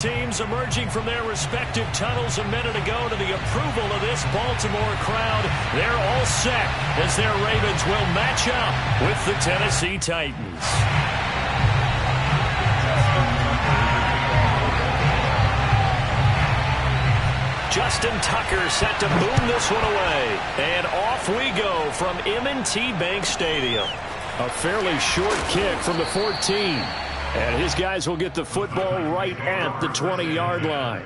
Teams emerging from their respective tunnels a minute ago to the approval of this Baltimore crowd. They're all set as their Ravens will match up with the Tennessee Titans. Justin Tucker set to boom this one away. And off we go from M&T Bank Stadium. A fairly short kick from the 14. And his guys will get the football right at the 20-yard line.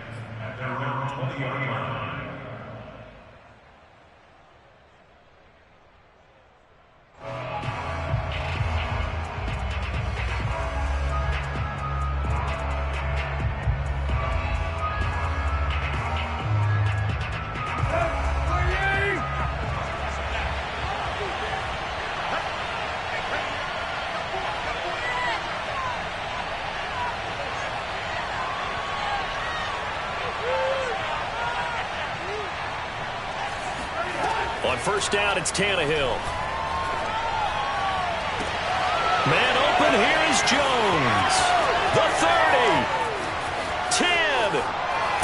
On first down, it's Tannehill. Man open, here is Jones. The 30. 10.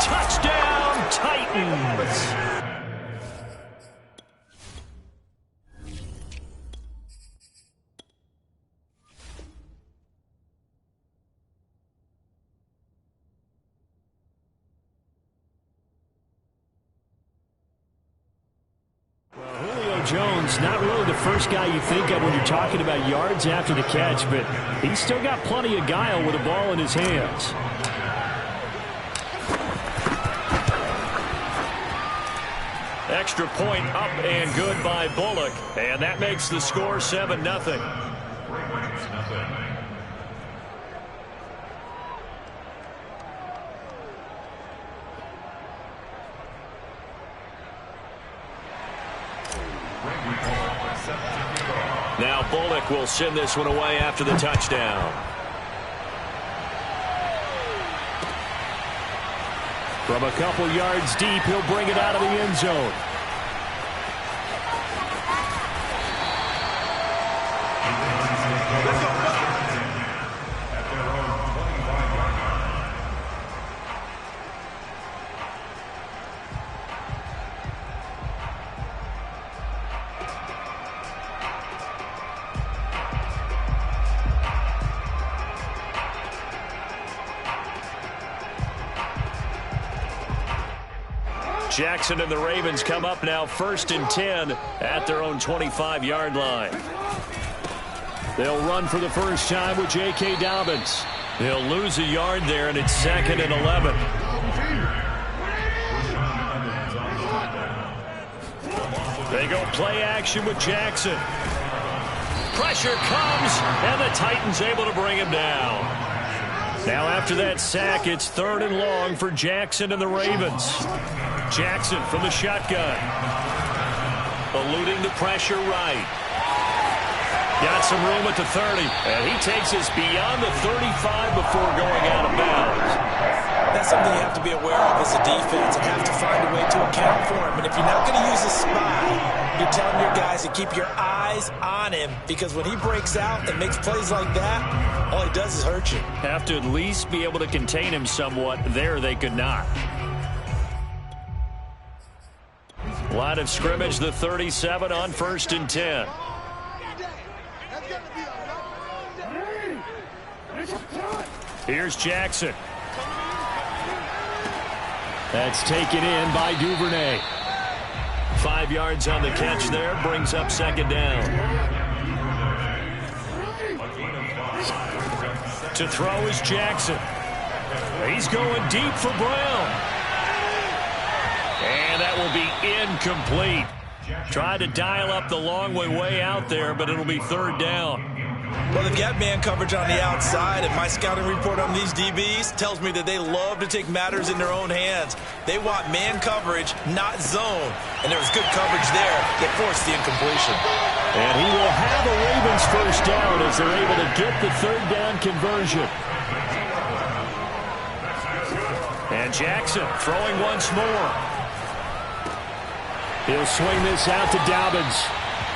Touchdown, Titans. Jones, not really the first guy you think of when you're talking about yards after the catch, but he's still got plenty of guile with a ball in his hands. Extra point up and good by Bullock, and that makes the score 7-0. Now Bullock will send this one away after the touchdown. From a couple yards deep, he'll bring it out of the end zone. Jackson and the Ravens come up now 1st and 10 at their own 25-yard line. They'll run for the first time with J.K. Dobbins. They'll lose a yard there, and it's 2nd and 11. They go play action with Jackson. Pressure comes, and the Titans able to bring him down. Now after that sack, it's 3rd and long for Jackson and the Ravens. Jackson from the shotgun. Eluding the pressure right. Got some room at the 30. And he takes us beyond the 35 before going out of bounds. That's something you have to be aware of as a defense and have to find a way to account for him. And if you're not going to use a spy, you're telling your guys to keep your eyes on him, because when he breaks out and makes plays like that, all he does is hurt you. Have to at least be able to contain him somewhat. There they could not. Line of scrimmage, the 37 on 1st and 10. Here's Jackson. That's taken in by Duvernay. 5 yards on the catch there, brings up 2nd down. To throw is Jackson. He's going deep for Brown. And that will be incomplete. Tried to dial up the long way out there, but it'll be 3rd down. Well, they've got man coverage on the outside, and my scouting report on these DBs tells me that they love to take matters in their own hands. They want man coverage, not zone. And there was good coverage there that forced the incompletion. And he will have a Ravens first down as they're able to get the 3rd down conversion. And Jackson throwing once more. He'll swing this out to Dobbins.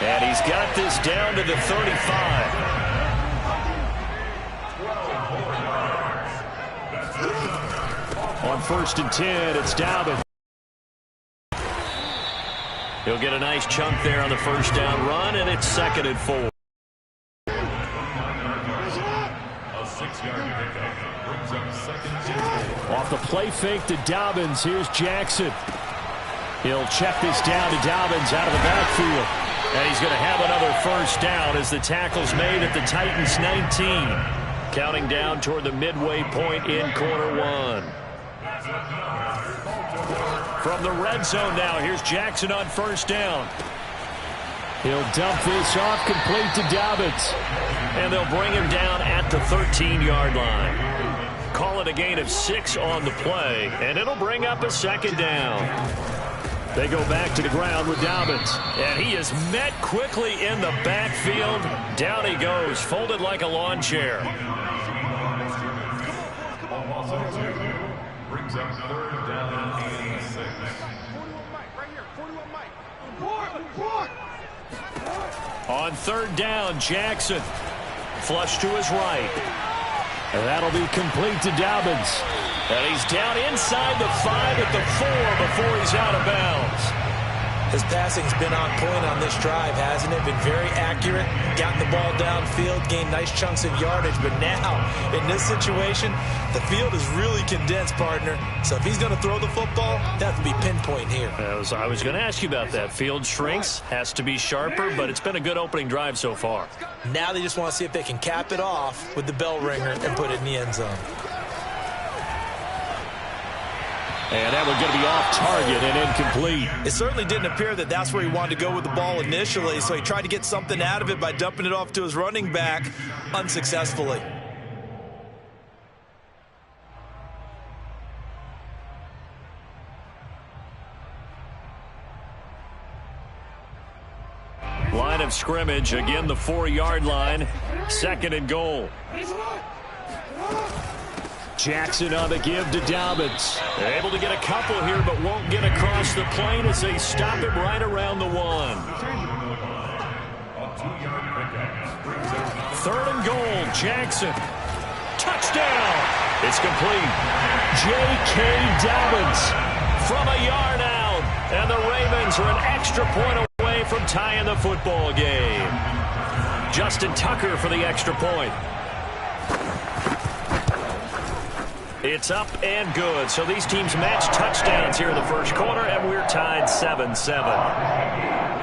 And he's got this down to the 35. On 1st and 10, it's Dobbins. He'll get a nice chunk there on the first down run, and it's 2nd and 4. Off the play fake to Dobbins. Here's Jackson. He'll check this down to Dobbins out of the backfield. And he's going to have another first down as the tackle's made at the Titans' 19. Counting down toward the midway point in quarter one. From the red zone now, here's Jackson on first down. He'll dump this off complete to Dobbins. And they'll bring him down at the 13-yard line. Call it a gain of 6 on the play, and it'll bring up a 2nd down. They go back to the ground with Dobbins. And he is met quickly in the backfield. Down he goes, folded like a lawn chair. Brings up 3rd down and 6. On 3rd down, Jackson. Flush to his right. And that'll be complete to Dobbins. And he's down inside the 5 at the 4 before he's out of bounds. His passing's been on point on this drive, hasn't it? Been very accurate, gotten the ball downfield, gained nice chunks of yardage. But now, in this situation, the field is really condensed, partner. So if he's going to throw the football, that would be pinpoint here. I was going to ask you about that. Field shrinks, has to be sharper, but it's been a good opening drive so far. Now they just want to see if they can cap it off with the bell ringer and put it in the end zone. And that one's going to be off target and incomplete. It certainly didn't appear that that's where he wanted to go with the ball initially, so he tried to get something out of it by dumping it off to his running back unsuccessfully. Line of scrimmage, again the 4-yard line, 2nd and goal. Jackson on the give to Dobbins. They're able to get a couple here, but won't get across the plane as they stop him right around the 1. 3rd and goal, Jackson. Touchdown! It's complete. J.K. Dobbins from a yard out. And the Ravens are an extra point away from tying the football game. Justin Tucker for the extra point. It's up and good. So these teams match touchdowns here in the first quarter, and we're tied 7-7.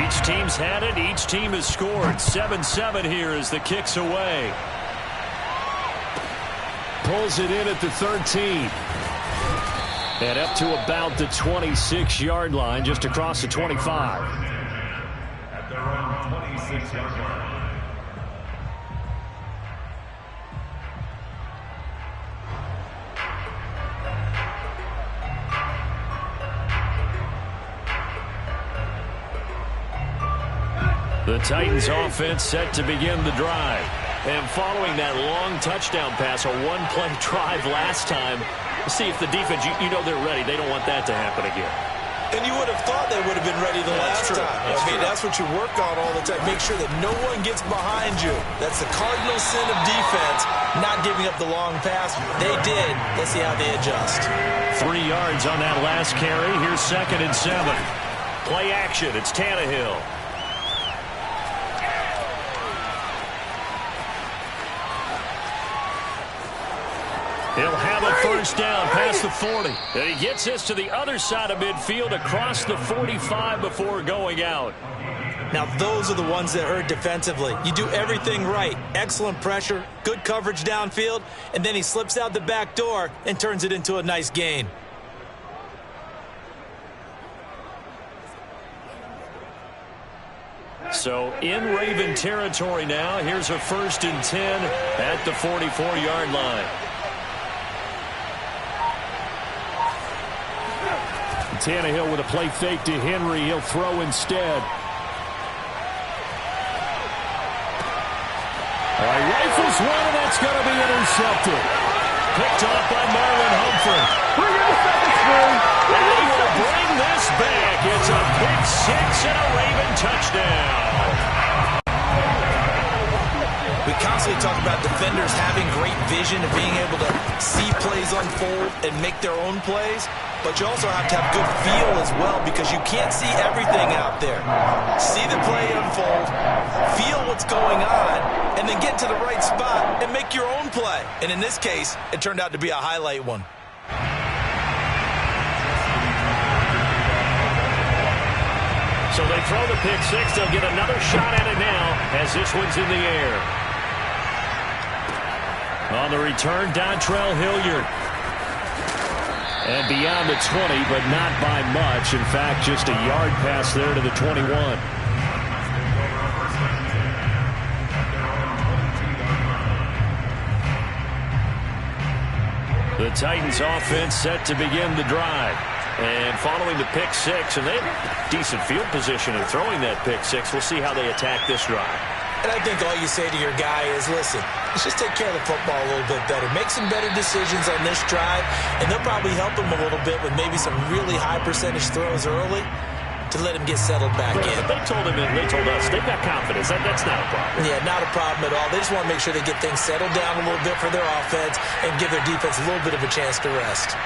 Each team's had it. Each team has scored. 7-7 here as the kick's away. Pulls it in at the 13. And up to about the 26-yard line, just across the 25. At their own 26-yard line. The Titans offense set to begin the drive. And following that long touchdown pass, a one-play drive last time, see if the defense, you know they're ready. They don't want that to happen again. And you would have thought they would have been ready the last time. That's what you work on all the time. Make sure that no one gets behind you. That's the cardinal sin of defense, not giving up the long pass. They did. Let's see how they adjust. 3 yards on that last carry. Here's 2nd and 7. Play action. It's Tannehill. He'll have a first down past the 40. And he gets this to the other side of midfield across the 45 before going out. Now, those are the ones that hurt defensively. You do everything right. Excellent pressure, good coverage downfield, and then he slips out the back door and turns it into a nice gain. So in Raven territory now, here's a 1st and 10 at the 44-yard line. Tannehill with a play fake to Henry. He'll throw instead. Rifles one, and that's going to be intercepted. Picked off by Marlon Humphrey. And he will bring this back. It's a pick six and a Raven touchdown. We constantly talk about defenders having great vision and being able to see plays unfold and make their own plays. But you also have to have good feel as well, because you can't see everything out there. See the play unfold, feel what's going on, and then get to the right spot and make your own play. And in this case, it turned out to be a highlight one. So they throw the pick six. They'll get another shot at it now as this one's in the air. On the return, Dontrell Hilliard. And beyond the 20, but not by much. In fact, just a yard pass there to the 21. The Titans offense set to begin the drive. And following the pick six, and they have decent field position in throwing that pick six. We'll see how they attack this drive. And I think all you say to your guy is, listen, let's just take care of the football a little bit better. Make some better decisions on this drive, and they'll probably help him a little bit with maybe some really high percentage throws early to let him get settled back in. But they told us they've got confidence. That's not a problem. Yeah, not a problem at all. They just want to make sure they get things settled down a little bit for their offense and give their defense a little bit of a chance to rest.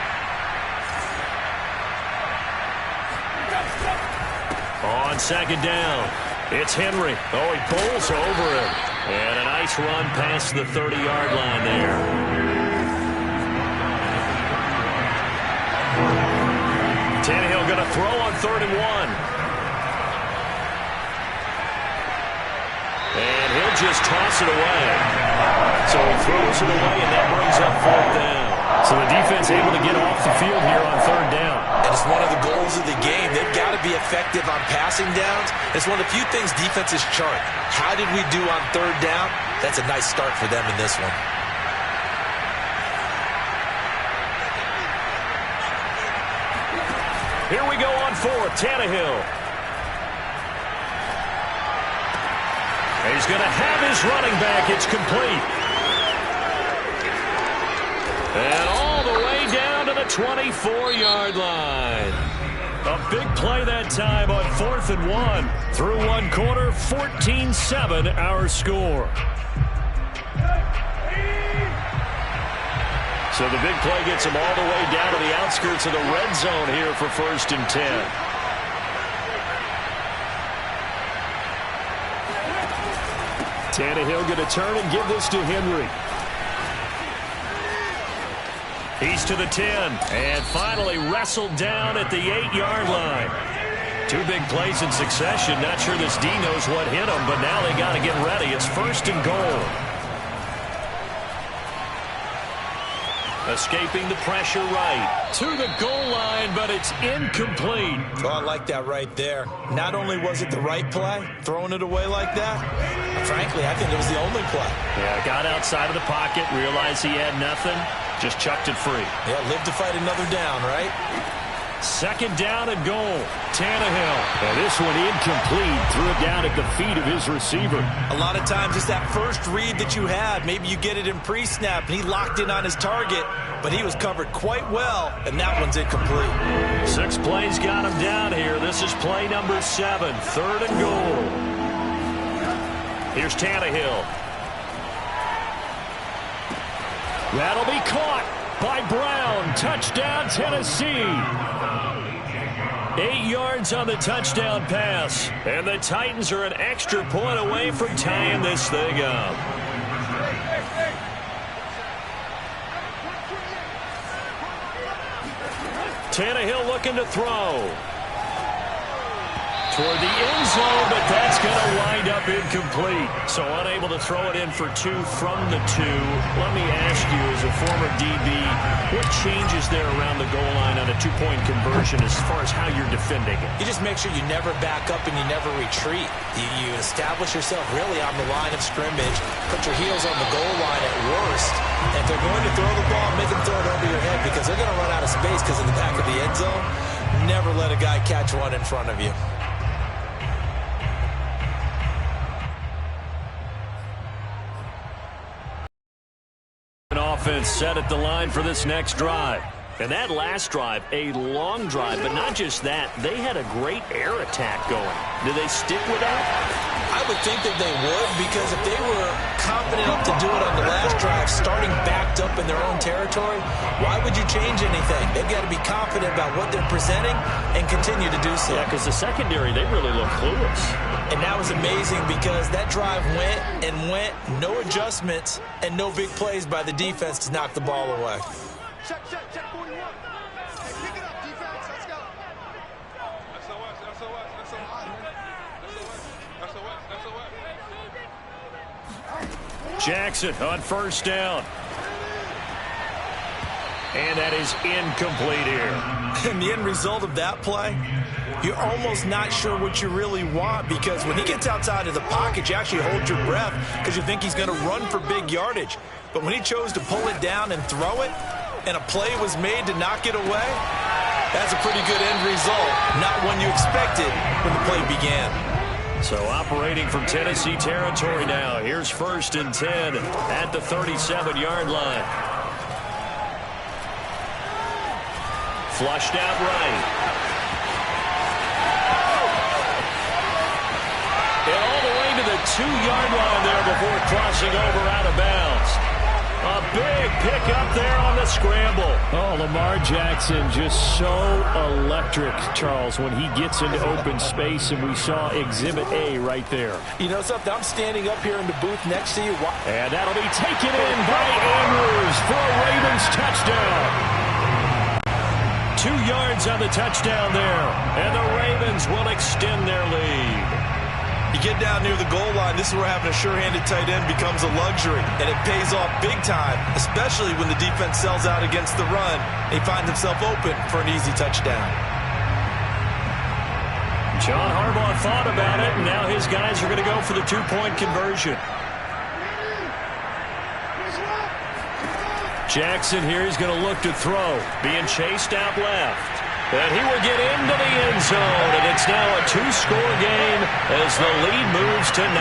On second down, it's Henry. Oh, he pulls over him. And a nice run past the 30-yard line there. Tannehill going to throw on 3rd and 1. And he'll just toss it away. So he throws it away, and that brings up 4th down. So the defense able to get off the field here on 3rd down. And it's one of the goals of the game. They've got to be effective on passing downs. It's one of the few things defenses chart. How did we do on 3rd down? That's a nice start for them in this one. Here we go on 4th. Tannehill. He's going to have his running back. It's complete. And all the way down to the 24-yard line. A big play that time on 4th and 1. Through one quarter, 14-7 our score. So the big play gets him all the way down to the outskirts of the red zone here for 1st and 10. Tannehill going to turn and give this to Henry. He's to the 10, and finally wrestled down at the 8-yard line. 2 big plays in succession. Not sure this D knows what hit him, but now they got to get ready. It's 1st and goal. Escaping the pressure right to the goal line, but it's incomplete. Oh, I like that right there. Not only was it the right play, throwing it away like that, frankly, I think it was the only play. Yeah, got outside of the pocket, realized he had nothing, just chucked it free. Yeah, live to fight another down, right? 2nd down and goal. Tannehill. And this one incomplete. Threw it down at the feet of his receiver. A lot of times it's that first read that you had. Maybe you get it in pre-snap, and he locked in on his target, but he was covered quite well, and that one's incomplete. 6 plays got him down here. This is play number 7. 3rd and goal. Here's Tannehill. That'll be caught by Brown. Touchdown, Tennessee. 8 yards on the touchdown pass. And the Titans are an extra point away from tying this thing up. Tannehill looking to throw. Toward the end zone, but that's going to wind up incomplete. So unable to throw it in for 2 from the 2. Let me ask you, as a former DB, what changes there around the goal line on a 2-point conversion as far as how you're defending it? You just make sure you never back up and you never retreat. You establish yourself really on the line of scrimmage, put your heels on the goal line at worst, and if they're going to throw the ball, make them throw it over your head because they're going to run out of space because of the back of the end zone. never let a guy catch one in front of you. An offense set at the line for this next drive. And that last drive, a long drive, but not just that. They had a great air attack going. Do they stick with that? I would think that they would, because if they were confident enough to do it on the last drive, starting backed up in their own territory, why would you change anything? They've got to be confident about what they're presenting and continue to do so. Yeah, because the secondary, they really look clueless. And that was amazing because that drive went and went, no adjustments, and no big plays by the defense to knock the ball away. Check 41. Hey, pick it up, defense. Let's go. Jackson on first down. And that is incomplete here. And the end result of that play, you're almost not sure what you really want, because when he gets outside of the pocket, you actually hold your breath because you think he's going to run for big yardage. But when he chose to pull it down and throw it, and a play was made to knock it away, that's a pretty good end result. Not one you expected when the play began. So operating from Tennessee territory now. Here's 1st and 10 at the 37-yard line. Flushed out right. And all the way to the 2-yard line there before crossing over out of bounds. A big pick up there on the scramble. Oh, Lamar Jackson just so electric, Charles, when he gets into open space, and we saw Exhibit A right there. You know something? I'm standing up here in the booth next to you. And that'll be taken in by Andrews for a Ravens touchdown. 2 yards on the touchdown there, and the Ravens will extend their lead. You get down near the goal line, this is where having a sure-handed tight end becomes a luxury, and it pays off big time, especially when the defense sells out against the run. He finds himself open for an easy touchdown. John Harbaugh thought about it, and now his guys are going to go for the 2-point conversion. Jackson here is going to look to throw, being chased out left. And he will get into the end zone, and it's now a 2-score game as the lead moves to 9.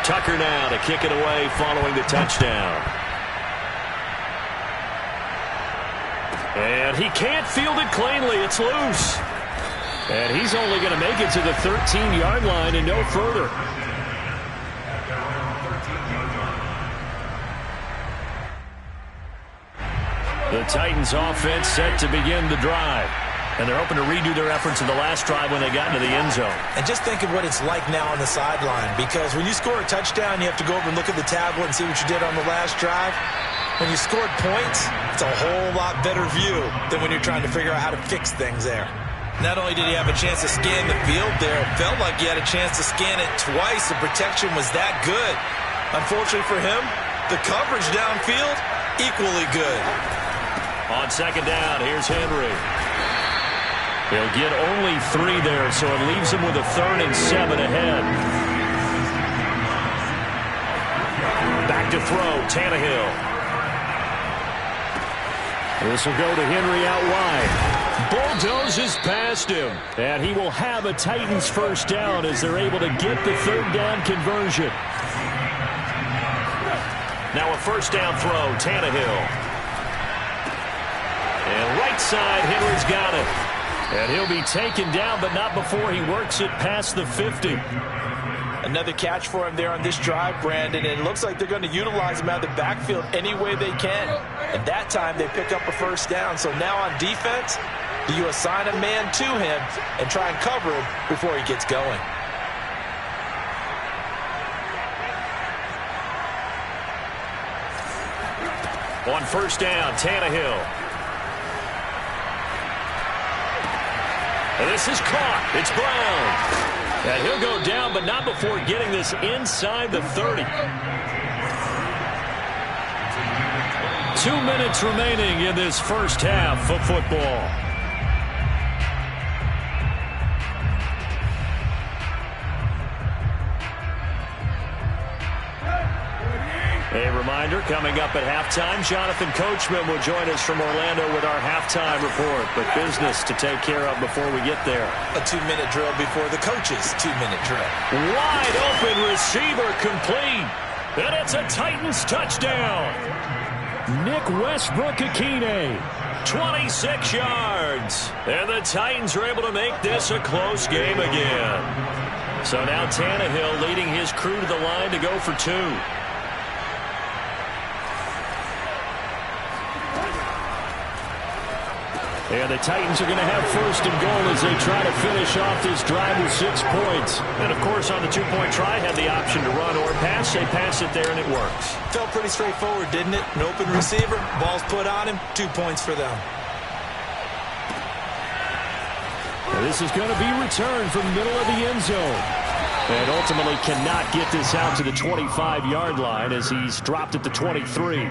Tucker now to kick it away following the touchdown. And he can't field it cleanly. It's loose. And he's only going to make it to the 13-yard line and no further. The Titans offense set to begin the drive. And they're hoping to redo their efforts in the last drive when they got into the end zone. And just think of what it's like now on the sideline, because when you score a touchdown, you have to go over and look at the tablet and see what you did on the last drive. When you scored points, it's a whole lot better view than when you're trying to figure out how to fix things there. Not only did he have a chance to scan the field there, it felt like he had a chance to scan it twice. The protection was that good. Unfortunately for him, the coverage downfield, equally good. On second down, here's Henry. He'll get only 3 there, so it leaves him with a 3rd and 7 ahead. Back to throw, Tannehill. This will go to Henry out wide. Bulldozes past him. And he will have a Titans first down as they're able to get the 3rd down conversion. Now a first down throw, Tannehill. And right side, Henry's got it. And he'll be taken down, but not before he works it past the 50. Another catch for him there on this drive, Brandon, and it looks like they're going to utilize him out of the backfield any way they can. And that time they pick up a first down. So now on defense, you assign a man to him and try and cover him before he gets going. On first down, Tannehill. And this is caught. It's Brown. And he'll go down, but not before getting this inside the 30. 2 minutes remaining in this first half of football. A reminder, coming up at halftime, Jonathan Coachman will join us from Orlando with our halftime report. But business to take care of before we get there. A 2-minute drill before the coach's 2-minute drill. Wide open receiver complete. And it's a Titans touchdown. Nick Westbrook-Akine. 26 yards. And the Titans are able to make this a close game again. So now Tannehill leading his crew to the line to go for 2. And the Titans are going to have first and goal as they try to finish off this drive with 6 points. And, of course, on the 2-point try, had the option to run or pass. They pass it there, and it works. Felt pretty straightforward, didn't it? An open receiver, ball's put on him, 2 points for them. And this is going to be returned from the middle of the end zone. And ultimately cannot get this out to the 25-yard line as he's dropped at the 23.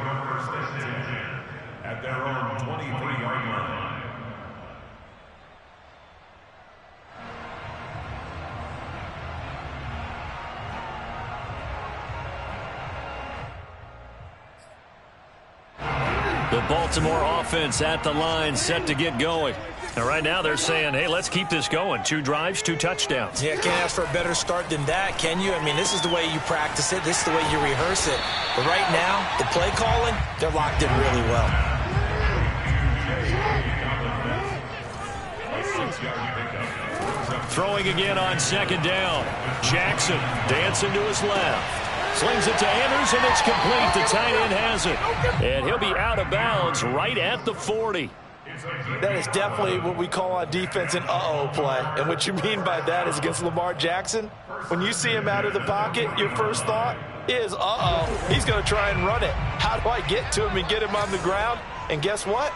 At their own 23-yard line. The Baltimore offense at the line, set to get going. And right now they're saying, hey, let's keep this going. 2 drives, 2 touchdowns. Yeah, can't ask for a better start than that, can you? I mean, this is the way you practice it. This is the way you rehearse it. But right now, the play calling, they're locked in really well. Throwing again on 2nd down. Jackson dancing to his left. Slings it to Andrews, and it's complete. The tight end has it. And he'll be out of bounds right at the 40. That is definitely what we call on defense an uh-oh play. And what you mean by that is against Lamar Jackson, when you see him out of the pocket, your first thought is, uh-oh, he's going to try and run it. How do I get to him and get him on the ground? And guess what?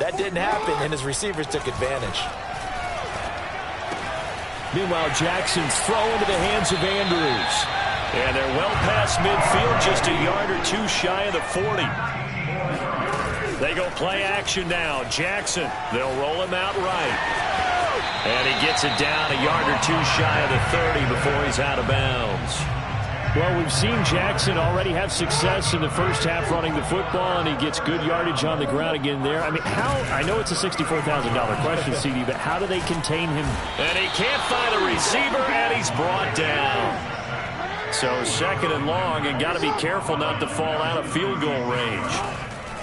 That didn't happen, and his receivers took advantage. Meanwhile, Jackson's throw into the hands of Andrews. And they're well past midfield, just a yard or 2 shy of the 40. They go play action now. Jackson, they'll roll him out right. And he gets it down a yard or 2 shy of the 30 before he's out of bounds. Well, we've seen Jackson already have success in the first half running the football, and he gets good yardage on the ground again there. I mean, I know it's a $64,000 question, CD, but how do they contain him? And he can't find a receiver, and he's brought down. So 2nd and long, and got to be careful not to fall out of field goal range.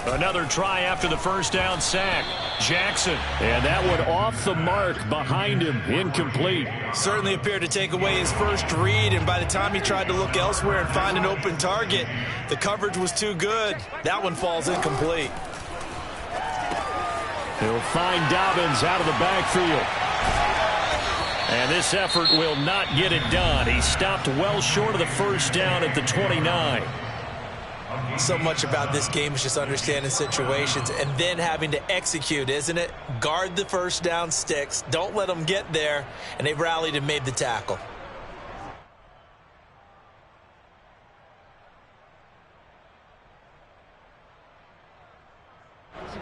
Another try after the first down sack. Jackson. And that one off the mark behind him. Incomplete. Certainly appeared to take away his first read, and by the time he tried to look elsewhere and find an open target, the coverage was too good. That one falls incomplete. He'll find Dobbins out of the backfield. And this effort will not get it done. He stopped well short of the first down at the 29. So much about this game is just understanding situations and then having to execute, isn't it? Guard the first down sticks. Don't let them get there. And they rallied and made the tackle.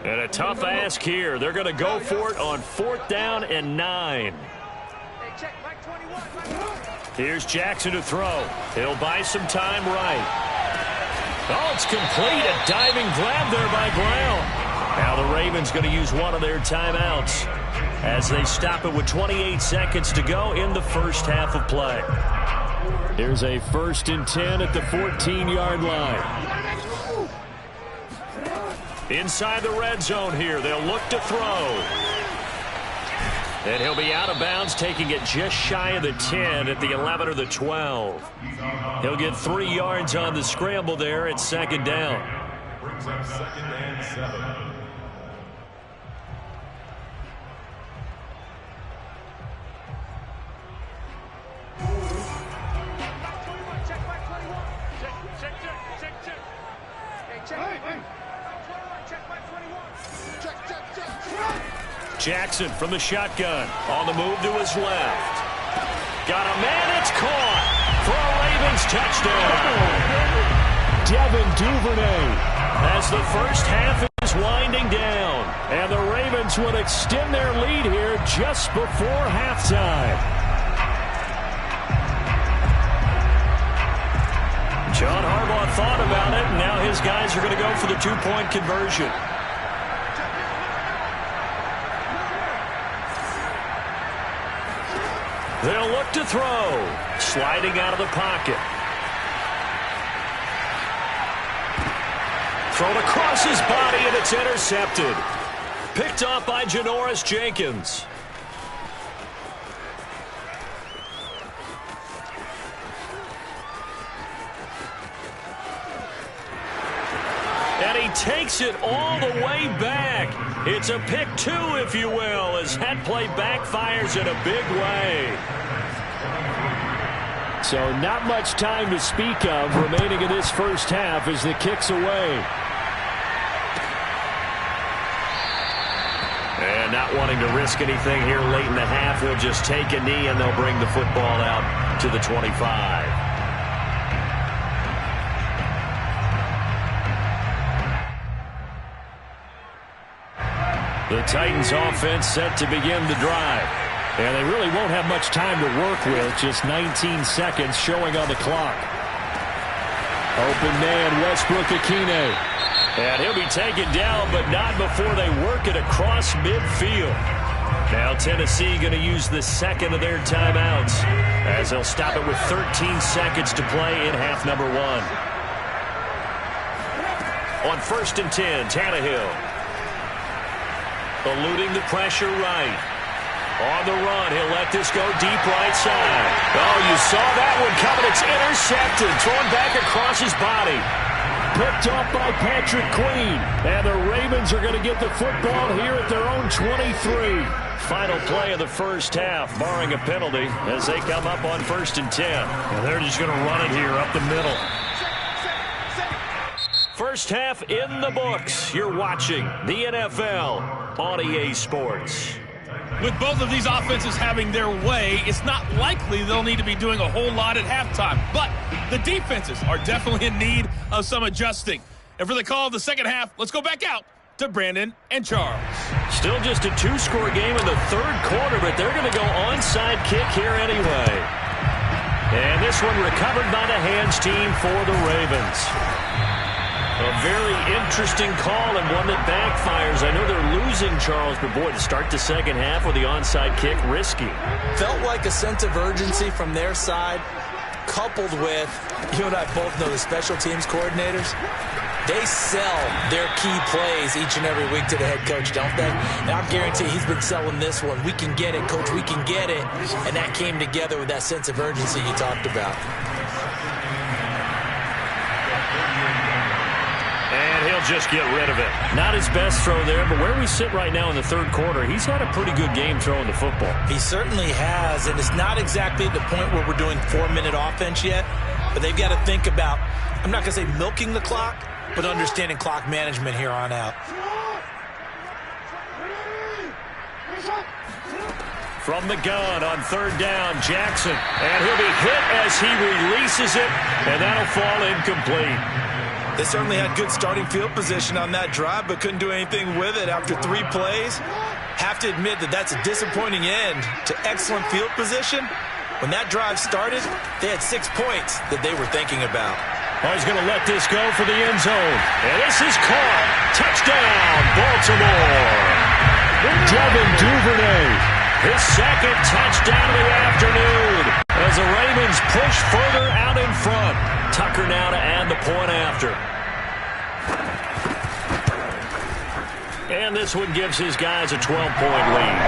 And a tough ask here. They're going to go for it on 4th down and 9. Here's Jackson to throw. He'll buy some time right. Oh, it's complete. A diving grab there by Brown. Now the Ravens going to use one of their timeouts as they stop it with 28 seconds to go in the first half of play. Here's a 1st and 10 at the 14-yard line. Inside the red zone here. They'll look to throw. And he'll be out of bounds, taking it just shy of the 10 at the 11 or the 12. He'll get 3 yards on the scramble there at 2nd down. Brings up 2nd and 7. Jackson from the shotgun. On the move to his left. Got a man. It's caught for a Ravens touchdown. Devin Duvernay. As the first half is winding down. And the Ravens will extend their lead here just before halftime. John Harbaugh thought about it, and now his guys are going to go for the two-point conversion. They'll look to throw. Sliding out of the pocket. Thrown across his body, and it's intercepted. Picked off by Janoris Jenkins. And he takes it all the way back. It's a pick two, if you will, as that play backfires in a big way. So not much time to speak of remaining in this first half as the kick's away. And not wanting to risk anything here late in the half, he'll just take a knee and they'll bring the football out to the 25. The Titans offense set to begin the drive. And they really won't have much time to work with. Just 19 seconds showing on the clock. Open man, Westbrook-Ikhine. And he'll be taken down, but not before they work it across midfield. Now Tennessee going to use the second of their timeouts as they'll stop it with 13 seconds to play in half number one. On 1st and 10, Tannehill. Eluding the pressure right. On the run, he'll let this go deep right side. Oh, you saw that one coming. It's intercepted. Thrown back across his body. Picked off by Patrick Queen. And the Ravens are going to get the football here at their own 23. Final play of the first half, barring a penalty, as they come up on 1st and 10. And they're just going to run it here up the middle. First half in the books. You're watching the NFL on EA Sports. With both of these offenses having their way, it's not likely they'll need to be doing a whole lot at halftime. But the defenses are definitely in need of some adjusting. And for the call of the second half, let's go back out to Brandon and Charles. Still just a two-score game in the third quarter, but they're going to go onside kick here anyway. And this one recovered by the hands team for the Ravens. A very interesting call and one that backfires. I know they're losing, Charles, but boy, to start the second half with the onside kick, risky. Felt like a sense of urgency from their side, coupled with, you and I both know the special teams coordinators. They sell their key plays each and every week to the head coach, don't they? And I guarantee he's been selling this one. We can get it, coach, we can get it. And that came together with that sense of urgency you talked about. And he'll just get rid of it. Not his best throw there, but where we sit right now in the third quarter, he's had a pretty good game throwing the football. He certainly has, and it's not exactly the point where we're doing 4-minute offense yet, but they've got to think about, I'm not going to say milking the clock, but understanding clock management here on out. From the gun on 3rd down, Jackson. And he'll be hit as he releases it, and that'll fall incomplete. They certainly had good starting field position on that drive, but couldn't do anything with it after 3 plays. Have to admit that that's a disappointing end to excellent field position. When that drive started, they had 6 points that they were thinking about. Oh, he's going to let this go for the end zone. And this is caught. Touchdown, Baltimore. Devin Duvernay. His second touchdown of the afternoon as the Ravens push further out in front. Tucker now to add the point after. And this one gives his guys a 12-point lead.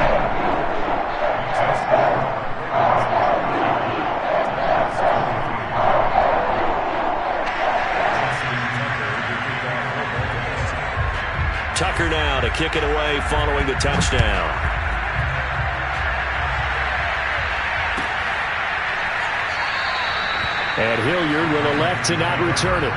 Tucker now to kick it away following the touchdown. And Hilliard will elect to not return it.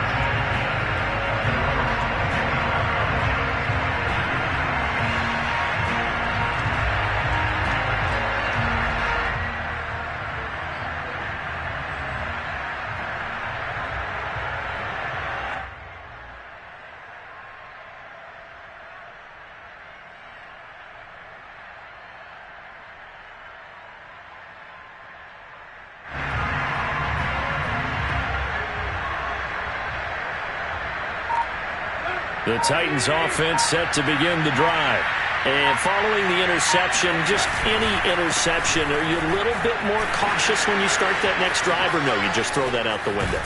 The Titans offense set to begin the drive. And following the interception, just any interception, are you a little bit more cautious when you start that next drive, or no, you just throw that out the window?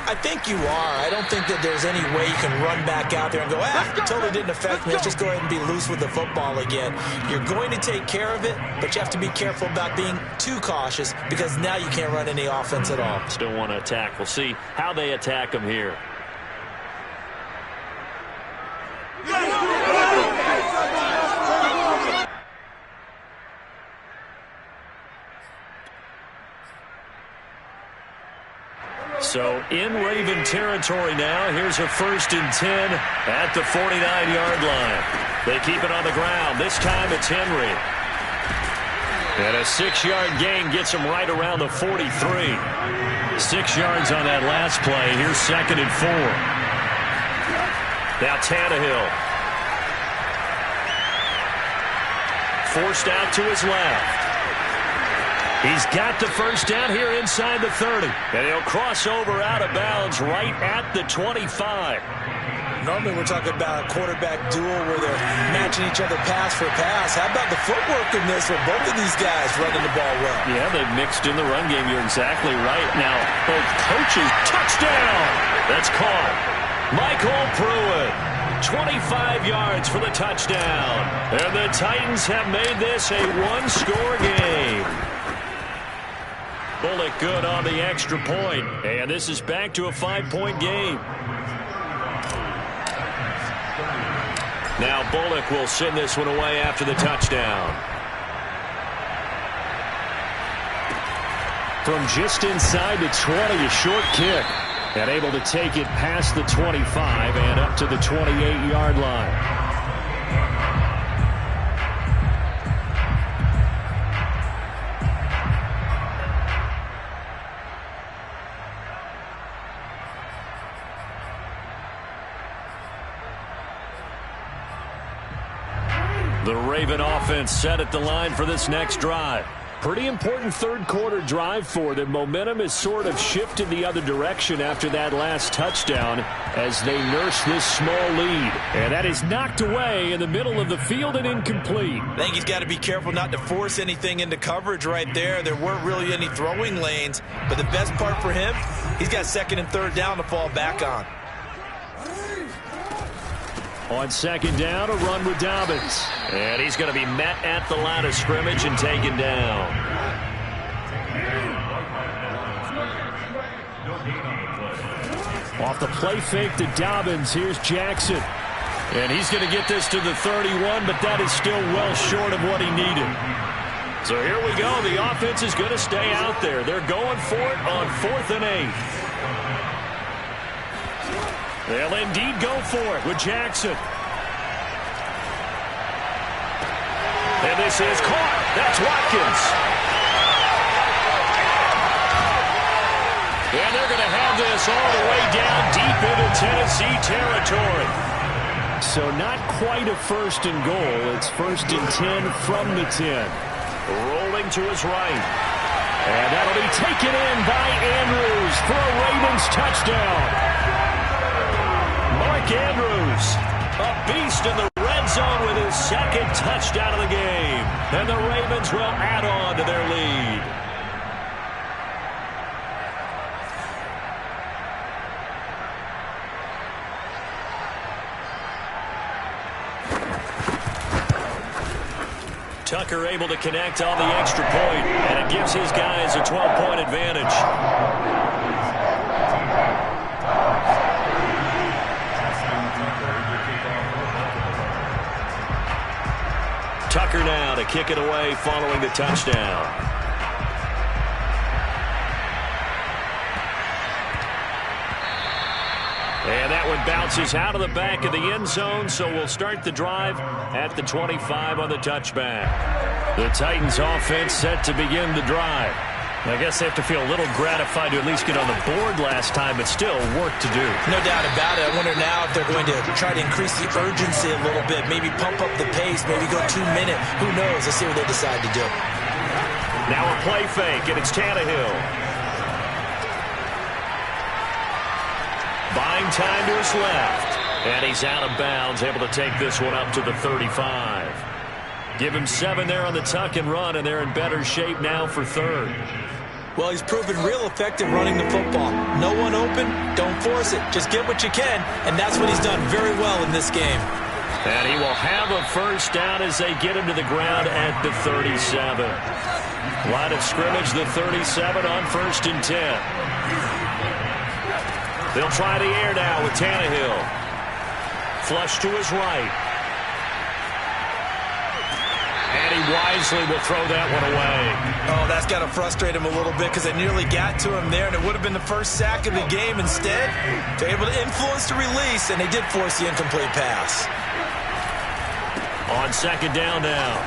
I think you are. I don't think that there's any way you can run back out there and go, it totally didn't affect me. Let's just go ahead and be loose with the football again. You're going to take care of it, but you have to be careful about being too cautious because now you can't run any offense at all. Still want to attack. We'll see how they attack them here. So in Raven territory now. Here's a 1st and 10 at the 49-yard line. They keep it on the ground. This time it's Henry. And a 6-yard gain gets him right around the 43. 6 yards on that last play. Here's 2nd and 4. Now Tannehill. Forced out to his left. He's got the first down here inside the 30. And he'll cross over out of bounds right at the 25. Normally we're talking about a quarterback duel where they're matching each other pass for pass. How about the footwork in this with both of these guys running the ball well? Yeah, they've mixed in the run game. You're exactly right. Now, both coaches, touchdown! That's caught. Michael Pruitt, 25 yards for the touchdown. And the Titans have made this a one-score game. Bullock good on the extra point. And this is back to a 5-point game. Now Bullock will send this one away after the touchdown. From just inside the 20, a short kick. And able to take it past the 25 and up to the 28-yard line. The Raven offense set at the line for this next drive. Pretty important third-quarter drive for them. Momentum has sort of shifted the other direction after that last touchdown as they nurse this small lead. And that is knocked away in the middle of the field and incomplete. I think he's got to be careful not to force anything into coverage right there. There weren't really any throwing lanes. But the best part for him, he's got 2nd and 3rd down to fall back on. On 2nd down, a run with Dobbins. And he's going to be met at the line of scrimmage and taken down. Off the play fake to Dobbins, here's Jackson. And he's going to get this to the 31, but that is still well short of what he needed. So here we go. The offense is going to stay out there. They're going for it on 4th and 8. They'll indeed go for it with Jackson. And this is caught. That's Watkins. And they're going to have this all the way down deep into Tennessee territory. So not quite a 1st and goal. It's 1st and 10 from the 10. Rolling to his right. And that'll be taken in by Andrews for a Ravens touchdown. Mark Andrews, a beast in the red zone with his 2nd touchdown of the game. And the Ravens will add on to their lead. Tucker able to connect on the extra point, and it gives his guys a 12-point advantage. Tucker now to kick it away following the touchdown. And that one bounces out of the back of the end zone, so we'll start the drive at the 25 on the touchback. The Titans offense set to begin the drive. I guess they have to feel a little gratified to at least get on the board last time, but still work to do. No doubt about it. I wonder now if they're going to try to increase the urgency a little bit, maybe pump up the pace, maybe go 2-minute. Who knows? Let's see what they decide to do. Now a play fake, and it's Tannehill. Buying time to his left. And he's out of bounds, able to take this one up to the 35. Give him 7 there on the tuck and run, and they're in better shape now for third. Well, he's proven real effective running the football. No one open, don't force it. Just get what you can, and that's what he's done very well in this game. And he will have a first down as they get him to the ground at the 37. Line of scrimmage, the 37 on 1st and 10. They'll try the air now with Tannehill. Flush to his right. And he wisely will throw that one away. Oh, that's got to frustrate him a little bit because they nearly got to him there, and it would have been the first sack of the game. Instead, they're able to influence the release, and they did force the incomplete pass. On 2nd down now,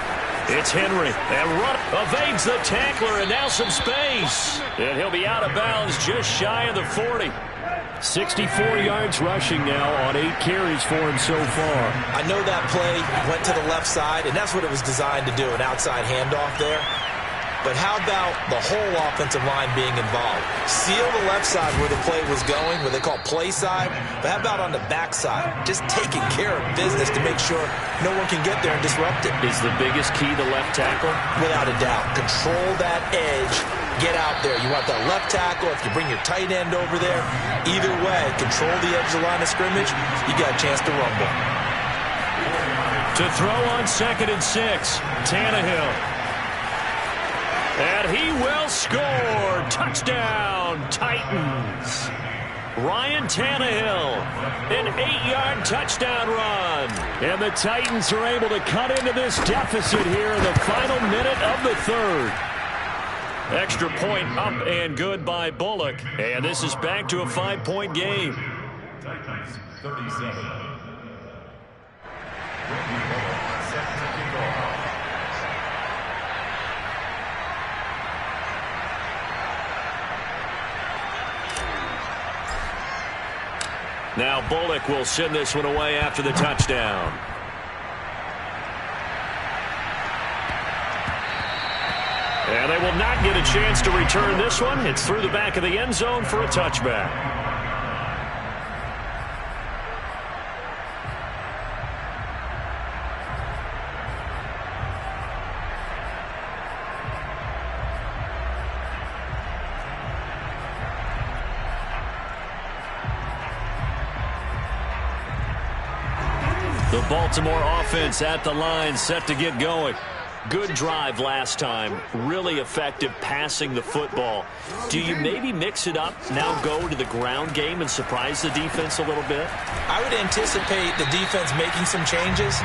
it's Henry. And run evades the tackler, and now some space. And he'll be out of bounds just shy of the 40. 64 yards rushing now on 8 carries for him so far. I know that play went to the left side, and that's what it was designed to do, an outside handoff there. But how about the whole offensive line being involved? Seal the left side where the play was going, what they call play side. But how about on the back side? Just taking care of business to make sure no one can get there and disrupt it. Is the biggest key the left tackle? Without a doubt. Control that edge. Get out there. You want that left tackle. If you bring your tight end over there, either way, control the edge of the line of scrimmage, you got a chance to rumble. To throw on 2nd and 6, Tannehill. And he will score. Touchdown, Titans. Ryan Tannehill, an 8-yard touchdown run. And the Titans are able to cut into this deficit here in the final minute of the 3rd. Extra point up and good by Bullock. And this is back to a 5-point game. Titans 37. Now Bullock will send this one away after the touchdown. And they will not get a chance to return this one. It's through the back of the end zone for a touchback. The Baltimore offense at the line, set to get going. Good drive last time. Really effective passing the football. Do you maybe mix it up, now go to the ground game and surprise the defense a little bit? I would anticipate the defense making some changes,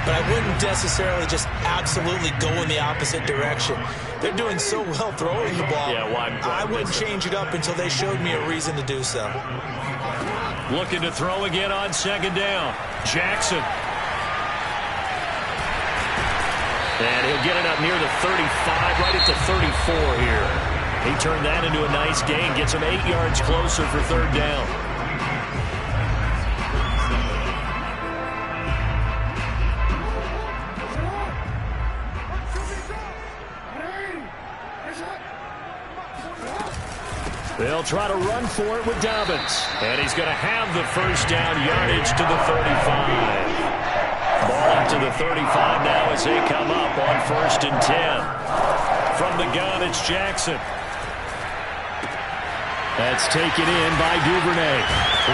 but I wouldn't necessarily just absolutely go in the opposite direction. They're doing so well throwing the ball. Yeah, why I wouldn't change it up until they showed me a reason to do so. Looking to throw again on 2nd down. Jackson. And he'll get it up near the 35, right at the 34 here. He turned that into a nice gain, gets him 8 yards closer for 3rd down. They'll try to run for it with Dobbins. And he's going to have the first down yardage to the 35. Ball up to the 35 now as they come up on 1st and 10. From the gun, it's Jackson. That's taken in by Duvernay.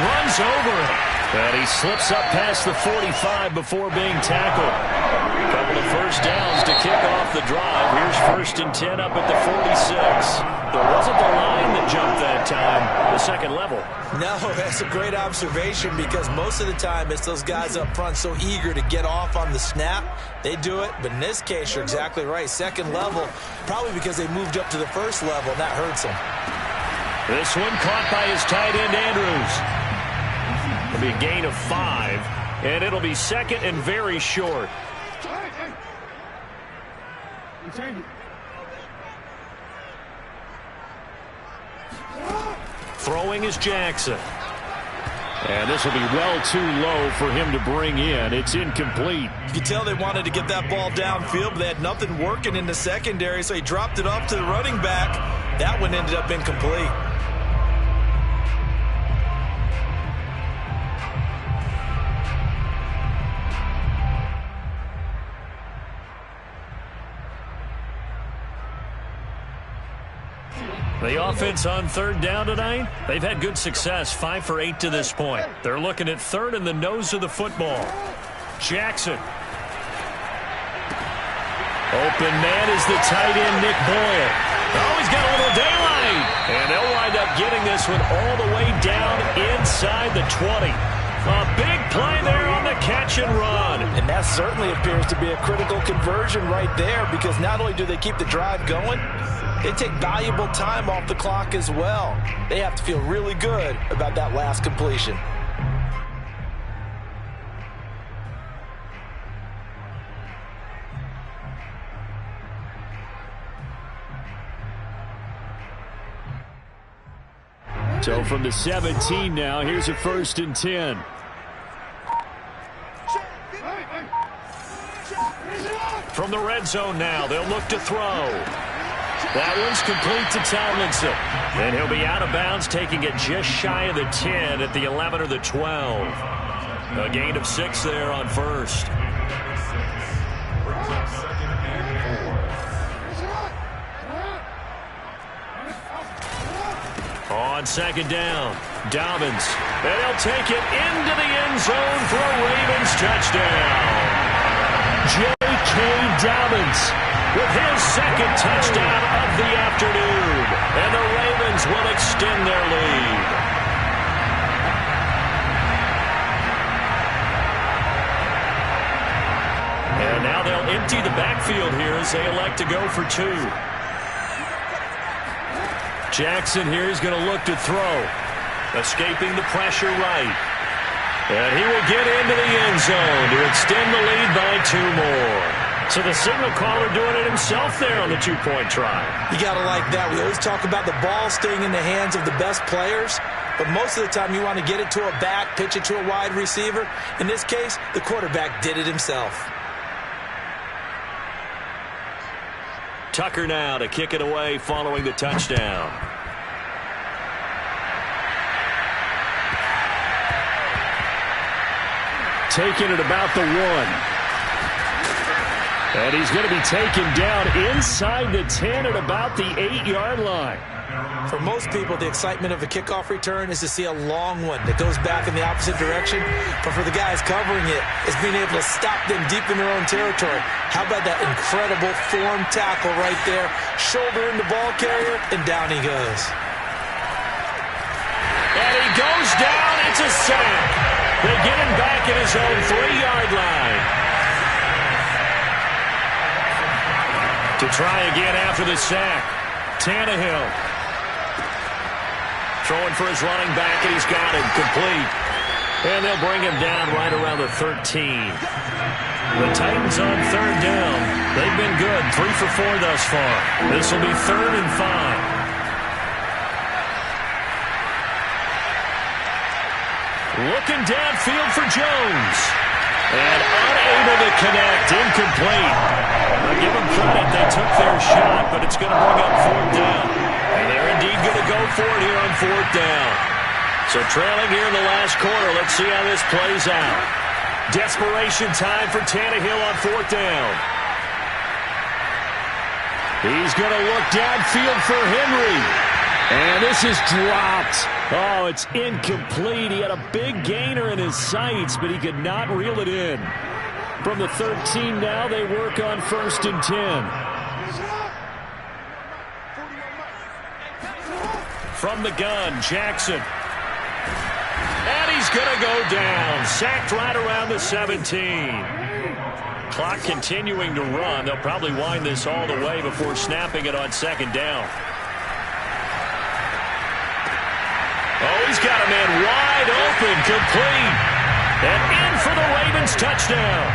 Runs over it. And he slips up past the 45 before being tackled. A couple of first downs to kick off the drive. Here's 1st and 10 up at the 46. There wasn't the line that jumped that time, the 2nd level. No, that's a great observation because most of the time it's those guys up front so eager to get off on the snap. They do it, but in this case, you're exactly right. 2nd level, probably because they moved up to the 1st level, and that hurts them. This one caught by his tight end, Andrews. It'll be a gain of 5, and it'll be 2nd and very short. Throwing is Jackson. And this will be well too low for him to bring in. It's incomplete. You can tell they wanted to get that ball downfield, but they had nothing working in the secondary, so he dropped it off to the running back. That one ended up incomplete. The offense on third down tonight, they've had good success, 5 for 8 to this point. They're looking at third in the nose of the football. Jackson. Open man is the tight end, Nick Boyle. Oh, he's got a little daylight. And they'll wind up getting this one all the way down inside the 20. A big play there on the catch and run. And that certainly appears to be a critical conversion right there, because not only do they keep the drive going, they take valuable time off the clock as well. They have to feel really good about that last completion. So from the 17 now, here's a 1st and 10. From the red zone now, they'll look to throw. That one's complete to Tomlinson. And he'll be out of bounds, taking it just shy of the 10 at the 11 or the 12. A gain of 6 there on first. On second down, Dobbins. And he'll take it into the end zone for a Ravens touchdown. J.K. Dobbins with his second touchdown of the afternoon. And the Ravens will extend their lead. And now they'll empty the backfield here as they elect to go for 2. Jackson here is going to look to throw. Escaping the pressure right. And he will get into the end zone to extend the lead by 2 more. So the signal caller doing it himself there on the 2-point try. You got to like that. We always talk about the ball staying in the hands of the best players, but most of the time you want to get it to a back, pitch it to a wide receiver. In this case, the quarterback did it himself. Tucker now to kick it away following the touchdown. Taking it about the 1. And he's going to be taken down inside the 10 at about the 8-yard line. For most people, the excitement of a kickoff return is to see a long one that goes back in the opposite direction. But for the guys covering it, it's being able to stop them deep in their own territory. How about that incredible form tackle right there? Shoulder in the ball carrier, and down he goes. And he goes down. It's a sack. They get him back at his own 3-yard line. To try again after the sack, Tannehill. Throwing for his running back, and he's got him complete. And they'll bring him down right around the 13. The Titans on third down. They've been good, 3 for 4 thus far. This will be 3rd and 5. Looking downfield for Jones. And unable to connect, incomplete. I'll give them credit, they took their shot, but it's going to bring up 4th down. And they're indeed going to go for it here on 4th down. So trailing here in the last quarter, let's see how this plays out. Desperation time for Tannehill on 4th down. He's going to look downfield for Henry. And this is dropped. Oh, it's incomplete. He had a big gainer in his sights, but he could not reel it in. From the 13 now, they work on 1st and 10. From the gun, Jackson. And he's going to go down. Sacked right around the 17. Clock continuing to run. They'll probably wind this all the way before snapping it on 2nd down. Oh, he's got a man wide open, complete. And in for the Ravens touchdown.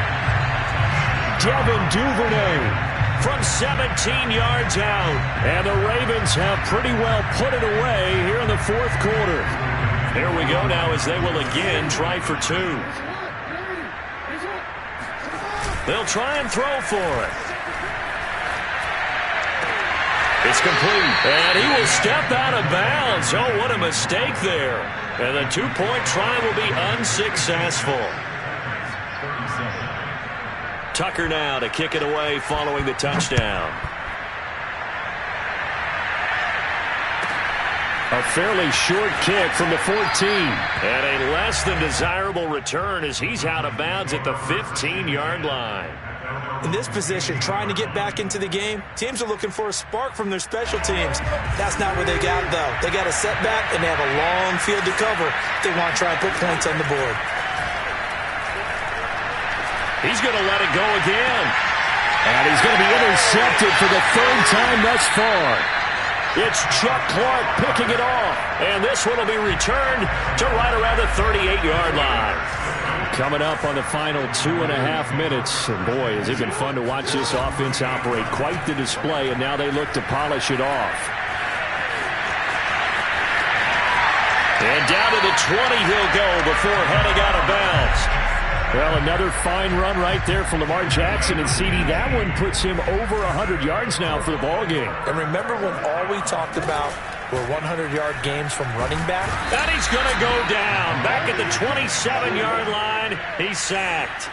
Devin Duvernay from 17 yards out. And the Ravens have pretty well put it away here in the 4th quarter. There we go now as they will again try for 2. They'll try and throw for it. It's complete, and he will step out of bounds. Oh, what a mistake there. And the 2-point try will be unsuccessful. Tucker now to kick it away following the touchdown. A fairly short kick from the 14. And a less than desirable return as he's out of bounds at the 15-yard line. In this position, trying to get back into the game, teams are looking for a spark from their special teams. That's not what they got, though. They got a setback, and they have a long field to cover if they want to try and put points on the board. He's going to let it go again. And he's going to be intercepted for the third time thus far. It's Chuck Clark picking it off. And this one will be returned to right around the 38-yard line. Coming up on the final 2.5 minutes. And boy, has it been fun to watch this offense operate. Quite the display, and now they look to polish it off. And down to the 20 he'll go before heading out of bounds. Well, another fine run right there from Lamar Jackson, and CD, that one puts him over 100 yards now for the ball game. And remember when all we talked about were 100-yard games from running back? And he's going to go down. Back at the 27-yard line, he's sacked.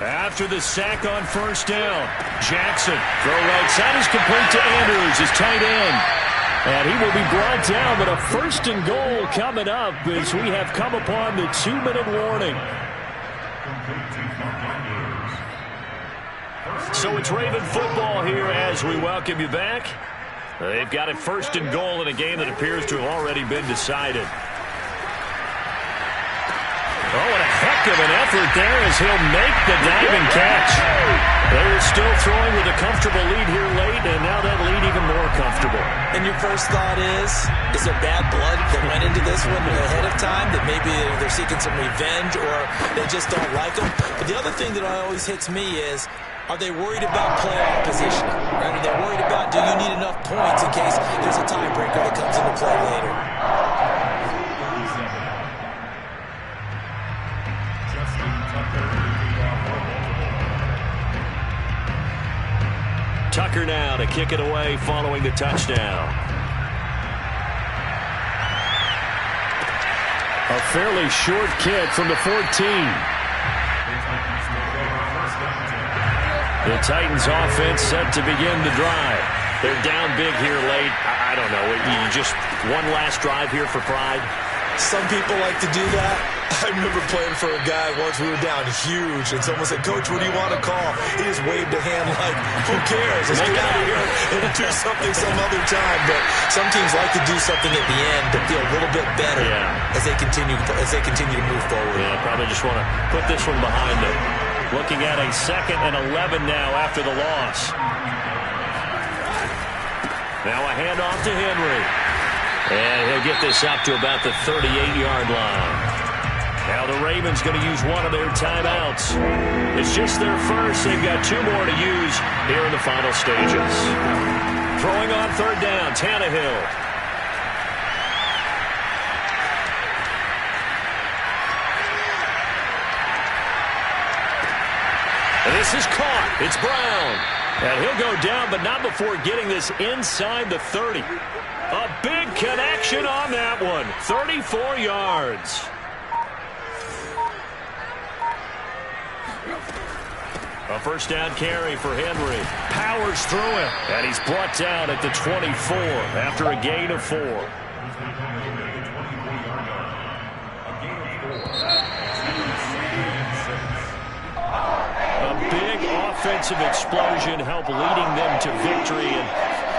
After the sack on first down, Jackson, throw right side is complete to Andrews, his tight end. And he will be brought down, but a first and goal coming up as we have come upon the 2-minute warning. So it's Raven football here as we welcome you back. They've got it first and goal in a game that appears to have already been decided. Oh, and a heck of an effort there as he'll make the diving catch. They're still throwing with a comfortable lead here late, and now that lead even more comfortable. And your first thought is there bad blood that went into this one ahead of time, that maybe they're seeking some revenge or they just don't like them? But the other thing that always hits me is, are they worried about playoff positioning? Right? Are they worried about, do you need enough points in case there's a tiebreaker that comes into play later? Tucker now to kick it away following the touchdown. A fairly short kick from the 14. The Titans offense set to begin the drive. They're down big here late. I don't know. You just one last drive here for pride. Some people like to do that. I remember playing for a guy once. We were down huge, and someone said, "Coach, what do you want to call?" He just waved a hand like, "Who cares? Let's get out of here and do something some other time." But some teams like to do something at the end to feel a little bit better as they continue to move forward. Yeah, probably just want to put this one behind them. Looking at a 2nd and 11 now after the loss. Now a handoff to Henry. And he'll get this up to about the 38-yard line. Now the Ravens going to use one of their timeouts. It's just their first. They've got 2 more to use here in the final stages. Throwing on 3rd down, Tannehill. And this is caught. It's Brown. And he'll go down, but not before getting this inside the 30. A big connection on that one. 34 yards. A first down carry for Henry. Powers through it. And he's brought down at the 24 after a gain of 4. A big offensive explosion helped leading them to victory. And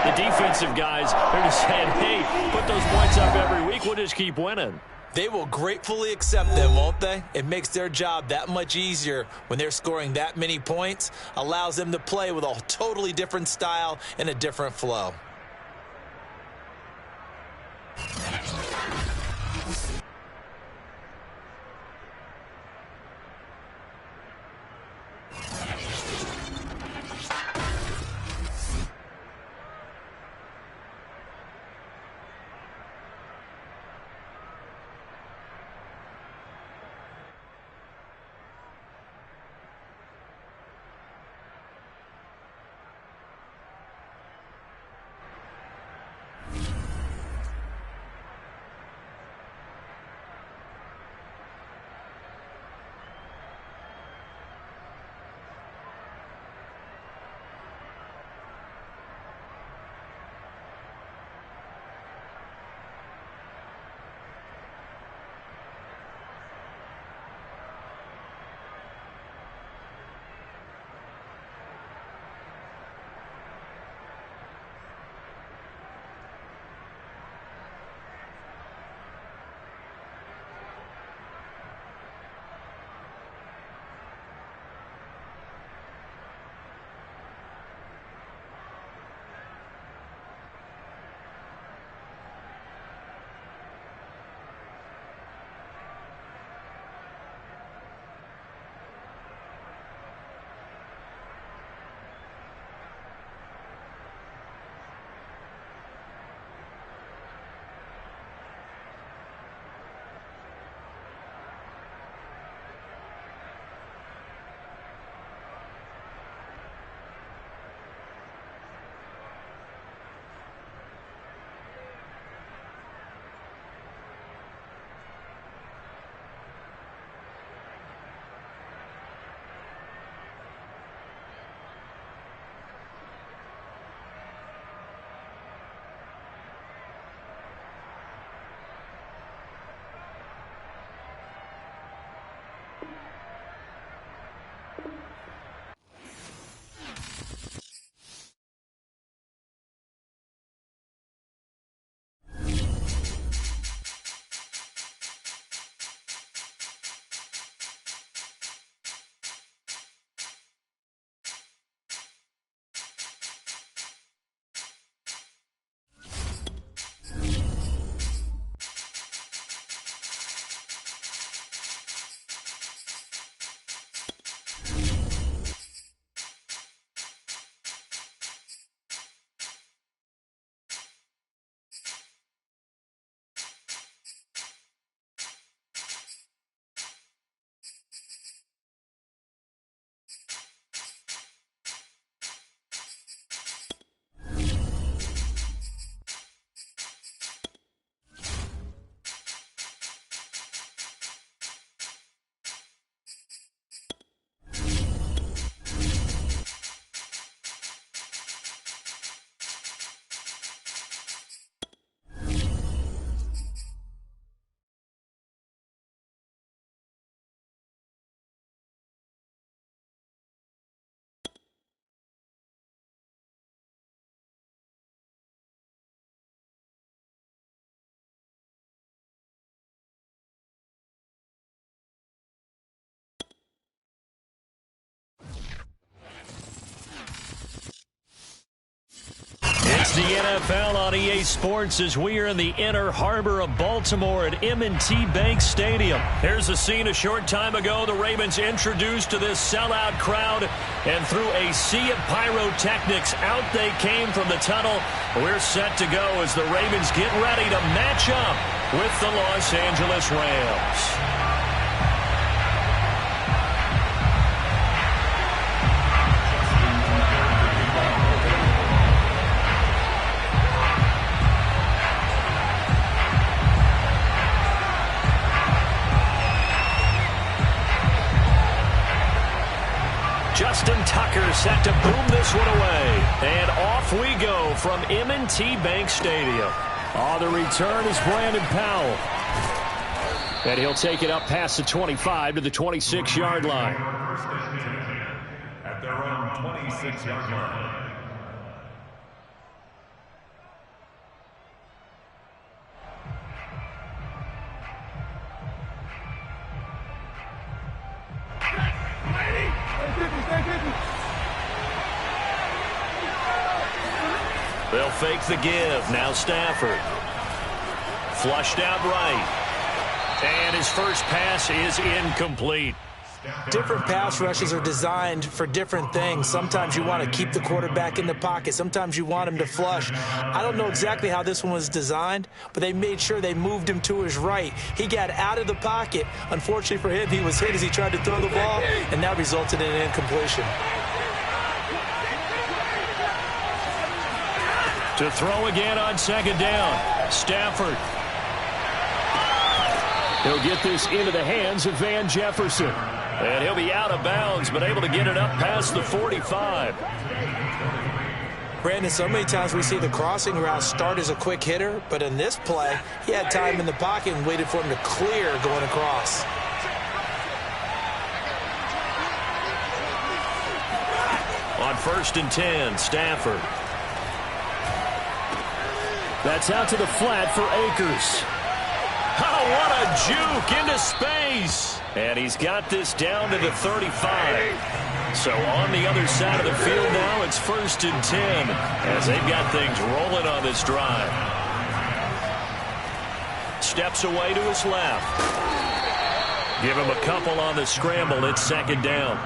the defensive guys, they're just saying, hey, put those points up every week. We'll just keep winning. They will gratefully accept them, won't they? It makes their job that much easier when they're scoring that many points. Allows them to play with a totally different style and a different flow. It's the NFL on EA Sports as we are in the inner harbor of Baltimore at M&T Bank Stadium. Here's a scene a short time ago. The Ravens introduced to this sellout crowd, and through a sea of pyrotechnics, out they came from the tunnel. We're set to go as the Ravens get ready to match up with the Los Angeles Rams. Justin Tucker set to boom this one away. And off we go from M&T Bank Stadium. On the return is Brandon Powell. And he'll take it up past the 25 to the 26-yard line. At their own 26-yard line. They'll fake the give. Now Stafford. Flushed out right. And his first pass is incomplete. Different pass rushes are designed for different things. Sometimes you want to keep the quarterback in the pocket. Sometimes you want him to flush. I don't know exactly how this one was designed, but they made sure they moved him to his right. He got out of the pocket. Unfortunately for him, he was hit as he tried to throw the ball, and that resulted in an incompletion. To throw again on second down. Stafford. He'll get this into the hands of Van Jefferson. And he'll be out of bounds, but able to get it up past the 45. Brandon, so many times we see the crossing route start as a quick hitter, but in this play, he had time in the pocket and waited for him to clear going across. On 1st and 10, Stafford. That's out to the flat for Akers. Oh, what a juke into space. And he's got this down to the 35. So on the other side of the field now, it's 1st and 10 as they've got things rolling on this drive. Steps away to his left. Give him a couple on the scramble. It's 2nd down.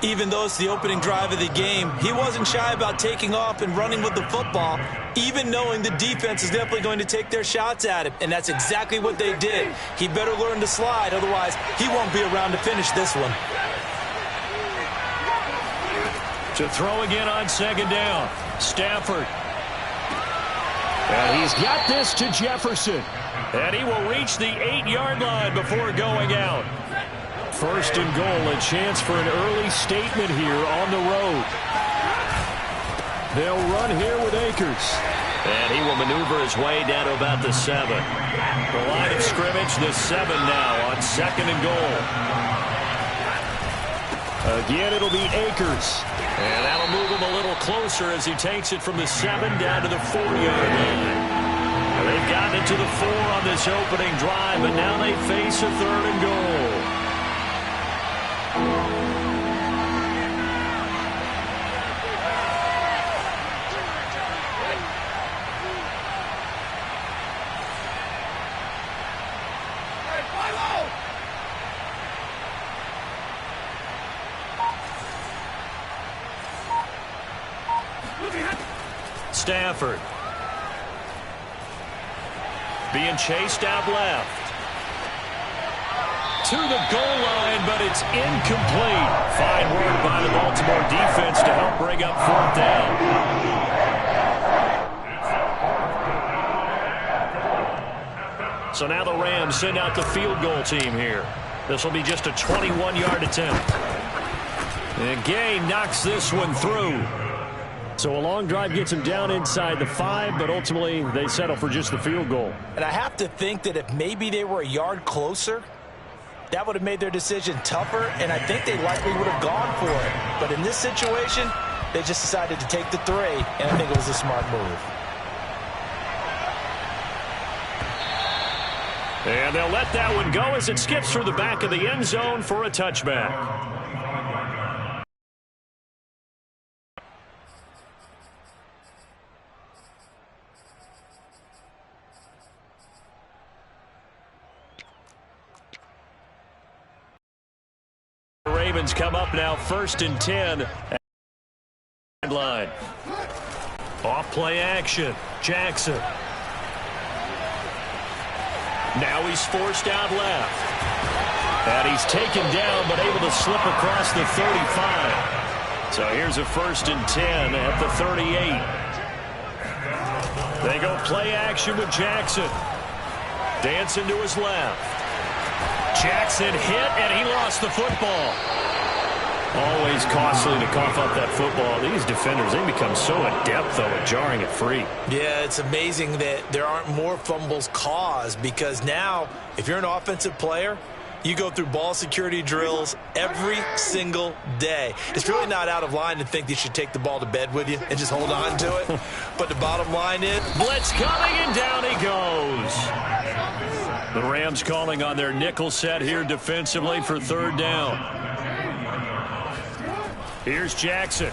Even though it's the opening drive of the game, he wasn't shy about taking off and running with the football, even knowing the defense is definitely going to take their shots at him. And that's exactly what they did. He better learn to slide, otherwise he won't be around to finish this one. To throw again on 2nd down, Stafford. And he's got this to Jefferson. And he will reach the 8-yard line before going out. 1st and goal, a chance for an early statement here on the road. They'll run here with Akers. And he will maneuver his way down to about the 7. The line of scrimmage, the 7 now on 2nd and goal. Again, it'll be Akers. And that'll move him a little closer as he takes it from the 7 down to the 4-yard line. They've gotten it to the 4 on this opening drive, but now they face a 3rd and goal. Stafford. Being chased out left. To the goal line, but it's incomplete. Fine work by the Baltimore defense to help bring up 4th down. So now the Rams send out the field goal team here. This will be just a 21-yard attempt. And Gay knocks this one through. So a long drive gets him down inside the 5, but ultimately they settle for just the field goal. And I have to think that if maybe they were a yard closer, that would have made their decision tougher, and I think they likely would have gone for it. But in this situation, they just decided to take the 3, and I think it was a smart move. And they'll let that one go as it skips through the back of the end zone for a touchback. Ravens come up now 1st and 10 at the line. Off play action. Jackson. Now he's forced out left. And he's taken down but able to slip across the 35. So here's a 1st and 10 at the 38. They go play action with Jackson. Dancing to his left. Jackson hit, and he lost the football. Always costly to cough up that football. These defenders, they become so adept, though, at jarring it free. Yeah, it's amazing that there aren't more fumbles caused, because now, if you're an offensive player, you go through ball security drills every single day. It's really not out of line to think you should take the ball to bed with you and just hold on to it. But the bottom line is, blitz coming, and down he goes. The Rams calling on their nickel set here defensively for 3rd down. Here's Jackson.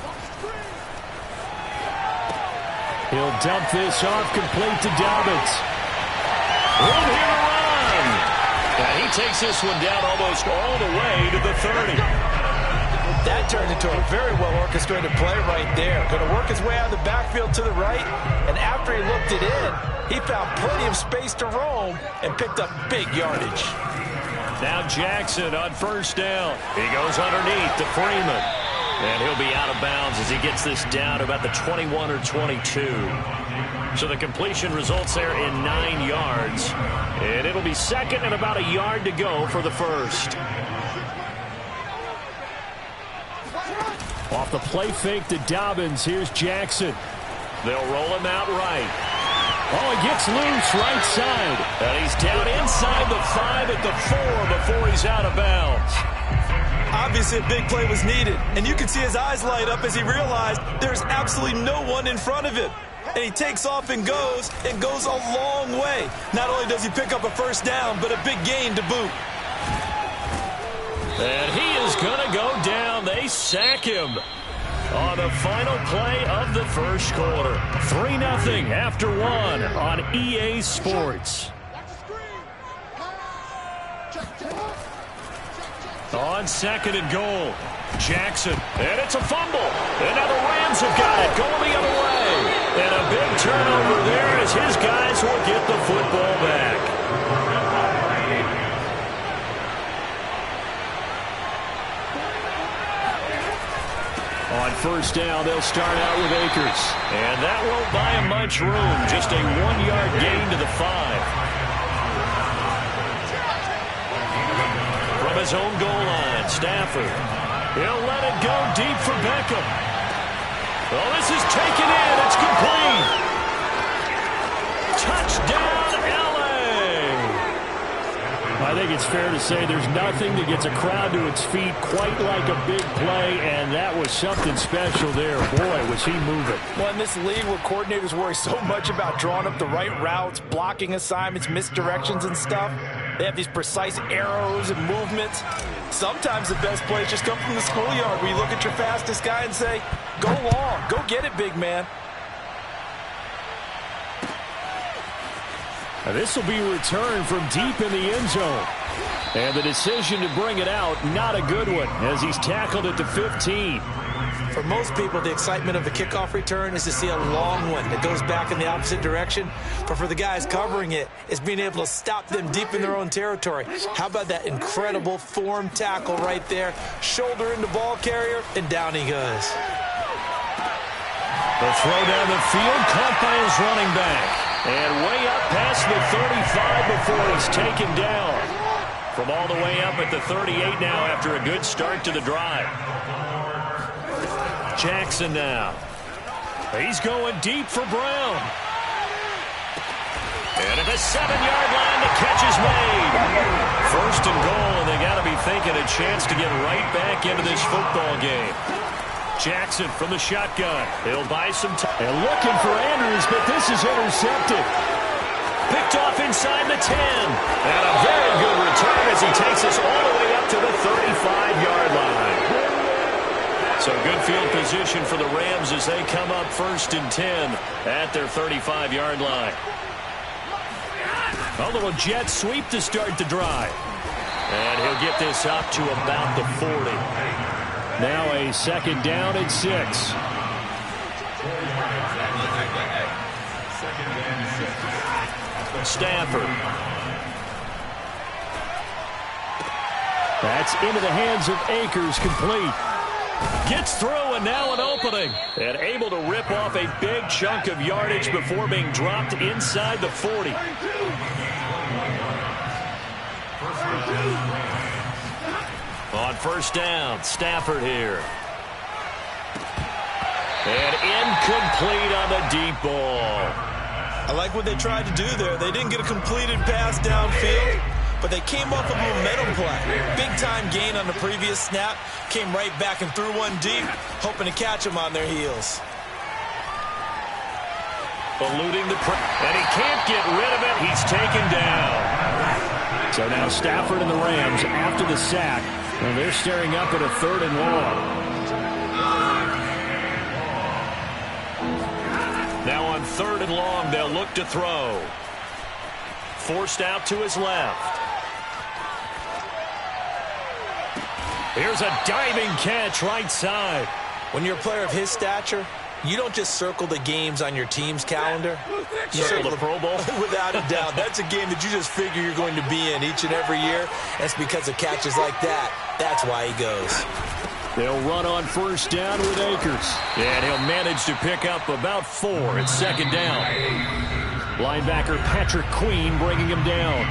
He'll dump this off complete to Dobbins. Room here to run. And he takes this one down almost all the way to the 30. that turned into a very well-orchestrated play right there. Going to work his way out of the backfield to the right, and after he looked it in, he found plenty of space to roam and picked up big yardage. Now Jackson on first down. He goes underneath to Freeman. And he'll be out of bounds as he gets this down to about the 21 or 22. So the completion results there in 9 yards. And it'll be second and about a yard to go for the first. Off the play fake to Dobbins. Here's Jackson. They'll roll him out right. Oh, he gets loose right side. And he's down inside the 5 at the 4 before he's out of bounds. Obviously, a big play was needed, and you can see his eyes light up as he realized there's absolutely no one in front of him. And he takes off and goes a long way. Not only does he pick up a first down, but a big gain to boot. And he is going to go down. They sack him on the final play of the first quarter. 3-0 after 1 on EA Sports. On second and goal, Jackson, and it's a fumble. And now the Rams have got it, going the other way. And a big turnover there as his guys will get the football back. On first down, they'll start out with Akers. And that won't buy him much room, just a 1-yard gain to the 5. His own goal line, Stafford. He'll let it go deep for Beckham. Oh, this is taken in. It's complete. Touchdown, L.A. I think it's fair to say there's nothing that gets a crowd to its feet quite like a big play, and that was something special there. Boy, was he moving. Well, in this league where coordinators worry so much about drawing up the right routes, blocking assignments, misdirections and stuff, they have these precise arrows and movements. Sometimes the best plays just come from the schoolyard where you look at your fastest guy and say, go long, go get it, big man. Now this will be returned from deep in the end zone. And the decision to bring it out, not a good one, as he's tackled at the 15. For most people, the excitement of a kickoff return is to see a long one that goes back in the opposite direction. But for the guys covering it, it's being able to stop them deep in their own territory. How about that incredible form tackle right there? Shoulder into ball carrier, and down he goes. The throw down the field, caught by his running back. And way up past the 35 before he's taken down. From all the way up at the 38 now after a good start to the drive. Jackson now. He's going deep for Brown. And at the 7-yard line, the catch is made. First and goal, and they got to be thinking a chance to get right back into this football game. Jackson from the shotgun. He'll buy some time. And looking for Andrews, but this is intercepted. Picked off inside the 10. And a very good return as he takes us all the way up to the 35-yard line. So good field position for the Rams as they come up 1st and 10 at their 35-yard line. A little jet sweep to start the drive. And he'll get this up to about the 40. Now a 2nd down and 6. Stafford. That's into the hands of Akers, complete. Gets through, and now an opening. And able to rip off a big chunk of yardage before being dropped inside the 40. On 1st down, Stafford here. And incomplete on the deep ball. I like what they tried to do there. They didn't get a completed pass downfield, but they came up with a momentum play. Big-time gain on the previous snap. Came right back and threw one deep, hoping to catch them on their heels. Eluding the pressure. And he can't get rid of it. He's taken down. So now Stafford and the Rams after the sack. And they're staring up at a 3rd and long. Now on 3rd and long, they'll look to throw. Forced out to his left. Here's a diving catch right side. When you're a player of his stature, you don't just circle the games on your team's calendar. You circle the Pro Bowl? Without a doubt. That's a game that you just figure you're going to be in each and every year. That's because of catches like that. That's why he goes. They'll run on 1st down with Akers. And he'll manage to pick up about 4 at 2nd down. Linebacker Patrick Queen bringing him down.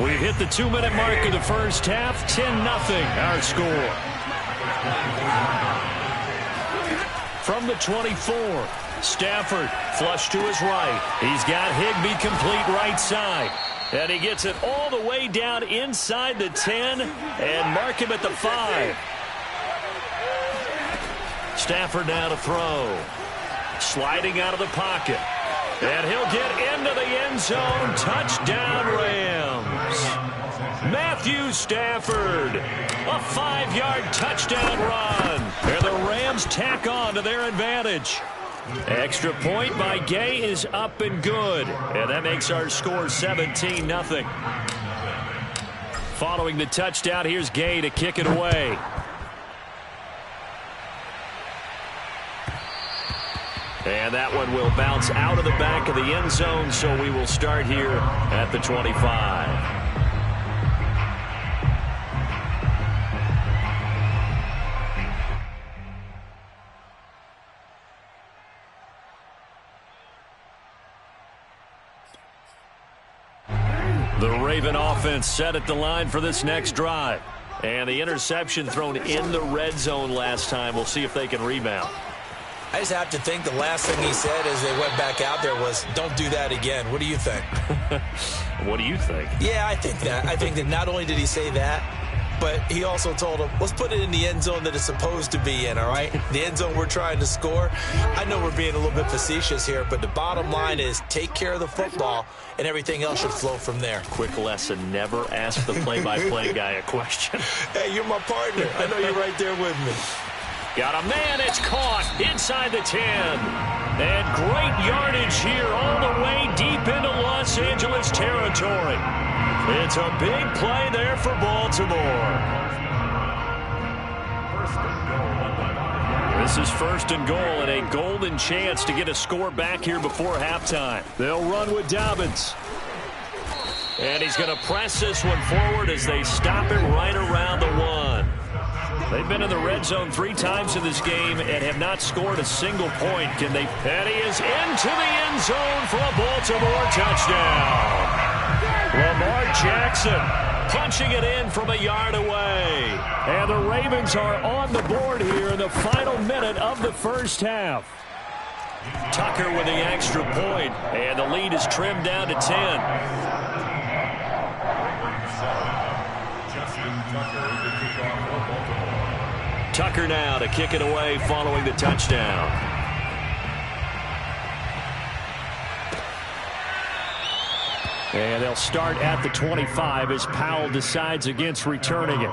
We hit the 2-minute mark of the first half. 10-0 our score. From the 24, Stafford flush to his right. He's got Higbee complete right side. And he gets it all the way down inside the 10 and mark him at the 5. Stafford now to throw. Sliding out of the pocket. And he'll get into the end zone. Touchdown, Rams. Matthew Stafford. A 5-yard touchdown run. And the Rams tack on to their advantage. Extra point by Gay is up and good. And that makes our score 17-0. Following the touchdown, here's Gay to kick it away. And that one will bounce out of the back of the end zone, so we will start here at the 25. The Raven offense set at the line for this next drive. And the interception thrown in the red zone last time. We'll see if they can rebound. I just have to think the last thing he said as they went back out there was, don't do that again. What do you think? What do you think? Yeah, I think that. I think that not only did he say that, but he also told him, let's put it in the end zone that it's supposed to be in, all right? The end zone we're trying to score. I know we're being a little bit facetious here, but the bottom line is take care of the football, and everything else should flow from there. Quick lesson, never ask the play-by-play guy a question. Hey, you're my partner. I know you're right there with me. Got a man, it's caught inside the 10. And great yardage here all the way deep into Los Angeles territory. It's a big play there for Baltimore. This is first and goal and a golden chance to get a score back here before halftime. They'll run with Dobbins. And he's going to press this one forward as they stop him right around the 1. They've been in the red zone 3 times in this game and have not scored a single point. Can they? And he is into the end zone for a Baltimore touchdown. Lamar Jackson punching it in from a yard away. And the Ravens are on the board here in the final minute of the first half. Tucker with the extra point, and the lead is trimmed down to 10. Tucker now to kick it away following the touchdown. And they'll start at the 25 as Powell decides against returning it.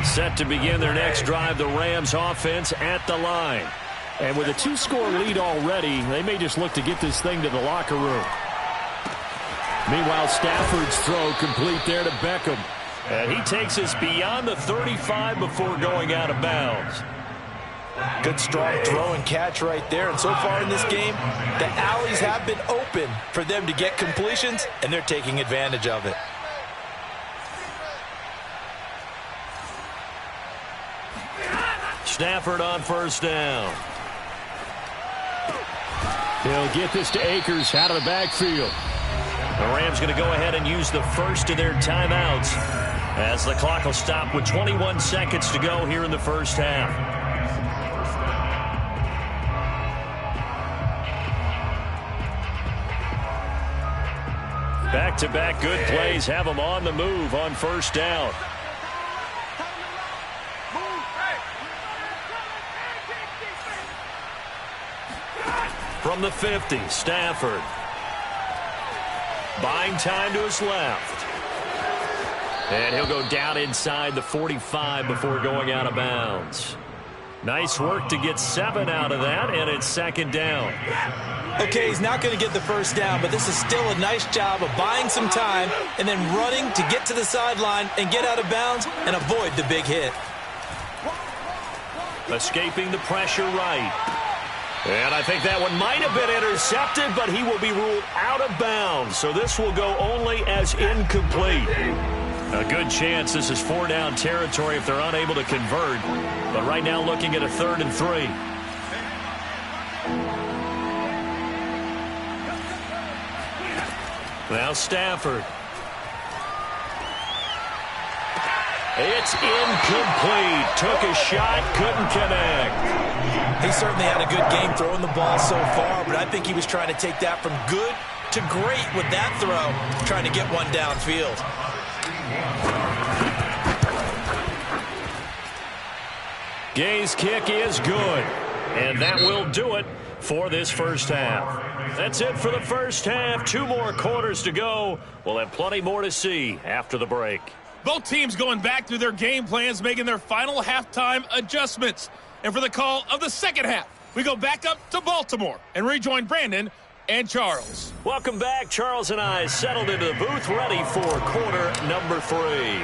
Set to begin their next drive, the Rams offense at the line. And with a 2-score lead already, they may just look to get this thing to the locker room. Meanwhile, Stafford's throw complete there to Beckham. And he takes us beyond the 35 before going out of bounds. Good strong throw and catch right there. And so far in this game, the alleys have been open for them to get completions, and they're taking advantage of it. Stafford on first down. He'll get this to Akers out of the backfield. The Rams going to go ahead and use the first of their timeouts as the clock will stop with 21 seconds to go here in the first half. Back-to-back good plays have them on the move on first down. From the 50, Stafford. Buying time to his left. And he'll go down inside the 45 before going out of bounds. Nice work to get 7 out of that, and it's second down. Okay, he's not going to get the first down, but this is still a nice job of buying some time and then running to get to the sideline and get out of bounds and avoid the big hit. Escaping the pressure right. And I think that one might have been intercepted, but he will be ruled out of bounds. So this will go only as incomplete. A good chance this is 4-down territory if they're unable to convert. But right now looking at a 3rd and 3. Now Stafford. It's incomplete. Took a shot, couldn't connect. He certainly had a good game throwing the ball so far, but I think he was trying to take that from good to great with that throw, trying to get one downfield. Gay's kick is good, and that will do it for this first half. That's it for the first half. 2 more quarters to go. We'll have plenty more to see after the break. Both teams going back through their game plans, making their final halftime adjustments. And for the call of the second half, we go back up to Baltimore and rejoin Brandon and Charles. Welcome back. Charles and I settled into the booth, ready for quarter number 3.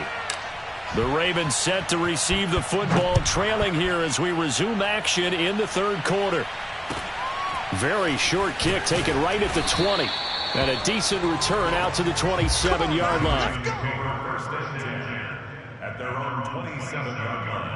The Ravens set to receive the football, trailing here as we resume action in the 3rd quarter. Very short kick taken right at the 20. And a decent return out to the 27-yard line. First and 10 at their own 27-yard line.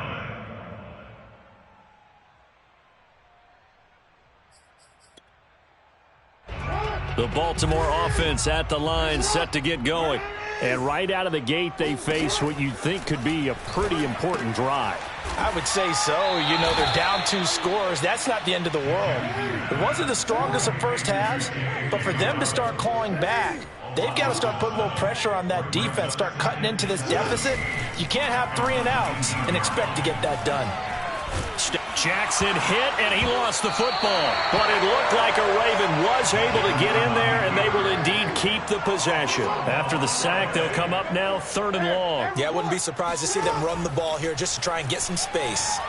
The Baltimore offense at the line, set to get going. And right out of the gate, they face what you think could be a pretty important drive. I would say so. You know, they're down 2 scores. That's not the end of the world. It wasn't the strongest of first halves, but for them to start clawing back, they've got to start putting a little pressure on that defense, start cutting into this deficit. You can't have 3 and outs and expect to get that done. Jackson hit, and he lost the football. But it looked like a Raven was able to get in there, and they will indeed keep the possession. After the sack, they'll come up now 3rd and long. Yeah, I wouldn't be surprised to see them run the ball here just to try and get some space.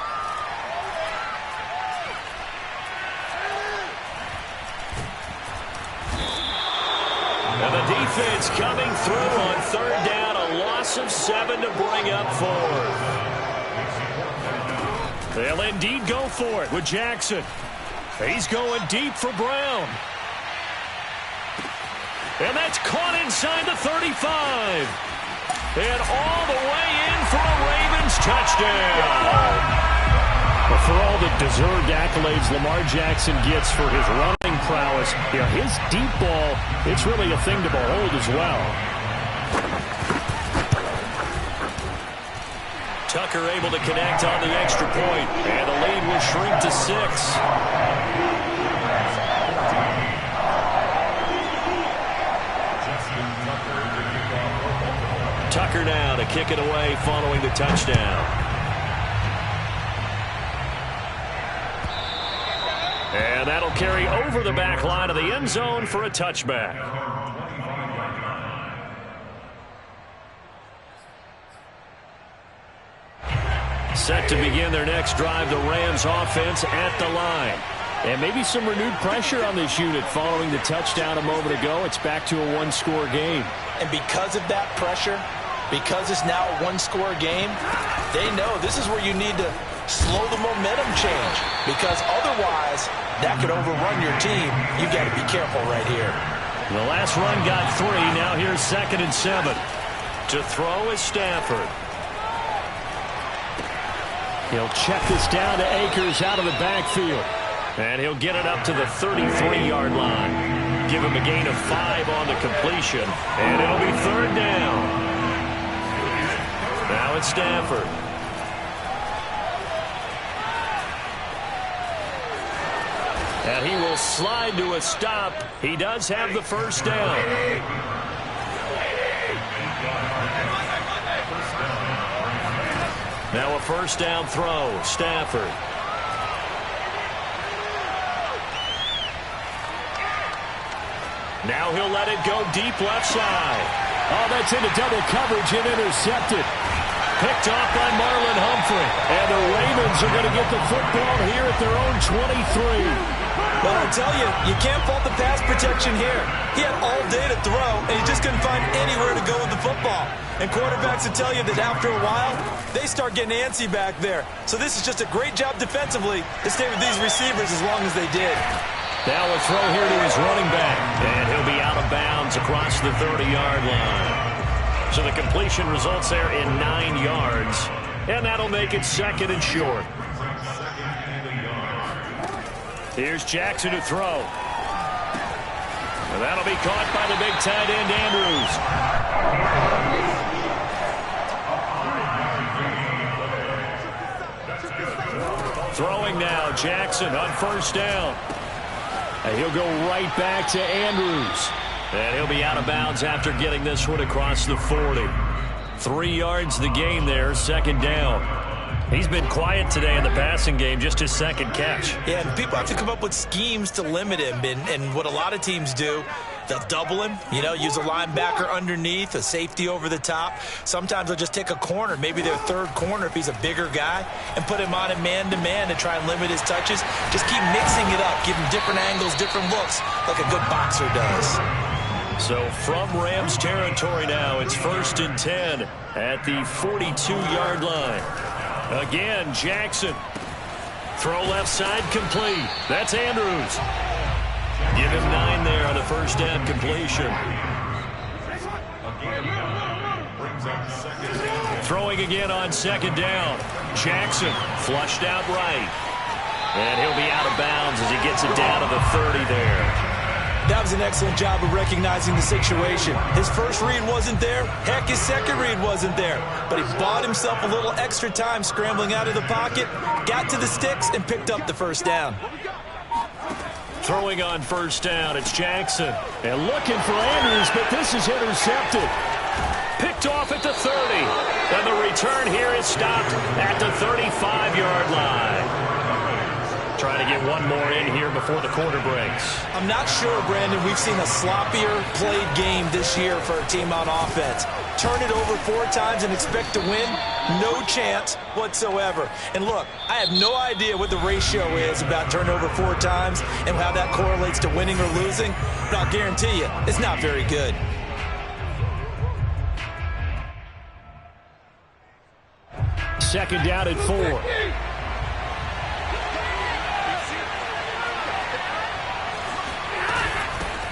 And the defense coming through on 3rd down, a loss of 7 to bring up 4th. They'll indeed go for it with Jackson. He's going deep for Brown. And that's caught inside the 35. And all the way in for a Ravens touchdown. But for all the deserved accolades Lamar Jackson gets for his running prowess, you know, his deep ball, it's really a thing to behold as well. Tucker able to connect on the extra point, and the lead will shrink to 6. Tucker now to kick it away following the touchdown. And that'll carry over the back line of the end zone for a touchback. Set to begin their next drive, the Rams offense at the line. And maybe some renewed pressure on this unit following the touchdown a moment ago. It's back to a 1-score game. And because of that pressure, because it's now a 1-score game, they know this is where you need to slow the momentum change. Because otherwise, that could overrun your team. You got to be careful right here. The last run got 3. Now here's 2nd and 7. To throw is Stafford. He'll check this down to Akers out of the backfield. And he'll get it up to the 33-yard line. Give him a gain of 5 on the completion. And it'll be 3rd down. Now it's Stafford. And he will slide to a stop. He does have the first down. Now a first down throw, Stafford. Now he'll let it go deep left side. Oh, that's into double coverage and intercepted. Picked off by Marlon Humphrey. And the Ravens are going to get the football here at their own 23. Well, I tell you, you can't fault the pass protection here. He had all day to throw, and he just couldn't find anywhere to go with the football. And quarterbacks will tell you that after a while, they start getting antsy back there. So this is just a great job defensively to stay with these receivers as long as they did. Now a throw here to his running back. And he'll be out of bounds across the 30-yard line. So the completion results there in 9 yards. And that'll make it 2nd and short. Here's Jackson to throw. And that'll be caught by the big tight end, Andrews. Throwing now, Jackson on first down. And he'll go right back to Andrews. And he'll be out of bounds after getting this one across the 40. 3 yards the game there, 2nd down. He's been quiet today in the passing game, just his 2nd catch. Yeah, and people have to come up with schemes to limit him. And what a lot of teams do, they'll double him, you know, use a linebacker underneath, a safety over the top. Sometimes they'll just take a corner, maybe their 3rd corner if he's a bigger guy, and put him on a man-to-man to try and limit his touches. Just keep mixing it up, give him different angles, different looks, like a good boxer does. So from Rams territory now, it's 1st and 10 at the 42-yard line. Again, Jackson. Throw left side complete. That's Andrews. Give him 9 there on the first down completion. Throwing again on 2nd down. Jackson flushed out right. And he'll be out of bounds as he gets it down to the 30 there. That was an excellent job of recognizing the situation. His first read wasn't there. Heck, his second read wasn't there. But he bought himself a little extra time scrambling out of the pocket, got to the sticks, and picked up the first down. Throwing on first down, it's Jackson. And looking for Andrews, but this is intercepted. Picked off at the 30. And the return here is stopped at the 35-yard line. Trying to get one more in here before the quarter breaks. I'm not sure, Brandon, we've seen a sloppier played game this year for a team on offense. Turn it over 4 times and expect to win? No chance whatsoever. And look, I have no idea what the ratio is about turnover 4 times and how that correlates to winning or losing, but I'll guarantee you, it's not very good. Second down at 4.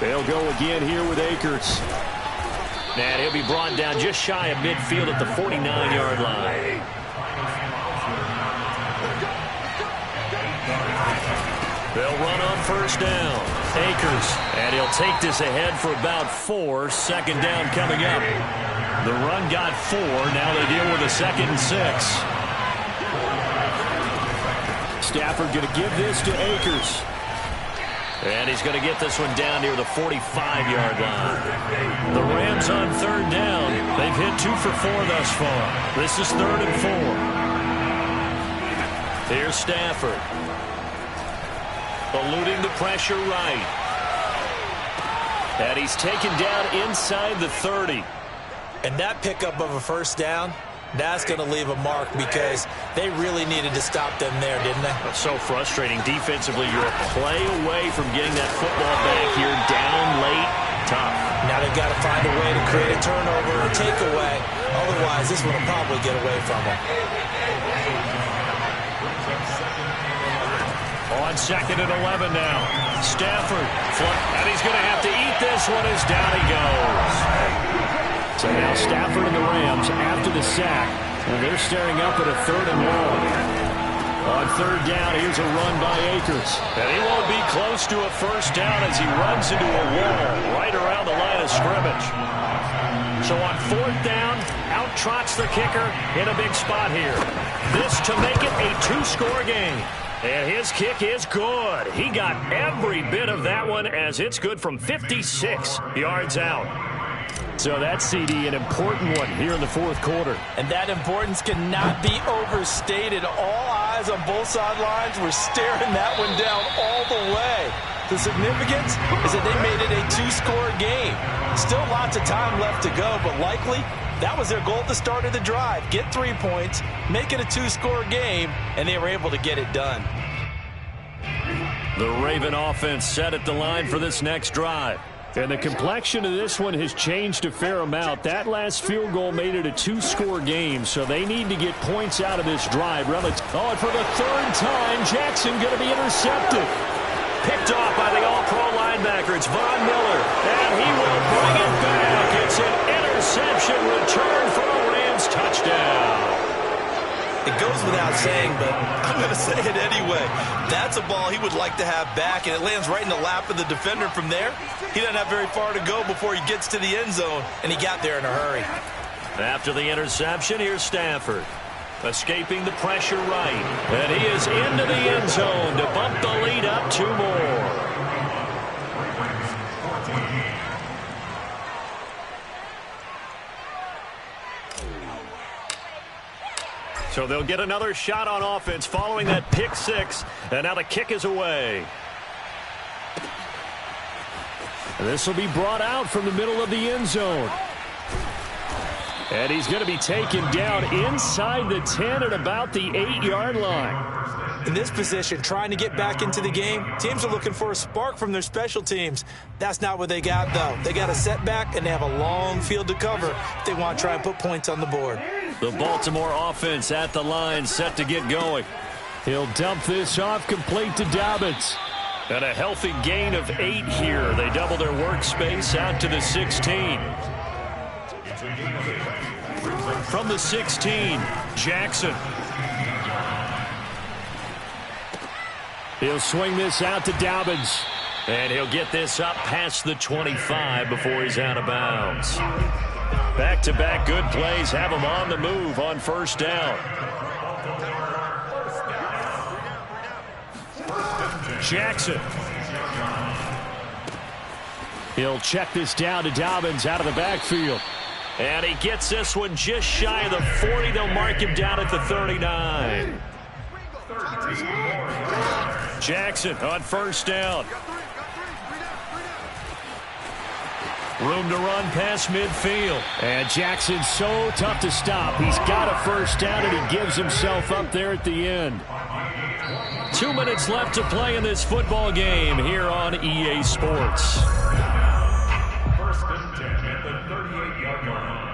They'll go again here with Akers. And he'll be brought down just shy of midfield at the 49-yard line. They'll run on first down. Akers. And he'll take this ahead for about 4. Second down coming up. The run got 4. Now they deal with a 2nd and 6. Stafford going to give this to Akers. And he's going to get this one down near the 45-yard line. The Rams on third down. They've hit 2 for 4 thus far. This is 3rd and 4. Here's Stafford. Eluding the pressure right. And he's taken down inside the 30. And that pickup of a first down, that's going to leave a mark because they really needed to stop them there, didn't they? That's so frustrating. Defensively, you're a play away from getting that football back here. Down late, tough. Now they've got to find a way to create a turnover or takeaway. Otherwise, this one will probably get away from them. On 2nd and 11 now. Stafford, and he's going to have to eat this one as down he goes. So now Stafford and the Rams after the sack, and they're staring up at a 3rd and long. On third down, here's a run by Akers. And he won't be close to a first down as he runs into a wall right around the line of scrimmage. So on 4th down, out trots the kicker in a big spot here. This to make it a 2-score game. And his kick is good. He got every bit of that one as it's good from 56 yards out. So that's, CD, an important one here in the 4th quarter. And that importance cannot be overstated. All eyes on both sidelines were staring that one down all the way. The significance is that they made it a 2-score game. Still lots of time left to go, but likely that was their goal at the start of the drive. Get 3 points, make it a 2-score game, and they were able to get it done. The Raven offense set at the line for this next drive. And the complexion of this one has changed a fair amount. That last field goal made it a 2-score game, so they need to get points out of this drive. Oh, and for the 3rd time, Jackson going to be intercepted. Picked off by the all-pro linebacker. It's Von Miller, and he will bring it back. It's an interception return for a Rams touchdown. It goes without saying, but I'm going to say it anyway. That's a ball he would like to have back, and it lands right in the lap of the defender from there. He doesn't have very far to go before he gets to the end zone, and he got there in a hurry. After the interception, here's Stafford. Escaping the pressure right. And he is into the end zone to bump the lead up 2 more. So they'll get another shot on offense following that pick 6. And now the kick is away. And this will be brought out from the middle of the end zone. And he's going to be taken down inside the 10 at about the 8-yard line. In this position, trying to get back into the game, teams are looking for a spark from their special teams. That's not what they got, though. They got a setback, and they have a long field to cover if they want to try and put points on the board. The Baltimore offense at the line, set to get going. He'll dump this off complete to Dobbins. And a healthy gain of 8 here. They double their workspace out to the 16. From the 16, Jackson. He'll swing this out to Dobbins. And he'll get this up past the 25 before he's out of bounds. Back-to-back good plays have him on the move on first down. Jackson. He'll check this down to Dobbins out of the backfield. And he gets this one just shy of the 40. They'll mark him down at the 39. Jackson on first down. Room to run past midfield. And Jackson's so tough to stop. He's got a first down, and he gives himself up there at the end. 2 minutes left to play in this football game here on EA Sports. First and 10 at the 38-yard line.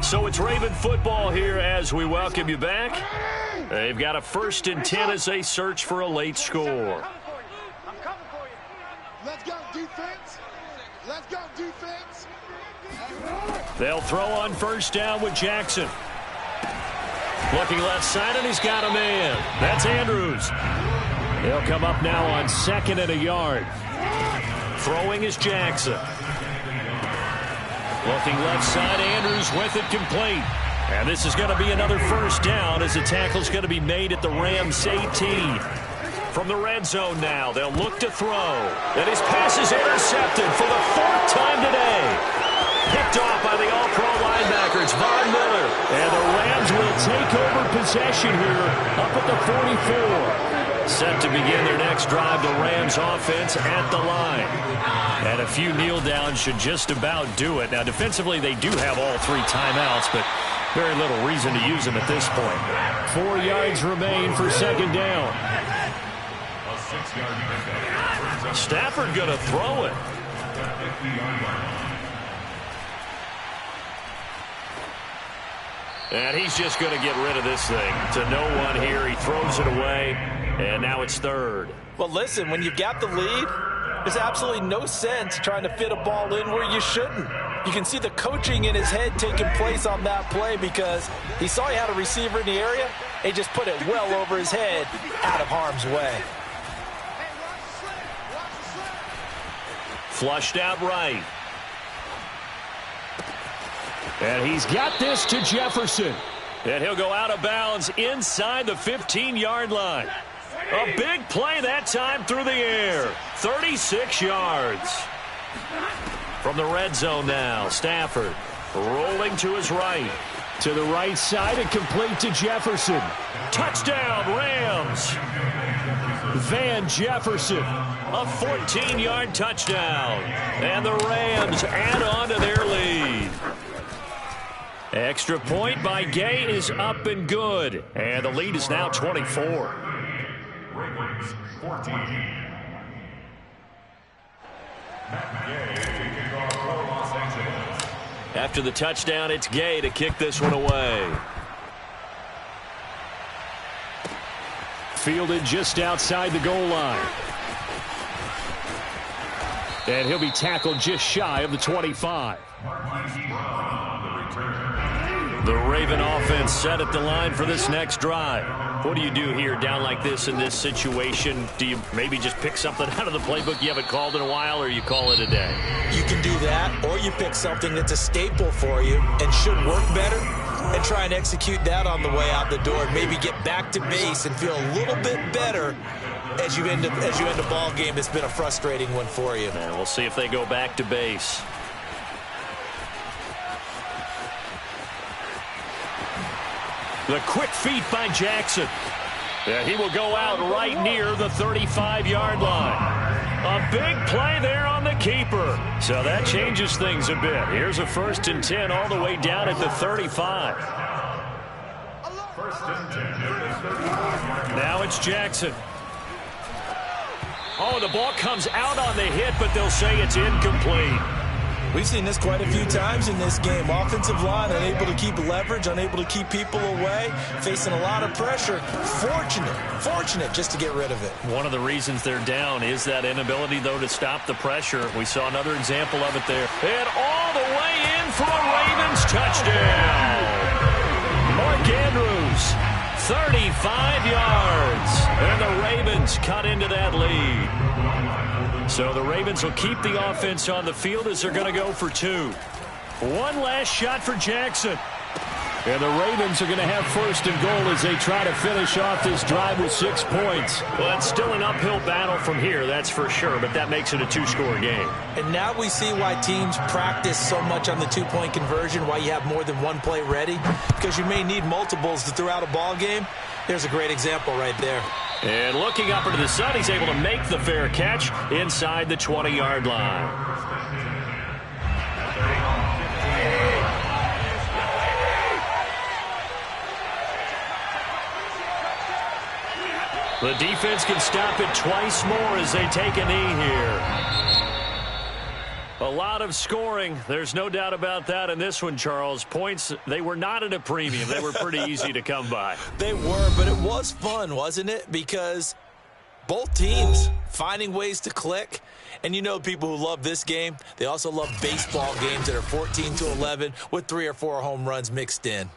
So it's Raven football here as we welcome you back. They've got a first and 10 as they search for a late score. Let's go, defense. Let's go, defense. They'll throw on first down with Jackson. Looking left side, and he's got a man. That's Andrews. He'll come up now on 2nd and a yard. Throwing is Jackson. Looking left side, Andrews with it complete. And this is going to be another first down as the tackle's going to be made at the Rams 18. From the red zone now, they'll look to throw. And his pass is intercepted for the 4th time today. Picked off by the all-pro linebacker. It's Von Miller. And the Rams will take over possession here up at the 44. Set to begin their next drive, the Rams offense at the line. And a few kneel downs should just about do it. Now, defensively, they do have all 3 timeouts, but very little reason to use them at this point. 4 yards remain for 2nd down. Stafford going to throw it. And he's just going to get rid of this thing. To no one here. He throws it away. And now it's 3rd. Well, listen, when you've got the lead, there's absolutely no sense trying to fit a ball in where you shouldn't. You can see the coaching in his head taking place on that play because he saw he had a receiver in the area. He just put it well over his head out of harm's way. Flushed out right. And he's got this to Jefferson. And he'll go out of bounds inside the 15-yard line. A big play that time through the air. 36 yards. From the red zone now, Stafford rolling to his right. To the right side and complete to Jefferson. Touchdown, Rams. Van Jefferson, a 14-yard touchdown. And the Rams add on to their lead. Extra point by Gay is up and good. And the lead is now 24. Ravens 14. Matt Gay kicking off for Los Angeles. After the touchdown, it's Gay to kick this one away. Fielded just outside the goal line. And he'll be tackled just shy of the 25. The Raven offense set at the line for this next drive. What do you do here down like this in this situation? Do you maybe just pick something out of the playbook you haven't called in a while, or you call it a day? You can do that, or you pick something that's a staple for you and should work better and try and execute that on the way out the door and maybe get back to base and feel a little bit better as you end a ball game that's been a frustrating one for you. And we'll see if they go back to base. The quick feet by Jackson. And he will go out right near the 35-yard line. A big play there on the keeper. So that changes things a bit. Here's a 1st and 10 all the way down at the 35. First and 10 at the 35. Now it's Jackson. Oh, the ball comes out on the hit, but they'll say it's incomplete. We've seen this quite a few times in this game. Offensive line unable to keep leverage, unable to keep people away, facing a lot of pressure. Fortunate just to get rid of it. One of the reasons they're down is that inability, though, to stop the pressure. We saw another example of it there. And all the way in for a Ravens touchdown. Mark Andrews 35 yards. And the Ravens cut into that lead. So the Ravens will keep the offense on the field as they're going to go for 2. One last shot for Jackson. And the Ravens are going to have first and goal as they try to finish off this drive with 6 points. Well, it's still an uphill battle from here, that's for sure, but that makes it a 2-score game. And now we see why teams practice so much on the 2-point conversion, why you have more than one play ready, because you may need multiples to throw out a ball game. There's a great example right there. And looking up into the sun, he's able to make the fair catch inside the 20-yard line. The defense can stop it twice more as they take a knee here. A lot of scoring. There's no doubt about that in this one, Charles. Points, they were not at a premium. They were pretty easy to come by. They were, but it was fun, wasn't it? Because both teams finding ways to click. And you know people who love this game, they also love baseball games that are 14-11 with 3 or 4 home runs mixed in.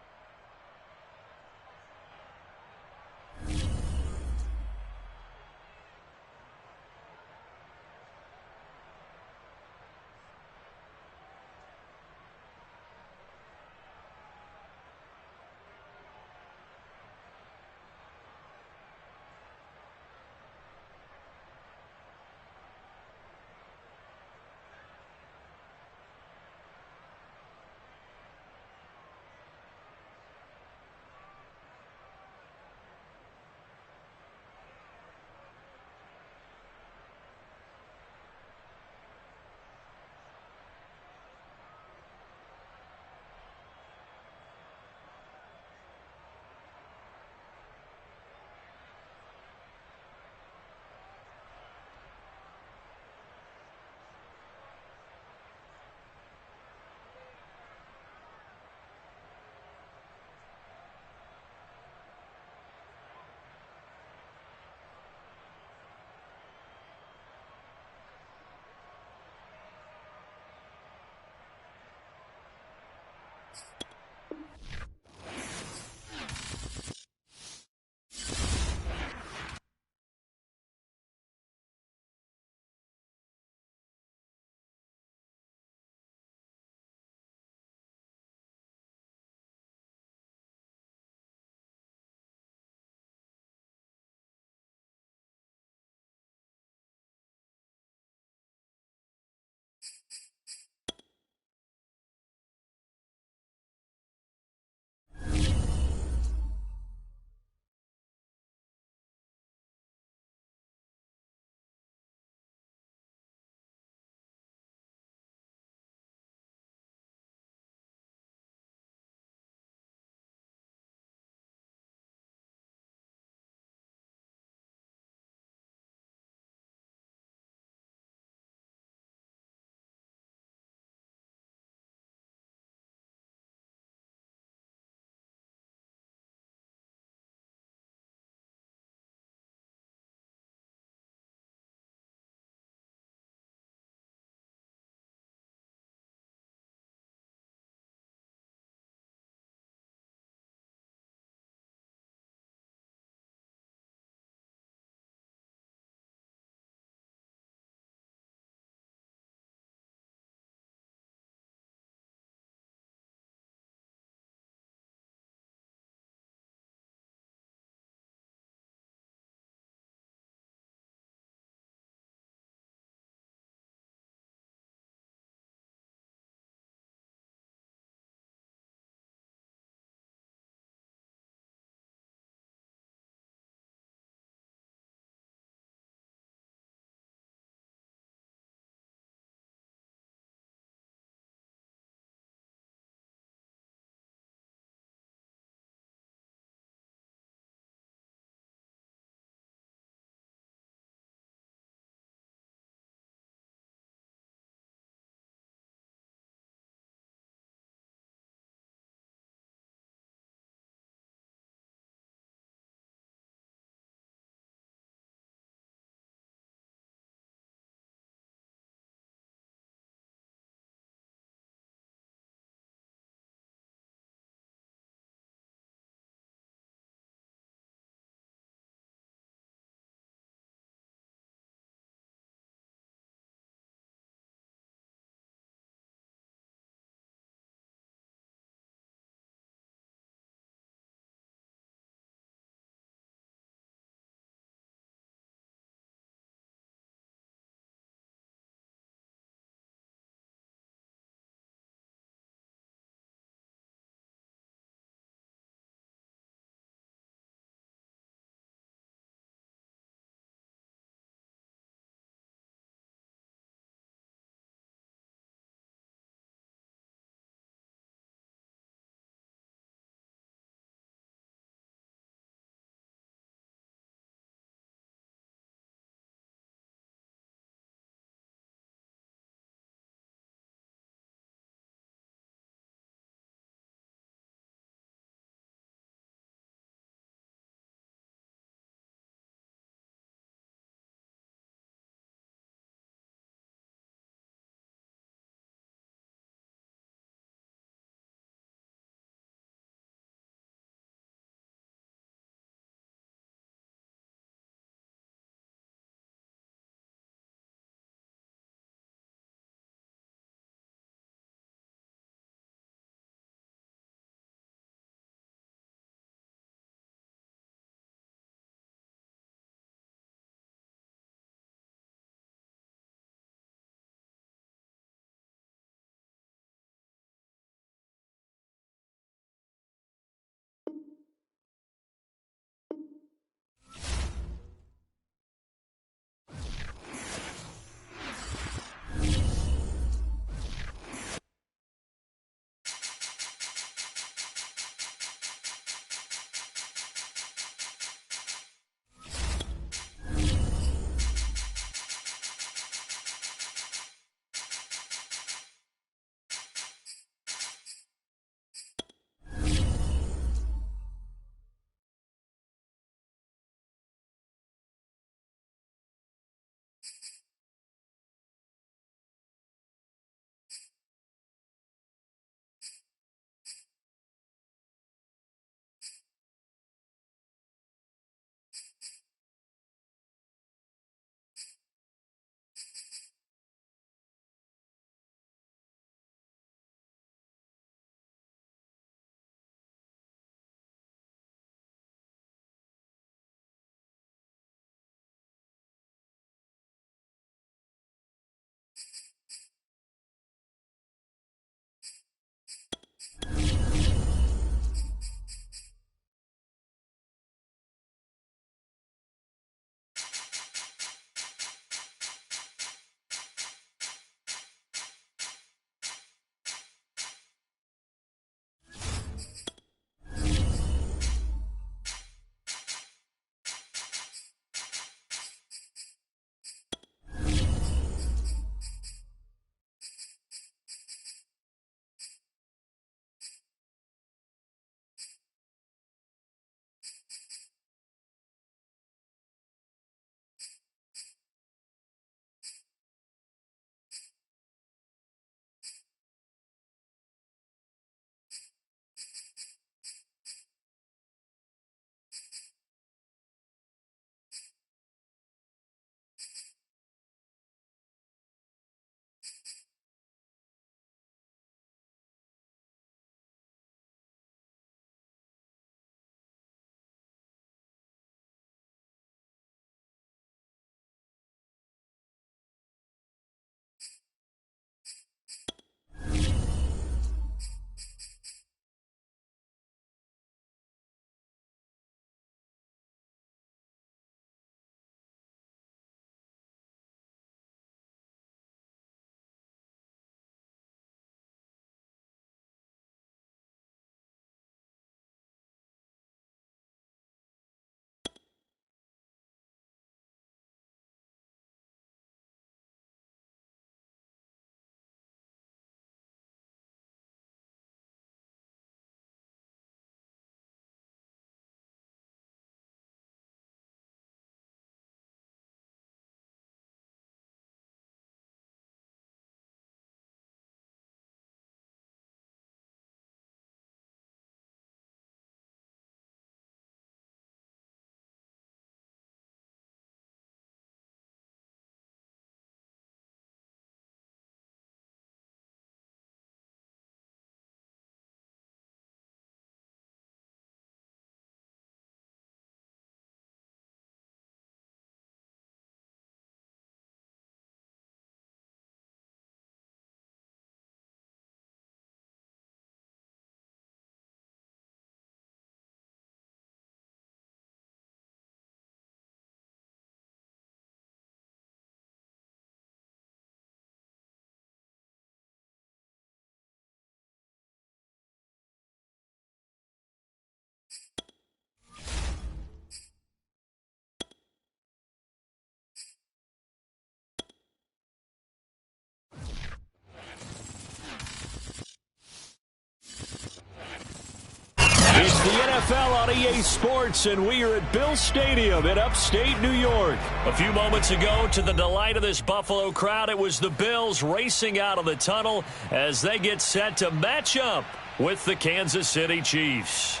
NFL on EA Sports, and we are at Bill Stadium in upstate New York. A few moments ago, to the delight of this Buffalo crowd, it was the Bills racing out of the tunnel as they get set to match up with the Kansas City Chiefs.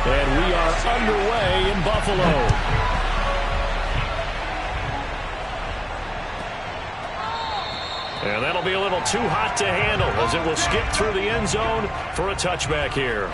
And we are underway in Buffalo. And that'll be a little too hot to handle as it will skip through the end zone for a touchback here.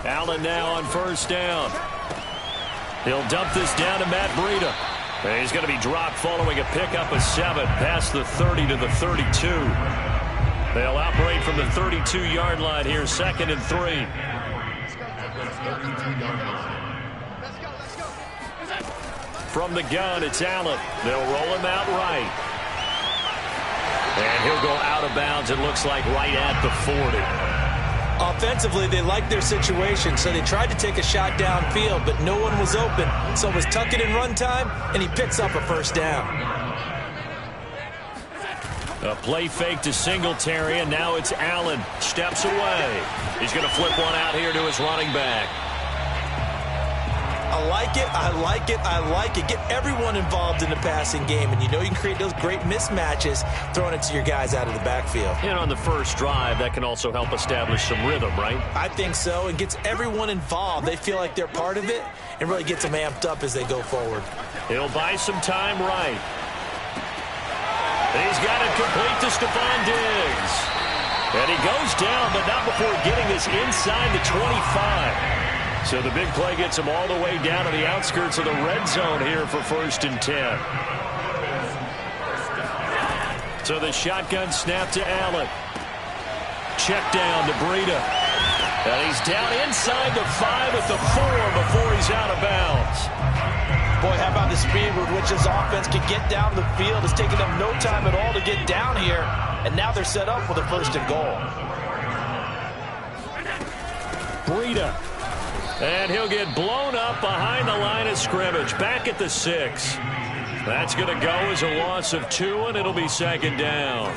Allen now on first down. He'll dump this down to Matt Breida. And he's going to be dropped following a pickup of 7 past the 30 to the 32. They'll operate from the 32-yard line here, 2nd and 3. From the gun, it's Allen. They'll roll him out right. And he'll go out of bounds, it looks like, right at the 40. Offensively, they liked their situation, so they tried to take a shot downfield, but no one was open. So it was tuck it in run time, and he picks up a first down. A play fake to Singletary, and now it's Allen. Steps away. He's going to flip one out here to his running back. I like it, I like it, I like it. Get everyone involved in the passing game, and you know you can create those great mismatches throwing it to your guys out of the backfield. And on the first drive, that can also help establish some rhythm, right? I think so, and gets everyone involved. They feel like they're part of it, and really gets them amped up as they go forward. He'll buy some time right. He's got it complete to Stephon Diggs. And he goes down, but not before getting this inside the 25. So the big play gets him all the way down to the outskirts of the red zone here for 1st and 10. So the shotgun snap to Allen. Check down to Breida. And he's down inside the 5 at the 4 before he's out of bounds. Boy, how about the speed with which this offense can get down the field? It's taking them no time at all to get down here. And now they're set up with a 1st and goal. Breida. And he'll get blown up behind the line of scrimmage. Back at the 6. That's going to go as a loss of 2, and it'll be 2nd down.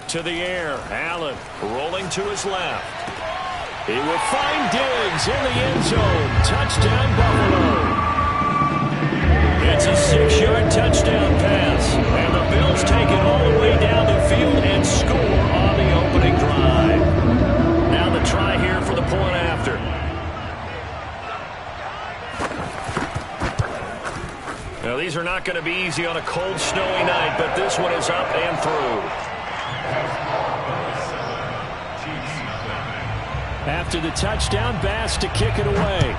To the air. Allen rolling to his left. He will find Diggs in the end zone. Touchdown, Buffalo. It's a 6-yard touchdown pass. And the Bills take it all the way down the field and score on the opening drive. Now the try here for the point after. Now these are not going to be easy on a cold, snowy night, but this one is up and through. After the touchdown, Bass to kick it away.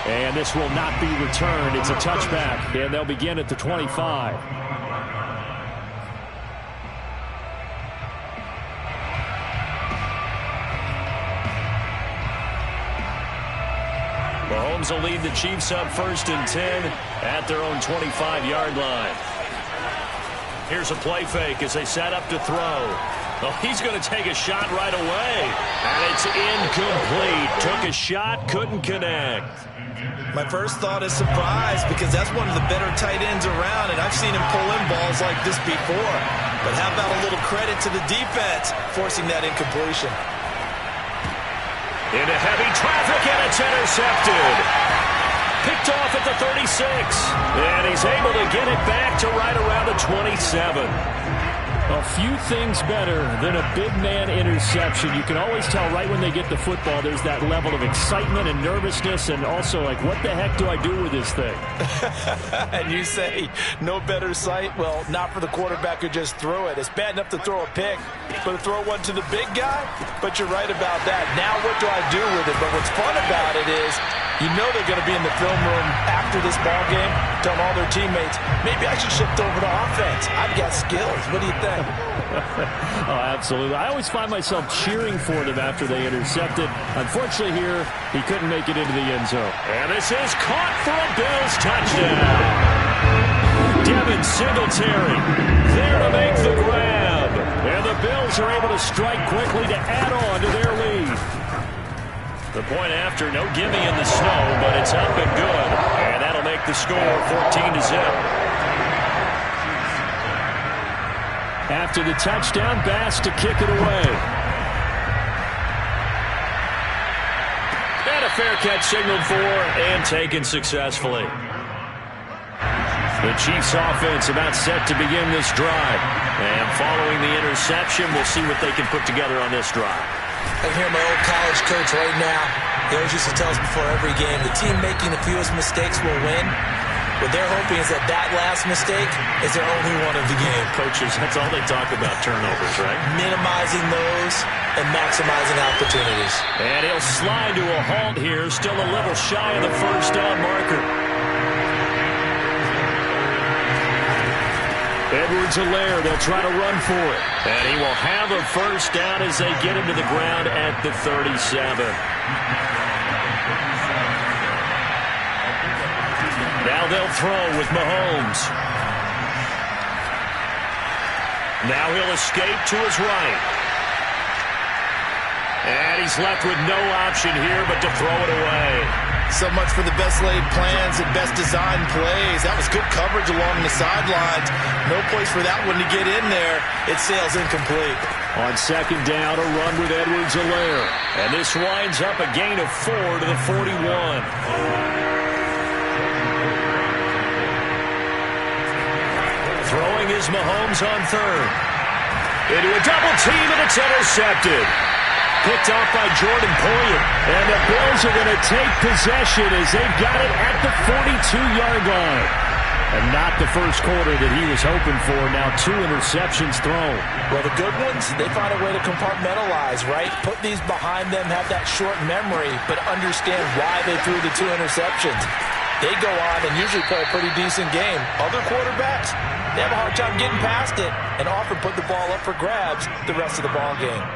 And this will not be returned. It's a touchback, and they'll begin at the 25. Mahomes will lead the Chiefs up 1st and 10 at their own 25-yard line. Here's a play fake as they set up to throw. Oh, he's going to take a shot right away. And it's incomplete. Took a shot, couldn't connect. My first thought is surprise, because that's one of the better tight ends around, and I've seen him pull in balls like this before. But how about a little credit to the defense forcing that incompletion? Into heavy traffic, and it's intercepted. Picked off at the 36. And he's able to get it back to right around the 27. A few things better than a big man interception. You can always tell right when they get the football, there's that level of excitement and nervousness, and also like, what the heck do I do with this thing? And you say, no better sight? Well, not for the quarterback who just threw it. It's bad enough to throw a pick, but to throw one to the big guy? But you're right about that. Now what do I do with it? But what's fun about it is You know they're going to be in the film room after this ball game telling all their teammates, maybe I should shift over to offense. I've got skills. What do you think? Oh, absolutely. I always find myself cheering for them after they intercepted. Unfortunately here, he couldn't make it into the end zone. And this is caught for a Bills touchdown. Devin Singletary there to make the grab. And the Bills are able to strike quickly to add on to their lead. The point after, no gimme in the snow, but it's up and good. And that'll make the score 14-0. After the touchdown, Bass to kick it away. And a fair catch signaled for and taken successfully. The Chiefs offense about set to begin this drive. And following the interception, we'll see what they can put together on this drive. I hear my old college coach right now. He always used to tell us before every game, the team making the fewest mistakes will win. What they're hoping is that that last mistake is their only one of the game. Coaches, that's all they talk about, turnovers, right? Minimizing those and maximizing opportunities. And he'll slide to a halt here, still a little shy of the first down marker. Edwards-Helaire, they'll try to run for it. And he will have a first down as they get him to the ground at the 37. Now they'll throw with Mahomes. Now he'll escape to his right. And he's left with no option here but to throw it away. So much for the best laid plans and best designed plays. That was good coverage along the sidelines. No place for that one to get in there. It sails incomplete. On second down, a run with Edwards-Helaire. And this winds up a gain of 4 to the 41. Throwing is Mahomes on third. Into a double team, and it's intercepted. Picked off by Jordan Poyer. And the Bills are going to take possession as they've got it at the 42-yard line. And not the first quarter that he was hoping for. Now 2 interceptions thrown. Well, the good ones, they find a way to compartmentalize, right? Put these behind them, have that short memory, but understand why they threw the 2 interceptions. They go on and usually play a pretty decent game. Other quarterbacks, they have a hard time getting past it and often put the ball up for grabs the rest of the ball game.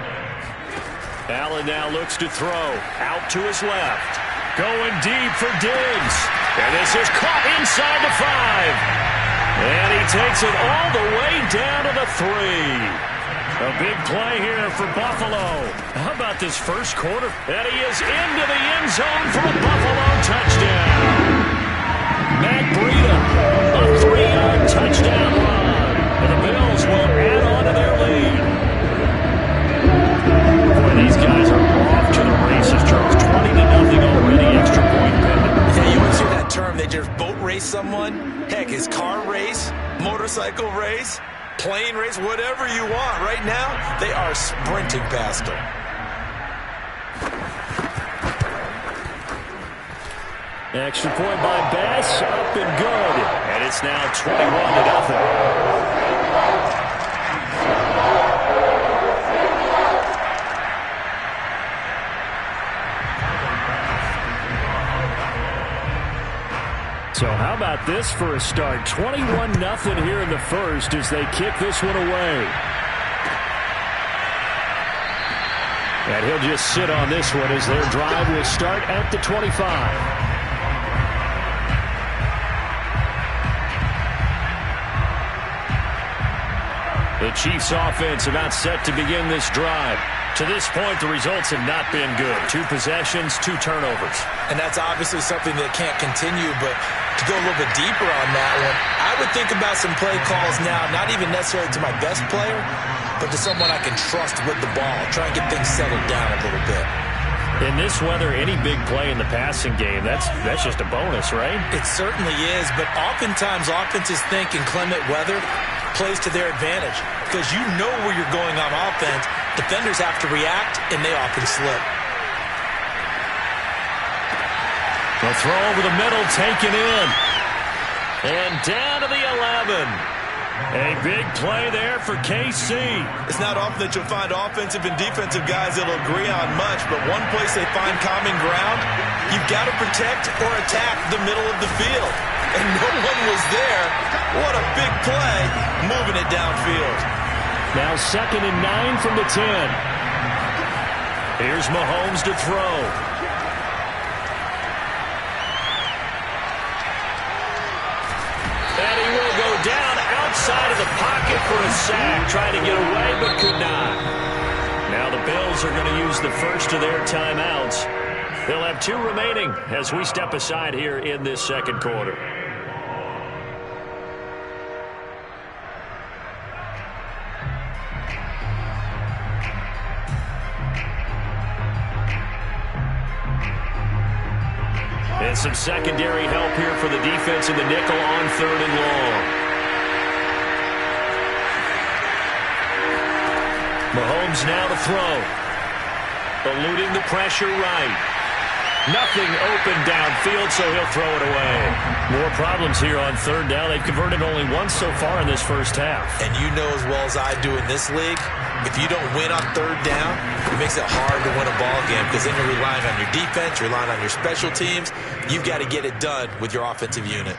Allen now looks to throw. Out to his left. Going deep for Diggs. And this is caught inside the 5. And he takes it all the way down to the 3. A big play here for Buffalo. How about this first quarter? And he is into the end zone for a Buffalo touchdown. Matt Breida, a 3-yard touchdown run. And the Bills will add on to their lead. These guys are off to the races, Charles. 20-0 already, extra point pending. Yeah, you always hear that term. They just boat race someone. Heck, it's car race, motorcycle race, plane race, whatever you want. Right now, they are sprinting past them. Extra point by Bass, up and good. And it's now 21-0. So how about this for a start? 21-0 here in the first as they kick this one away. And he'll just sit on this one as their drive will start at the 25. The Chiefs offense about set to begin this drive. To this point, the results have not been good. 2 possessions, 2 turnovers. And that's obviously something that can't continue, but to go a little bit deeper on that one, I would think about some play calls now, not even necessarily to my best player, but to someone I can trust with the ball. Try and get things settled down a little bit. In this weather, any big play in the passing game, that's just a bonus, right? It certainly is, but oftentimes offenses think in clement weather plays to their advantage because you know where you're going on offense. Defenders have to react, and they often slip. The throw over the middle, taken in. And down to the 11. A big play there for KC. It's not often that you'll find offensive and defensive guys that'll agree on much, but one place they find common ground you've got to protect or attack the middle of the field. And no one was there. What a big play, moving it downfield. Now 2nd and 9 from the 10. Here's Mahomes to throw. And he will go down outside of the pocket for a sack. Trying to get away, but could not. Now the Bills are going to use the first of their timeouts. They'll have 2 remaining as we step aside here in this second quarter. And some secondary help here for the defense in the nickel on 3rd and long. Mahomes now to throw. Eluding the pressure right. Nothing open downfield, so he'll throw it away. More problems here on 3rd down. They've converted only once so far in this first half. And you know as well as I do in this league, if you don't win on 3rd down, it makes it hard to win a ball game because then you're relying on your defense, you're relying on your special teams. You've got to get it done with your offensive unit.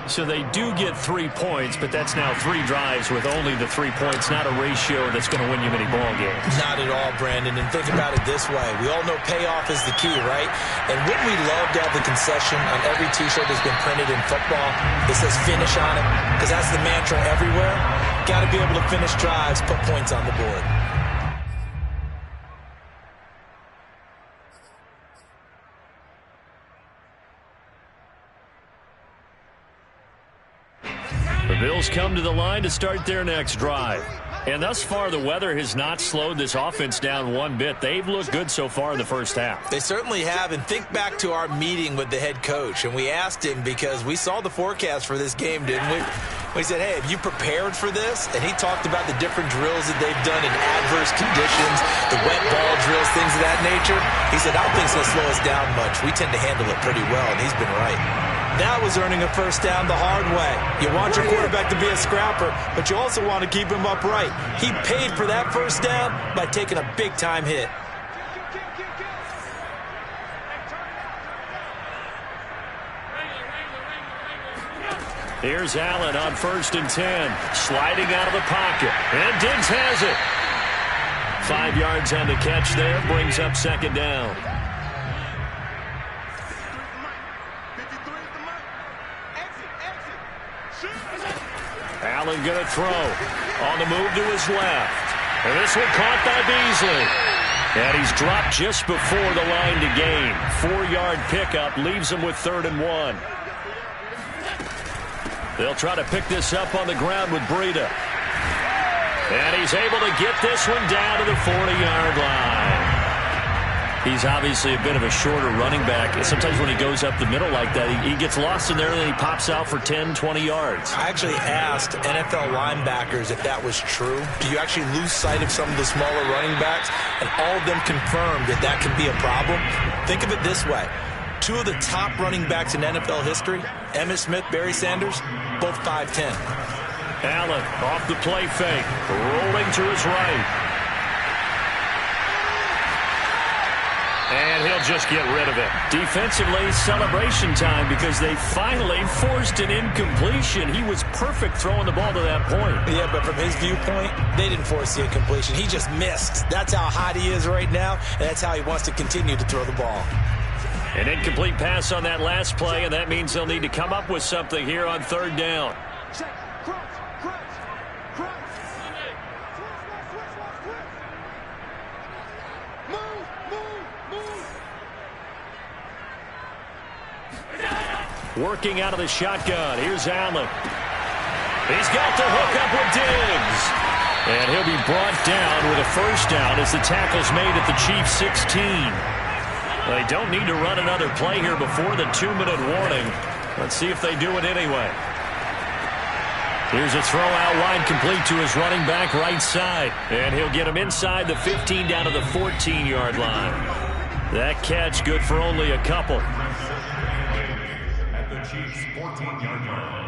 So they do get 3 points, but that's now 3 drives with only the 3 points, not a ratio that's going to win you many ball games. Not at all, Brandon. And think about it this way. We all know payoff is the key, right? And wouldn't we love to have the concession on every T-shirt that's been printed in football that says finish on it? Because that's the mantra everywhere. Got to be able to finish drives, put points on the board. The Bills come to the line to start their next drive. And thus far, the weather has not slowed this offense down one bit. They've looked good so far in the first half. They certainly have. And think back to our meeting with the head coach. And we asked him because we saw the forecast for this game, didn't we? We said, hey, have you prepared for this? And he talked about the different drills that they've done in adverse conditions, the wet ball drills, things of that nature. He said, I don't think it's going to slow us down much. We tend to handle it pretty well, and he's been right. That was earning a first down the hard way. You want your quarterback to be a scrapper, but you also want to keep him upright. He paid for that first down by taking a big-time hit. Here's Allen on 1st and 10. Sliding out of the pocket. And Diggs has it. 5 yards on the catch there. Brings up 2nd down. Allen going to throw. On the move to his left. And this one caught by Beasley. And he's dropped just before the line to gain. 4-yard pickup leaves him with 3rd and 1. They'll try to pick this up on the ground with Breida. And he's able to get this one down to the 40-yard line. He's obviously a bit of a shorter running back. And sometimes when he goes up the middle like that, he gets lost in there and then he pops out for 10, 20 yards. I actually asked NFL linebackers if that was true. Do you actually lose sight of some of the smaller running backs? And all of them confirmed that that can be a problem. Think of it this way. 2 of the top running backs in NFL history, Emmitt Smith, Barry Sanders, both 5'10". Allen off the play fake, rolling to his right. And he'll just get rid of it. Defensively, celebration time because they finally forced an incompletion. He was perfect throwing the ball to that point. Yeah, but from his viewpoint, they didn't force the incompletion. He just missed. That's how hot he is right now, and that's how he wants to continue to throw the ball. An incomplete pass on that last play, and that means they'll need to come up with something here on 3rd down. Working out of the shotgun. Here's Allen. He's got the hook up with Diggs. And he'll be brought down with a first down as the tackle's made at the Chiefs' 16. They don't need to run another play here before the 2-minute warning. Let's see if they do it anyway. Here's a throw out wide, complete to his running back right side. And he'll get him inside the 15 down to the 14-yard line. That catch good for only a couple. At the Chiefs' 14-yard line.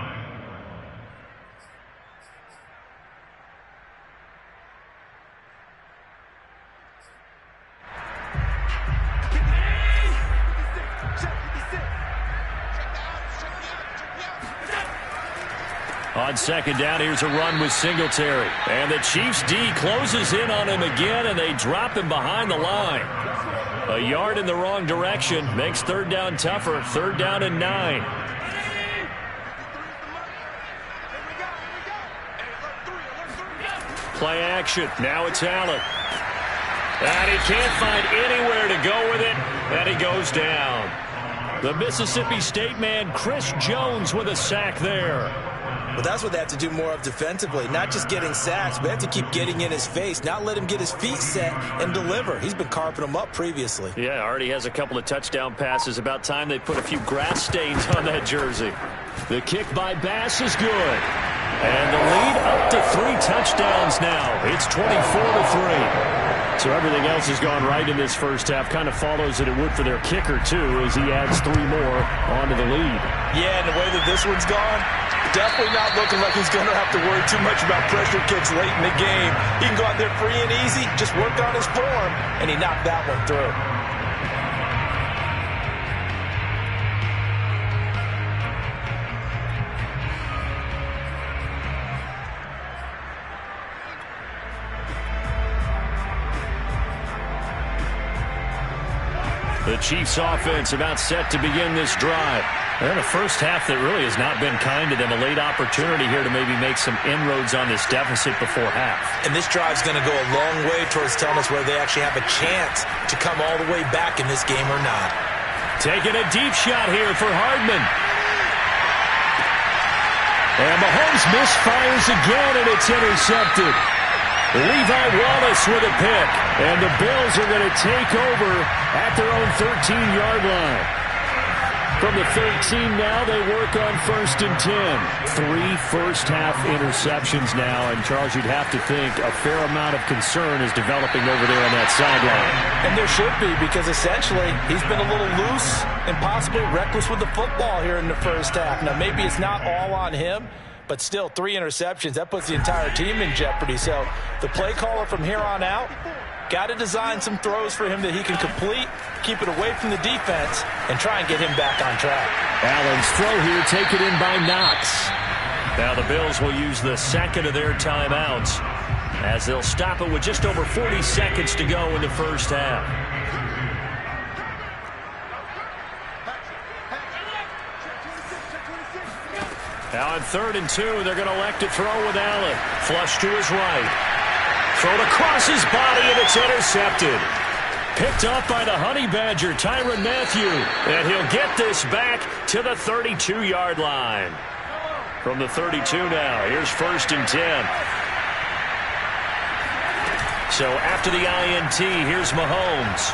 On second down, here's a run with Singletary. And the Chiefs D closes in on him again, and they drop him behind the line. A yard in the wrong direction makes third down tougher. Third down and 9. Play action. Now it's Allen. And he can't find anywhere to go with it, and he goes down. The Mississippi State man, Chris Jones, with a sack there. Well, that's what they have to do more of defensively, not just getting sacks, but they have to keep getting in his face, not let him get his feet set and deliver. He's been carving them up previously. Yeah, already has a couple of touchdown passes. About time they put a few grass stains on that jersey. The kick by Bass is good. And the lead up to 3 touchdowns now. It's 24-3. So everything else has gone right in this first half. Kind of follows that it would for their kicker, too, as he adds 3 more onto the lead. Yeah, and the way that this one's gone, definitely not looking like he's going to have to worry too much about pressure kicks late in the game. He can go out there free and easy, just work on his form, and he knocked that one through. The Chiefs offense about set to begin this drive. And a first half that really has not been kind to them. A late opportunity here to maybe make some inroads on this deficit before half. And this drive's going to go a long way towards telling us whether they actually have a chance to come all the way back in this game or not. Taking a deep shot here for Hardman. And Mahomes misfires again, and it's intercepted. Levi Wallace with a pick. And the Bills are going to take over at their own 13-yard line. From the 13 now, they work on 1st and 10. 3 first-half interceptions now. And, Charles, you'd have to think a fair amount of concern is developing over there on that sideline. And there should be, because essentially he's been a little loose and possibly reckless with the football here in the first half. Now, maybe it's not all on him, but still 3 interceptions. That puts the entire team in jeopardy. So the play caller from here on out got to design some throws for him that he can complete, keep it away from the defense, and try and get him back on track. Allen's throw here taken in by Knox. Now the Bills will use the second of their timeouts as they'll stop it with just over 40 seconds to go in the first half. Now on 3rd and 2, they're going to elect to throw with Allen. Flush to his right. Thrown across his body, and it's intercepted. Picked up by the Honey Badger, Tyrann Mathieu. And he'll get this back to the 32-yard line. From the 32 now, here's 1st and 10. So after the INT, here's Mahomes.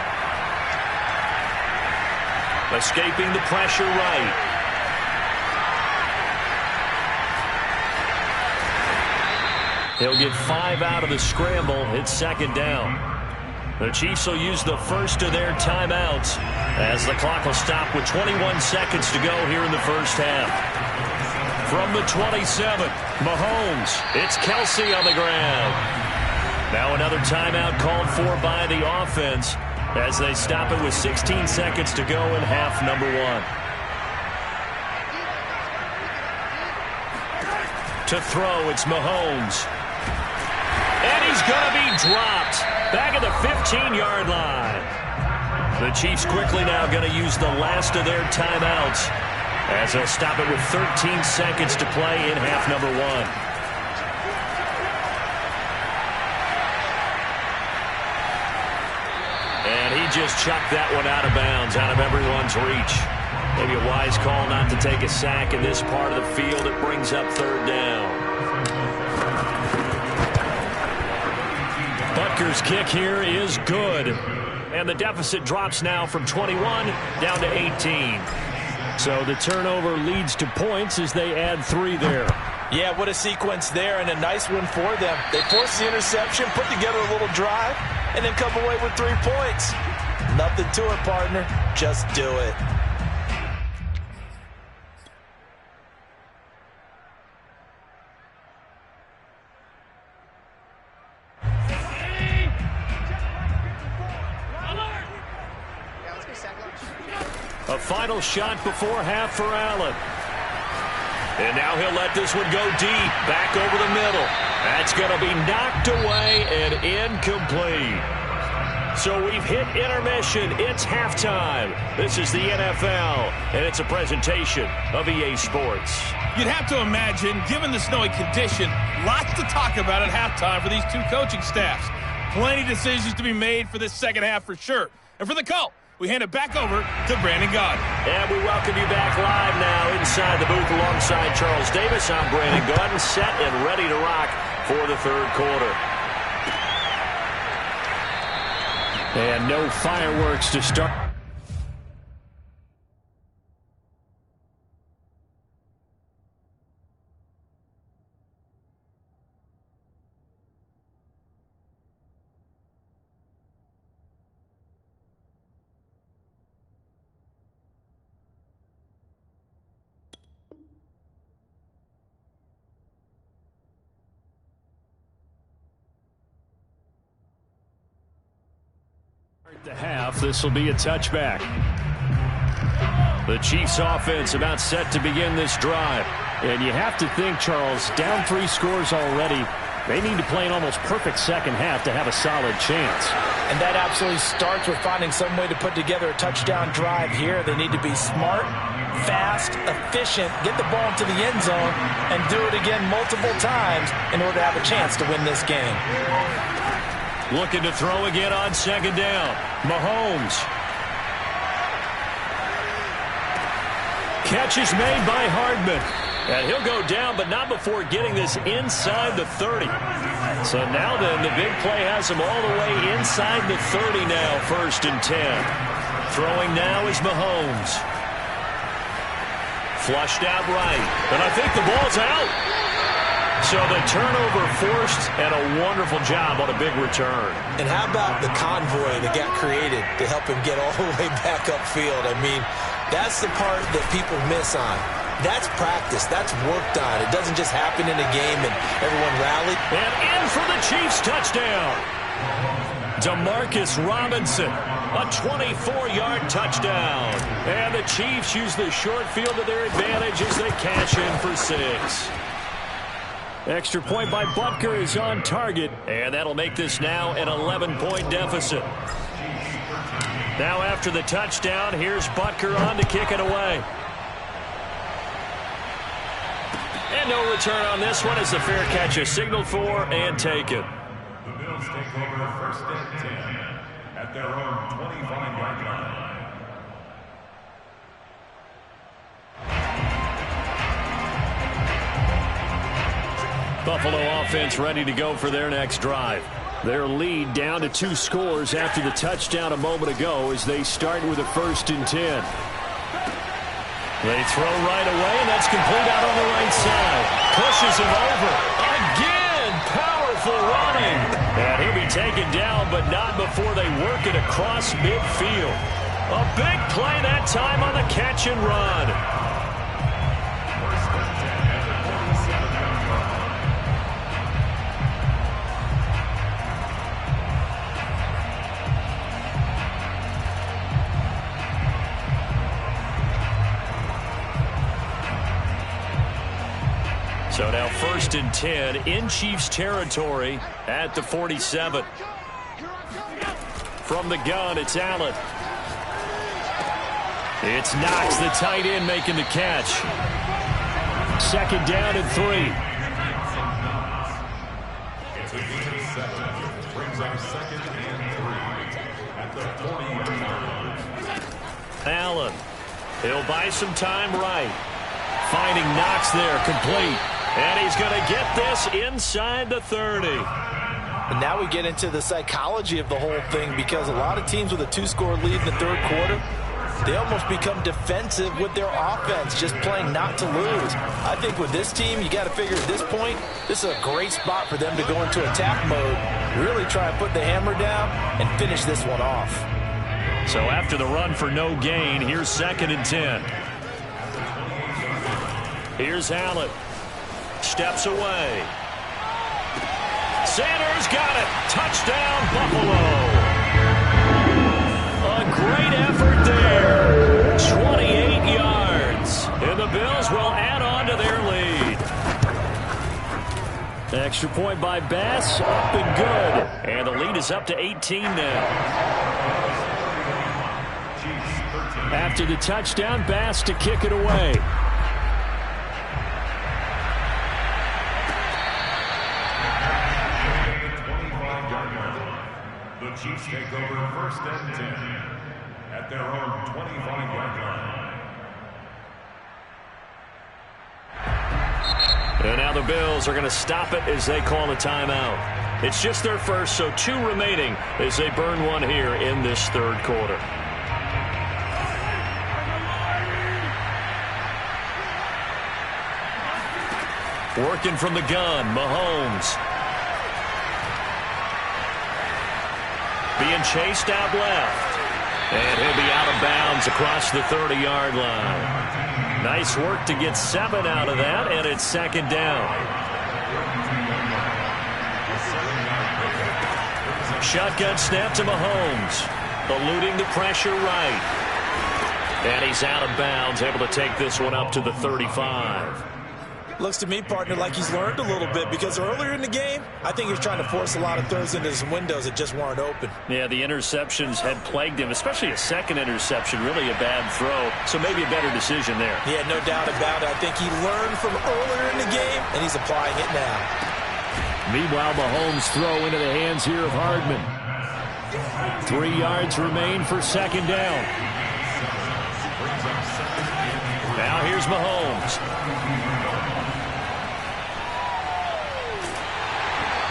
Escaping the pressure right. He'll get 5 out of the scramble. It's 2nd down. The Chiefs will use the first of their timeouts as the clock will stop with 21 seconds to go here in the first half. From the 27, Mahomes. It's Kelsey on the ground. Now another timeout called for by the offense as they stop it with 16 seconds to go in half number 1. To throw, it's Mahomes. And he's going to be dropped back at the 15-yard line. The Chiefs quickly now going to use the last of their timeouts as they'll stop it with 13 seconds to play in half number 1. And he just chucked that one out of bounds, out of everyone's reach. Maybe a wise call not to take a sack in this part of the field. It brings up 3rd down. Butker's kick here is good. And the deficit drops now from 21 down to 18. So the turnover leads to points as they add 3 there. Yeah, what a sequence there, and a nice one for them. They force the interception, put together a little drive, and then come away with 3 points. Nothing to it, partner. Just do it. A final shot before half for Allen. And now he'll let this one go deep, back over the middle. That's going to be knocked away and incomplete. So we've hit intermission. It's halftime. This is the NFL, and it's a presentation of EA Sports. You'd have to imagine, given the snowy condition, lots to talk about at halftime for these two coaching staffs. Plenty of decisions to be made for this second half for sure. And for the call, we hand it back over to Brandon Gaudin. And we welcome you back live now inside the booth alongside Charles Davis. I'm Brandon Gaudin, set and ready to rock for the third quarter. And no fireworks to start. The half, this will be a touchback. The Chiefs offense about set to begin this drive. And you have to think, Charles, down 3 scores already. They need to play an almost perfect second half to have a solid chance. And that absolutely starts with finding some way to put together a touchdown drive here. They need to be smart, fast, efficient, get the ball into the end zone, and do it again multiple times in order to have a chance to win this game. Looking to throw again on second down. Mahomes. Catch is made by Hardman. And he'll go down, but not before getting this inside the 30. So now then, the big play has him all the way inside the 30 now, 1st and 10. Throwing now is Mahomes. Flushed out right. And I think the ball's out. So the turnover forced, and a wonderful job on a big return. And how about the convoy that got created to help him get all the way back upfield? I mean, that's the part that people miss on. That's practice. That's worked on. It doesn't just happen in a game and everyone rallied. And in for the Chiefs touchdown. Demarcus Robinson, a 24-yard touchdown. And the Chiefs use the short field to their advantage as they cash in for 6. Extra point by Butker is on target, and that'll make this now an 11-point deficit. Now after the touchdown, here's Butker on to kick it away. And no return on this one as the fair catch is signaled for and taken. The Bills take over 1st and 10 at their own 25-yard line. Buffalo offense ready to go for their next drive. Their lead down to 2 scores after the touchdown a moment ago as they start with a 1st and 10. They throw right away, and that's complete out on the right side. Pushes him over. Again, powerful running. And he'll be taken down, but not before they work it across midfield. A big play that time on the catch and run. So now 1st and 10 in Chiefs territory at the 47. From the gun, it's Allen. It's Knox, the tight end, making the catch. 2nd down and 3. It's a gain of 7. Brings up 2nd and 3 at the 40-yard line. Allen. He'll buy some time right. Finding Knox there, complete. And he's going to get this inside the 30. And now we get into the psychology of the whole thing, because a lot of teams with a 2-score lead in the 3rd quarter, they almost become defensive with their offense, just playing not to lose. I think with this team, you got to figure at this point, this is a great spot for them to go into attack mode, really try and put the hammer down and finish this one off. So after the run for no gain, here's 2nd and 10. Here's Allen. Steps away. Sanders got it. Touchdown, Buffalo. A great effort there. 28 yards. And the Bills will add on to their lead. Extra point by Bass, up and good. And the lead is up to 18 now. After the touchdown, Bass to kick it away. The Chiefs take over first and 10 at their own 25-yard line. And now the Bills are going to stop it as they call a timeout. It's just their first, so 2 remaining as they burn one here in this third quarter. Working from the gun, Mahomes. Being chased out left. And he'll be out of bounds across the 30-yard line. Nice work to get 7 out of that, and it's second down. Shotgun snap to Mahomes. Eluding the pressure right. And he's out of bounds, able to take this one up to the 35. Looks to me, partner, like he's learned a little bit because earlier in the game, I think he was trying to force a lot of throws into some windows that just weren't open. Yeah, the interceptions had plagued him, especially a second interception, really a bad throw. So maybe a better decision there. Yeah, no doubt about it. I think he learned from earlier in the game, and he's applying it now. Meanwhile, Mahomes' throw into the hands here of Hardman. 3 yards remain for second down. Now here's Mahomes.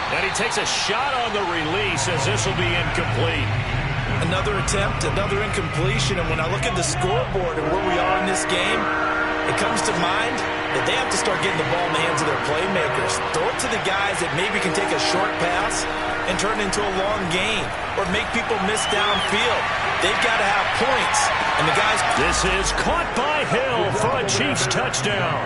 And he takes a shot on the release as this will be incomplete. Another attempt, another incompletion. And when I look at the scoreboard and where we are in this game, it comes to mind that they have to start getting the ball in the hands of their playmakers. Throw it to the guys that maybe can take a short pass and turn it into a long gain or make people miss downfield. They've got to have points. And the guys... This is caught by Hill for a Chiefs touchdown.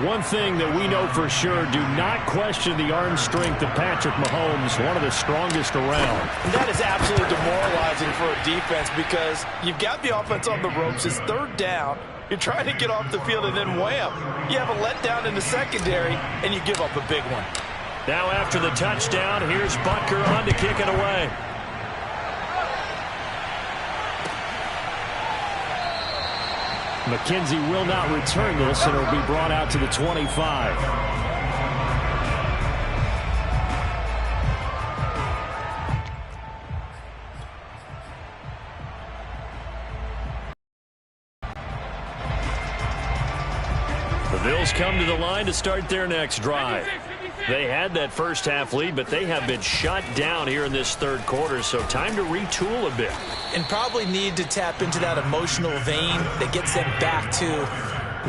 One thing that we know for sure, do not question the arm strength of Patrick Mahomes, one of the strongest around. And that is absolutely demoralizing for a defense because you've got the offense on the ropes. It's third down. You're trying to get off the field, and then wham, you have a letdown in the secondary, and you give up a big one. Now after the touchdown, here's Butker on to kick it away. McKenzie will not return this, and it'll be brought out to the 25. The Bills come to the line to start their next drive. They had that first half lead, but they have been shut down here in this third quarter, so time to retool a bit. And probably need to tap into that emotional vein that gets them back to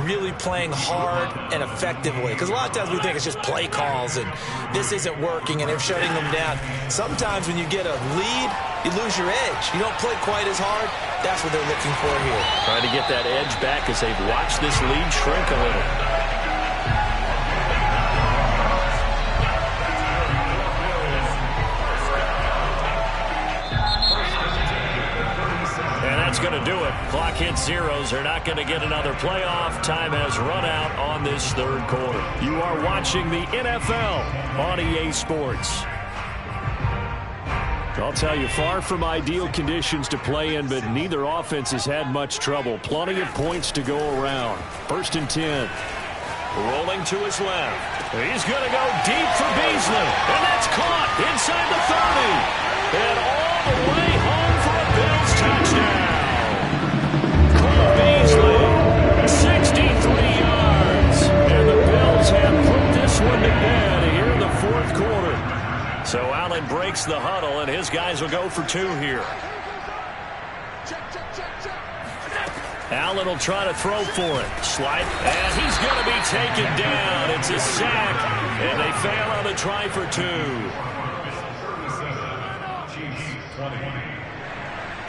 really playing hard and effectively. Because a lot of times we think it's just play calls and this isn't working and they're shutting them down. Sometimes when you get a lead, you lose your edge. You don't play quite as hard. That's what they're looking for here. Trying to get that edge back as they've watched this lead shrink a little. That's going to do it. Clock hits zeros. They're not going to get another playoff. Time has run out on this third quarter. You are watching the NFL on EA Sports. I'll tell you, far from ideal conditions to play in, but neither offense has had much trouble. Plenty of points to go around. First and 10. Rolling to his left. He's going to go deep for Beasley. And that's caught inside the 30. And all the way home for a Bills touchdown. Beasley, 63 yards. And the Bills have put this one to bed here in the fourth quarter. So Allen breaks the huddle, and his guys will go for 2 here. Allen will try to throw for it. Slide, and he's going to be taken down. It's a sack, and they fail on the try for 2. 37, Chiefs 20.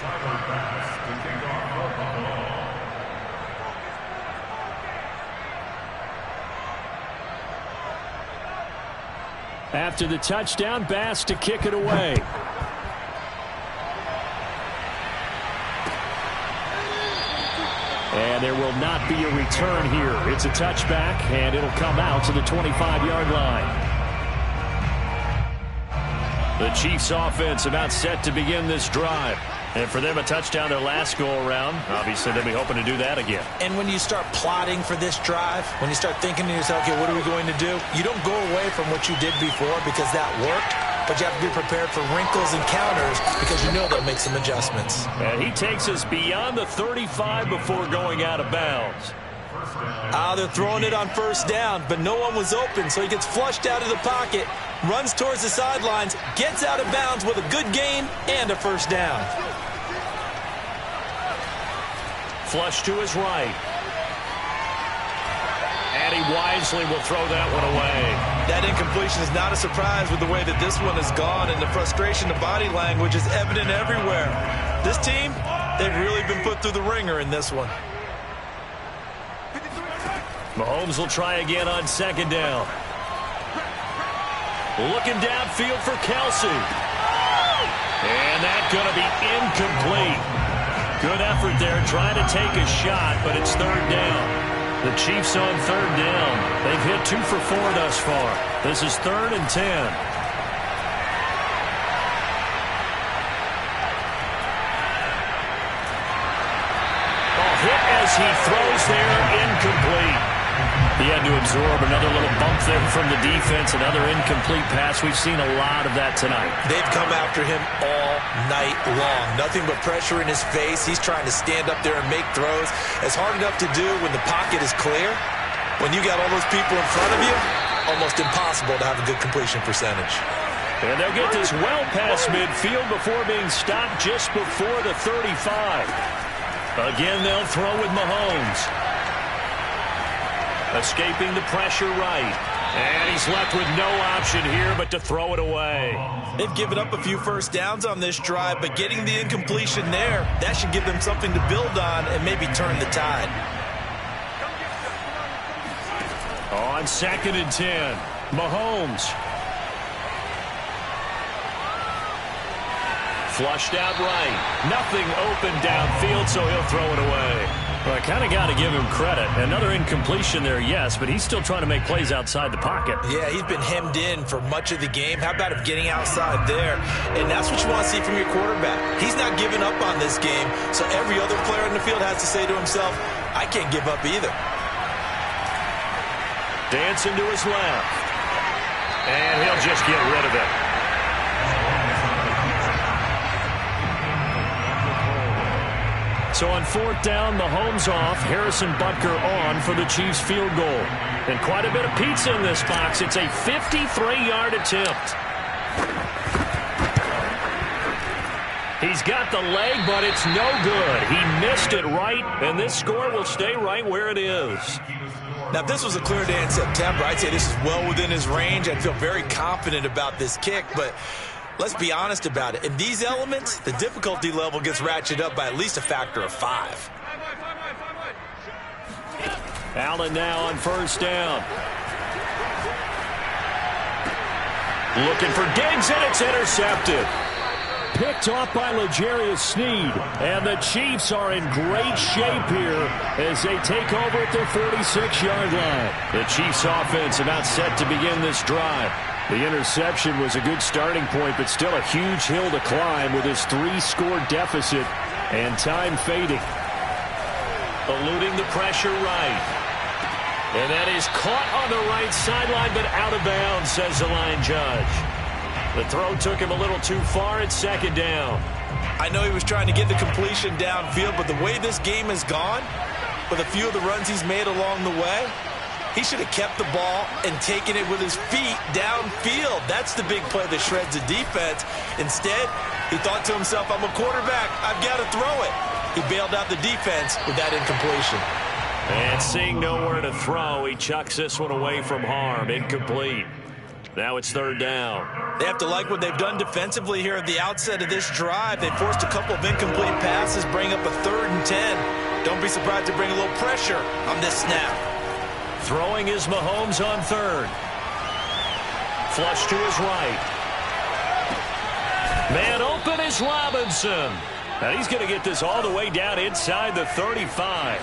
Tyler Bass to kick off for Buffalo. After the touchdown, Bass to kick it away. And there will not be a return here. It's a touchback, and it'll come out to the 25-yard line. The Chiefs offense about set to begin this drive. And for them, a touchdown their last go-around. Obviously, they'll be hoping to do that again. And when you start plotting for this drive, when you start thinking to yourself, okay, what are we going to do? You don't go away from what you did before because that worked, but you have to be prepared for wrinkles and counters because you know they'll make some adjustments. And he takes us beyond the 35 before going out of bounds. They're throwing it on first down, but no one was open, so he gets flushed out of the pocket, runs towards the sidelines, gets out of bounds with a good gain and a first down. Flush to his right. And he wisely will throw that one away. That incompletion is not a surprise with the way that this one has gone, and the frustration, the body language is evident everywhere. This team, they've really been put through the ringer in this one. Mahomes will try again on second down. Looking downfield for Kelsey. And that's going to be incomplete. Good effort there trying to take a shot, but it's third down. The Chiefs on third down. They've hit 2 for 4 thus far. This is 3rd and 10. Hit as he throws there, incomplete. He had to absorb another little bump there from the defense, another incomplete pass. We've seen a lot of that tonight. They've come after him all night long. Nothing but pressure in his face. He's trying to stand up there and make throws. It's hard enough to do when the pocket is clear. When you got all those people in front of you, almost impossible to have a good completion percentage. And they'll get this well past midfield before being stopped just before the 35. Again, they'll throw with Mahomes. Escaping the pressure right. And he's left with no option here but to throw it away. They've given up a few first downs on this drive, but getting the incompletion there, that should give them something to build on and maybe turn the tide. On 2nd and 10, Mahomes. Flushed out right. Nothing open downfield, so he'll throw it away. Well, I kind of got to give him credit. Another incompletion there, yes, but he's still trying to make plays outside the pocket. Yeah, he's been hemmed in for much of the game. How about him getting outside there? And that's what you want to see from your quarterback. He's not giving up on this game, so every other player in the field has to say to himself, I can't give up either. Dancing to his left. And he'll just get rid of it. So on 4th down, Mahomes off, Harrison Butker on for the Chiefs field goal. And quite a bit of pizza in this box. It's a 53-yard attempt. He's got the leg, but it's no good. He missed it right, and this score will stay right where it is. Now, if this was a clear day in September, I'd say this is well within his range. I'd feel very confident about this kick, but let's be honest about it. In these elements, the difficulty level gets ratcheted up by at least a factor of 5. Allen now on 1st down. Looking for Diggs, and it's intercepted. Picked off by L'Jarius Sneed. And the Chiefs are in great shape here as they take over at their 46-yard line. The Chiefs offense about set to begin this drive. The interception was a good starting point, but still a huge hill to climb with his 3-score deficit and time fading. Eluding the pressure right. And that is caught on the right sideline, but out of bounds, says the line judge. The throw took him a little too far at 2nd down. I know he was trying to get the completion downfield, but the way this game has gone, with a few of the runs he's made along the way, he should have kept the ball and taken it with his feet downfield. That's the big play that shreds the defense. Instead, he thought to himself, I'm a quarterback. I've got to throw it. He bailed out the defense with that incompletion. And seeing nowhere to throw, he chucks this one away from harm. Incomplete. Now it's 3rd down. They have to like what they've done defensively here at the outset of this drive. They forced a couple of incomplete passes, bring up a 3rd and 10. Don't be surprised to bring a little pressure on this snap. Throwing is Mahomes on 3rd. Flush to his right. Man open is Robinson. And he's going to get this all the way down inside the 35.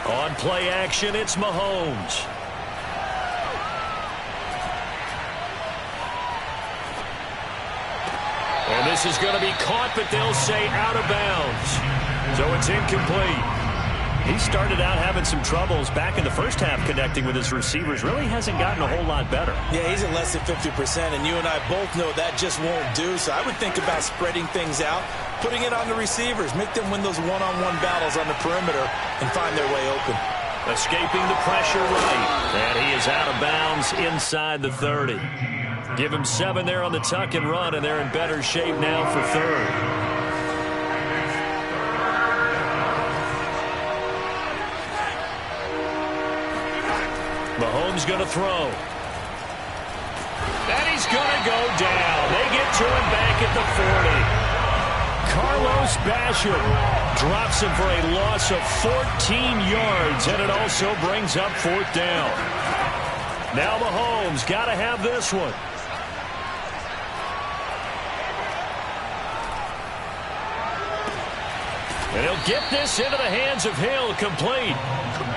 On play action, it's Mahomes. And this is going to be caught, but they'll say out of bounds. So it's incomplete. He started out having some troubles back in the first half connecting with his receivers. Really hasn't gotten a whole lot better. Yeah, he's at less than 50%, and you and I both know that just won't do. So I would think about spreading things out, putting it on the receivers, make them win those one-on-one battles on the perimeter and find their way open. Escaping the pressure right. And he is out of bounds inside the 30. Give him 7 there on the tuck and run, and they're in better shape now for third. Mahomes going to throw. And he's going to go down. They get to him back at the 40. Carlos Basham drops him for a loss of 14 yards, and it also brings up 4th down. Now Mahomes got to have this one. And he'll get this into the hands of Hill, complete.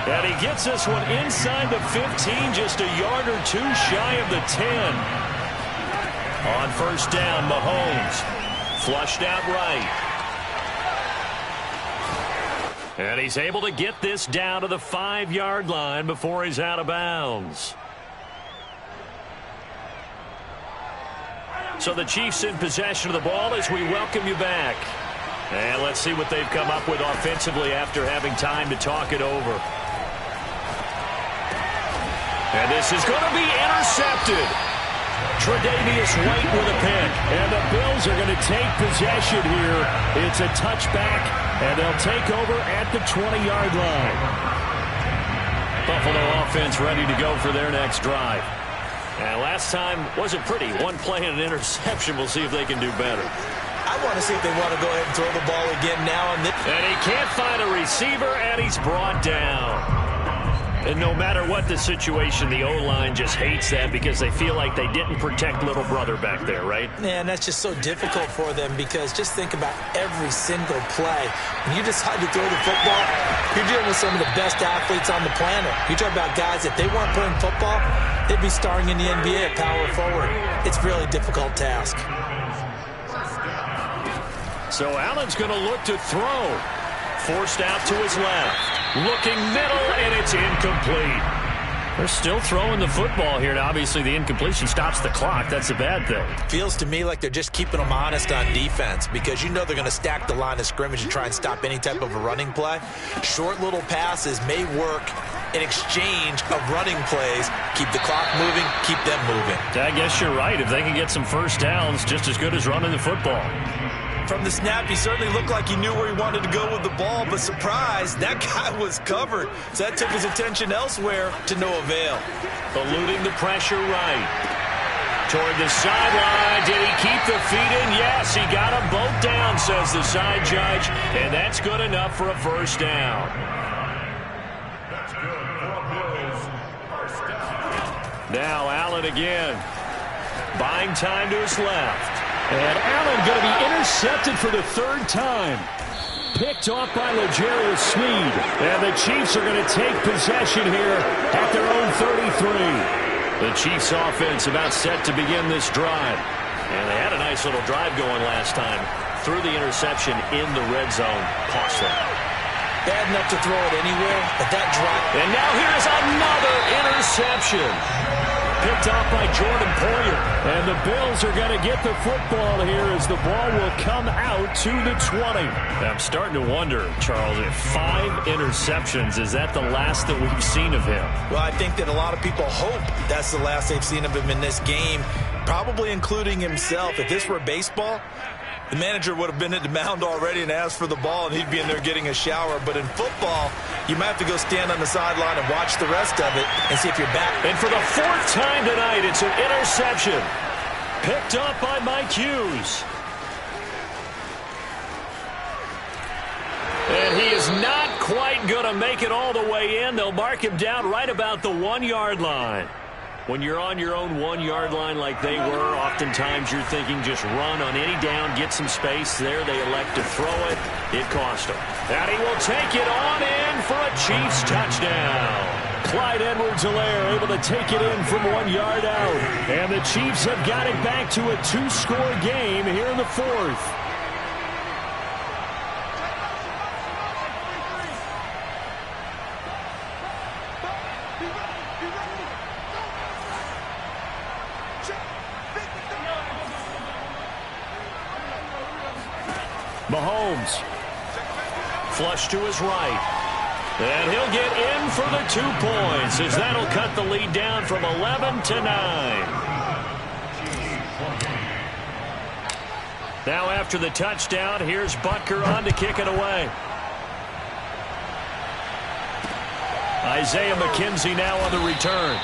And he gets this one inside the 15, just a yard or two shy of the 10. On 1st down, Mahomes flushed out right. And he's able to get this down to the 5-yard line before he's out of bounds. So the Chiefs in possession of the ball as we welcome you back. And let's see what they've come up with offensively after having time to talk it over. And this is going to be intercepted. Tre'Davious White with a pick. And the Bills are going to take possession here. It's a touchback, and they'll take over at the 20-yard line. Buffalo offense ready to go for their next drive. And last time wasn't pretty. One play and an interception. We'll see if they can do better. I want to see if they want to go ahead and throw the ball again now. And he can't find a receiver, and he's brought down. And no matter what the situation, the O-line just hates that because they feel like they didn't protect little brother back there, right? Man, that's just so difficult for them because just think about every single play. When you decide to throw the football, you're dealing with some of the best athletes on the planet. You talk about guys, if they weren't playing football, they'd be starring in the NBA at power forward. It's a really difficult task. So Allen's going to look to throw. Forced out to his left. Looking middle, and it's incomplete. They're still throwing the football here. Now, obviously, the incompletion stops the clock. That's a bad thing. Feels to me like they're just keeping them honest on defense because you know they're going to stack the line of scrimmage and try and stop any type of a running play. Short little passes may work in exchange of running plays. Keep the clock moving, keep them moving. I guess you're right. If they can get some first downs, just as good as running the football. From the snap, he certainly looked like he knew where he wanted to go with the ball, but surprise, that guy was covered. So that took his attention elsewhere to no avail. Eluding the pressure right. Toward the sideline. Did he keep the feet in? Yes, he got them both down, says the side judge, and that's good enough for a first down. That's good for a Bills first down. Now Allen again. Buying time to his left. And Allen going to be intercepted for the 3rd time. Picked off by L'Jarius Sneed. And the Chiefs are going to take possession here at their own 33. The Chiefs offense about set to begin this drive. And they had a nice little drive going last time. Threw the interception in the red zone. Costly. Bad enough to throw it anywhere, but that drive. And now here's another interception. Picked off by Jordan Poyer. And the Bills are going to get the football here as the ball will come out to the 20. I'm starting to wonder, Charles, if 5 interceptions, is that the last that we've seen of him? Well, I think that a lot of people hope that's the last they've seen of him in this game, probably including himself. If this were baseball, the manager would have been at the mound already and asked for the ball, and he'd be in there getting a shower. But in football, you might have to go stand on the sideline and watch the rest of it and see if you're back. And for the 4th time tonight, it's an interception. Picked up by Mike Hughes. And he is not quite going to make it all the way in. They'll mark him down right about the 1-yard line. When you're on your own 1-yard line like they were, oftentimes you're thinking just run on any down, get some space. There they elect to throw it. It cost him. And he will take it on in for a Chiefs touchdown. Clyde Edwards-Helaire able to take it in from 1 yard out. And the Chiefs have got it back to a 2-score game here in the fourth. Mahomes. Flush to his right. And he'll get in for the 2 points as that'll cut the lead down from 11 to 9. Now after the touchdown, here's Butker on to kick it away. Isaiah McKenzie now on the return.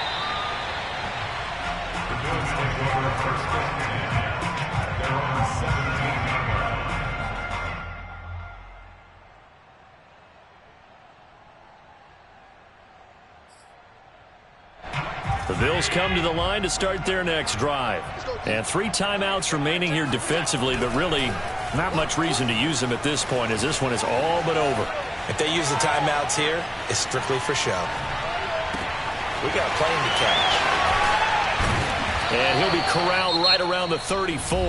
The Bills come to the line to start their next drive. And 3 timeouts remaining here defensively, but really not much reason to use them at this point as this one is all but over. If they use the timeouts here, it's strictly for show. We got a plane to catch. And he'll be corralled right around the 34.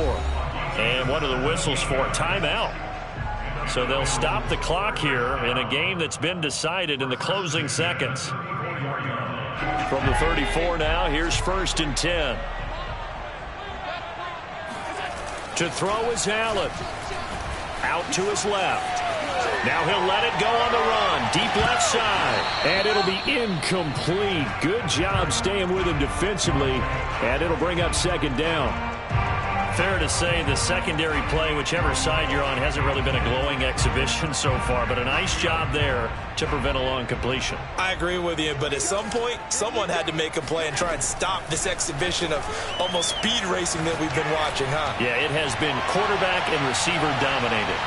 And what are the whistles for? Timeout. So they'll stop the clock here in a game that's been decided in the closing seconds. From the 34 now, here's 1st and 10. To throw is Allen. Out to his left. Now he'll let it go on the run. Deep left side. And it'll be incomplete. Good job staying with him defensively. And it'll bring up 2nd down. Fair to say the secondary play, whichever side you're on, hasn't really been a glowing exhibition so far, but a nice job there to prevent a long completion. I agree with you, but at some point, someone had to make a play and try and stop this exhibition of almost speed racing that we've been watching, huh? Yeah, it has been quarterback and receiver dominated.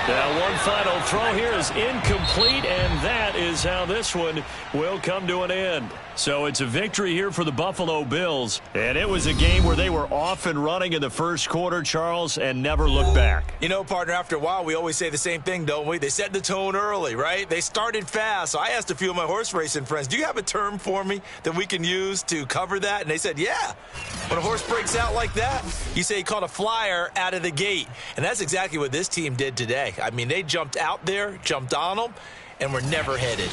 Now one final throw here is incomplete, and that is how this one will come to an end. So it's a victory here for the Buffalo Bills, and it was a game where they were off and running in the first quarter, Charles, and never looked back. You know, partner, after a while, we always say the same thing, don't we? They set the tone early, right? They started fast. So I asked a few of my horse racing friends, do you have a term for me that we can use to cover that? And they said, yeah. When a horse breaks out like that, you say he caught a flyer out of the gate. And that's exactly what this team did today. I mean, they jumped out there, jumped on them, and were never headed.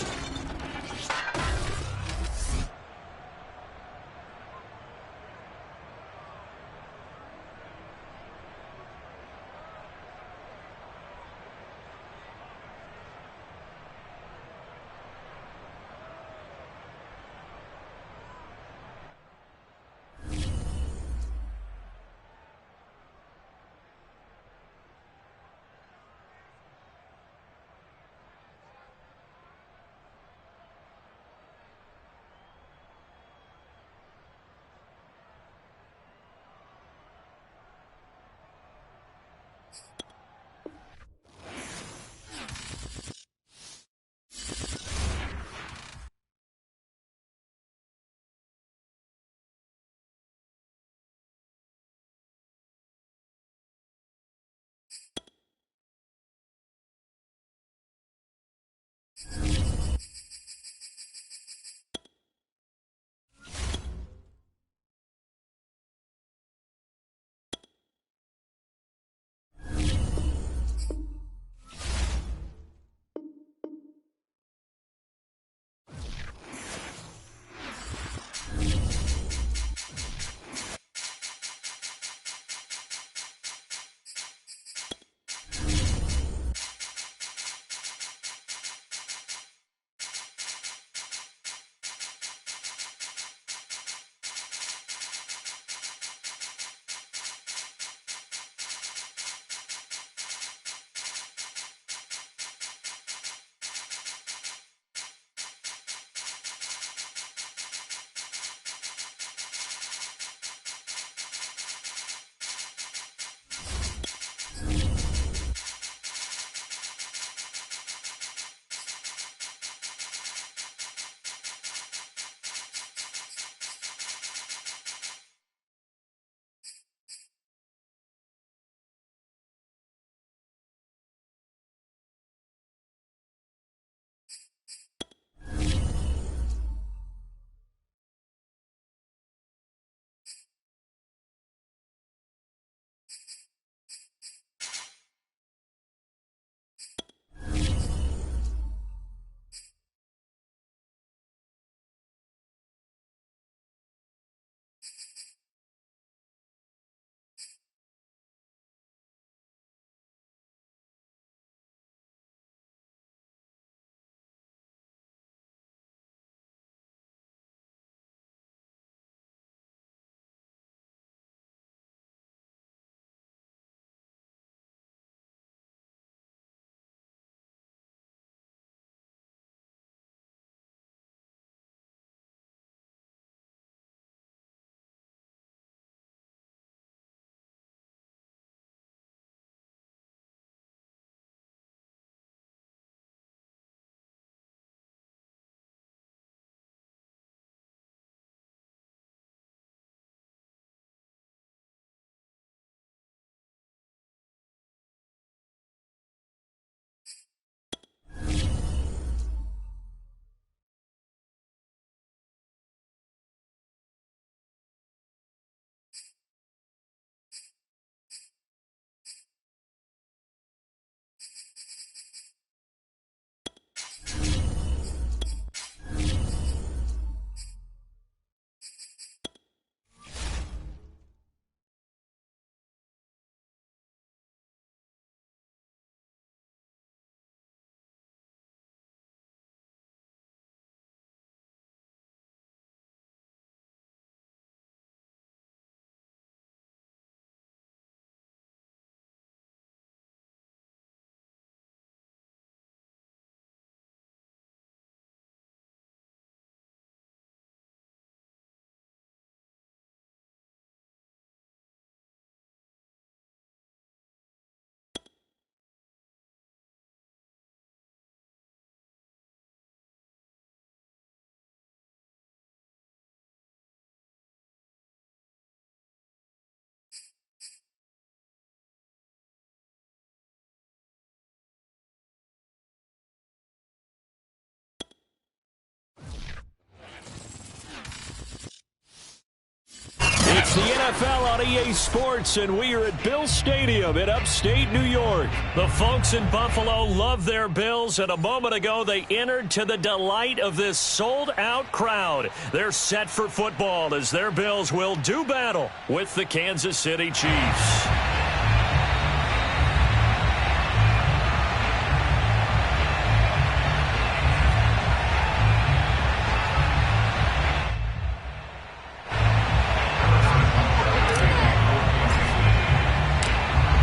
It's the NFL on EA Sports, and we are at Bill Stadium in upstate New York. The folks in Buffalo love their Bills, and a moment ago they entered to the delight of this sold-out crowd. They're set for football as their Bills will do battle with the Kansas City Chiefs.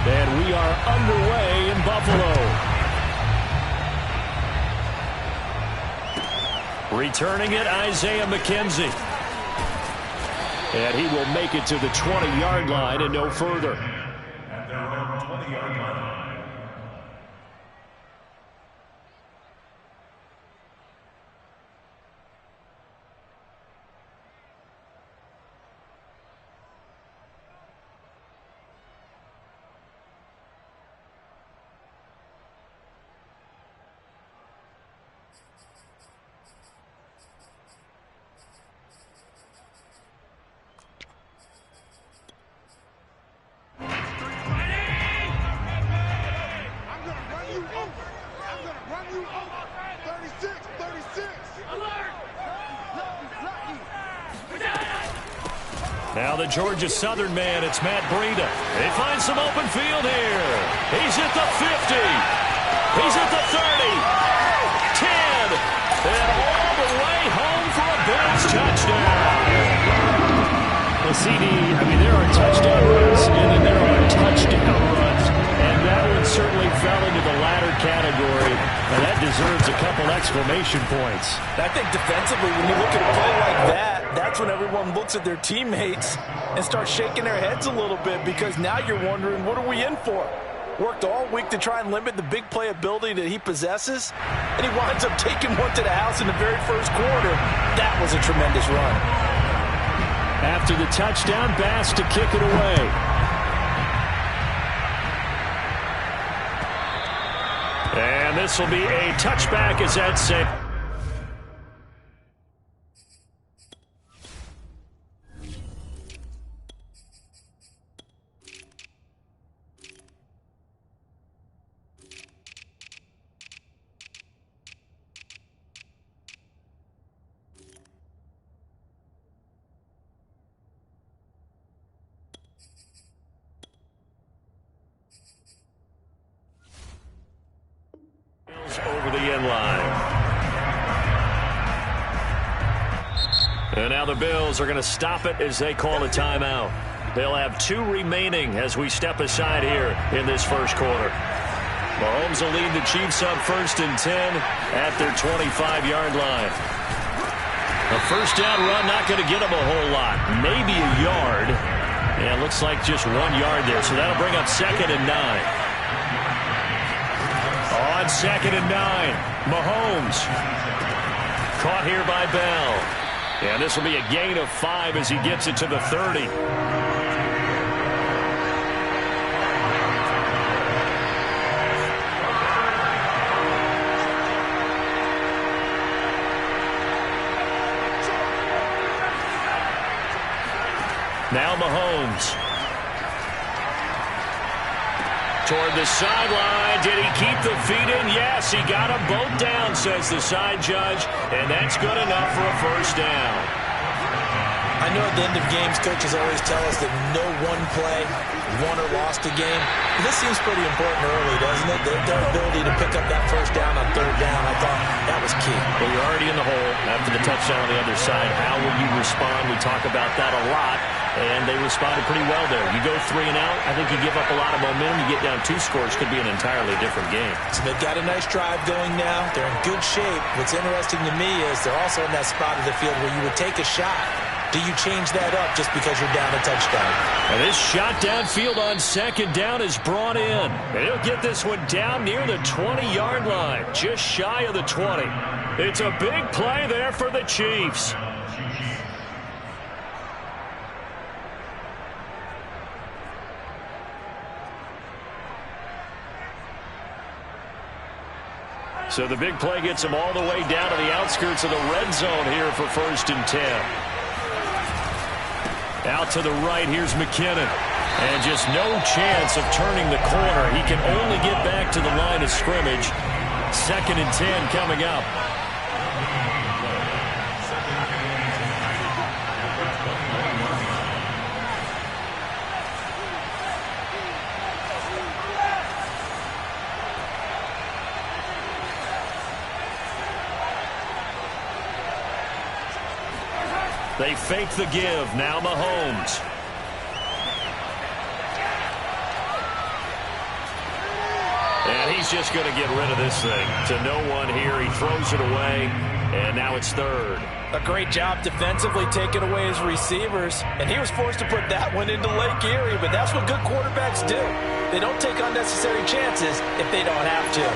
And we are underway in Buffalo. Returning it, Isaiah McKenzie. And he will make it to the 20-yard line and no further. At their own 20-yard line. Now the Georgia Southern man, it's Matt Breida. They find some open field here. He's at the 50. He's at the 30. 10. And all the way home for a Bills touchdown. Well, CD, I mean, there are touchdown runs, and then there are touchdown runs. And that one certainly fell into the latter category. And that deserves a couple exclamation points. I think defensively, when you look at a play like that, that's when everyone looks at their teammates and starts shaking their heads a little bit, because now you're wondering, what are we in for? Worked all week to try and limit the big playability that he possesses, and he winds up taking one to the house in the very first quarter. That was a tremendous run. After the touchdown, Bass to kick it away. And this will be a touchback as that's safe. Over the end line. And now the Bills are going to stop it as they call a timeout. They'll have 2 remaining as we step aside here in this first quarter. Mahomes will lead the Chiefs up 1st and 10 at their 25-yard line. A first down run not going to get them a whole lot. Maybe a yard. Yeah, it looks like just 1 yard there. So that'll bring up 2nd and 9. On 2nd and 9, Mahomes. Caught here by Bell. And this will be a gain of 5 as he gets it to the 30. Now Mahomes. Toward the sideline. Did he keep the feet in? Yes, he got them both down, says the side judge. And that's good enough for a first down. I know at the end of games, coaches always tell us that no one play won or lost a game. This seems pretty important early, doesn't it? Their ability to pick up that first down on 3rd down, I thought that was key. Well, you're already in the hole after the touchdown on the other side. How will you respond? We talk about that a lot. And they responded pretty well there. You go 3 and out, I think you give up a lot of momentum. You get down 2 scores, could be an entirely different game. So they've got a nice drive going now. They're in good shape. What's interesting to me is they're also in that spot of the field where you would take a shot. Do you change that up just because you're down a touchdown? And this shot downfield on 2nd down is brought in. And he'll get this one down near the 20-yard line, just shy of the 20. It's a big play there for the Chiefs. So the big play gets him all the way down to the outskirts of the red zone here for 1st and 10. Out to the right, here's McKinnon. And just no chance of turning the corner. He can only get back to the line of scrimmage. 2nd and 10 coming up. They fake the give. Now Mahomes. And he's just going to get rid of this thing. To no one here. He throws it away. And now it's 3rd. A great job defensively taking away his receivers. And he was forced to put that one into Lake Erie. But that's what good quarterbacks do. They don't take unnecessary chances if they don't have to.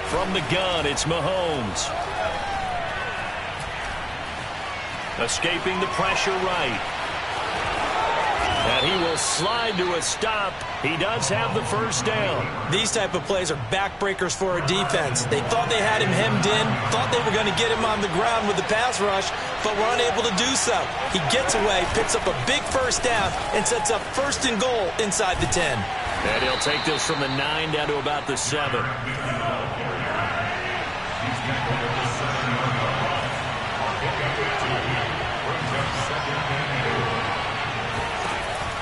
From the gun, it's Mahomes. Escaping the pressure right. And he will slide to a stop. He does have the first down. These type of plays are backbreakers for a defense. They thought they had him hemmed in, thought they were going to get him on the ground with the pass rush, but were unable to do so. He gets away, picks up a big first down, and sets up 1st and goal inside the 10. And he'll take this from the 9 down to about the 7.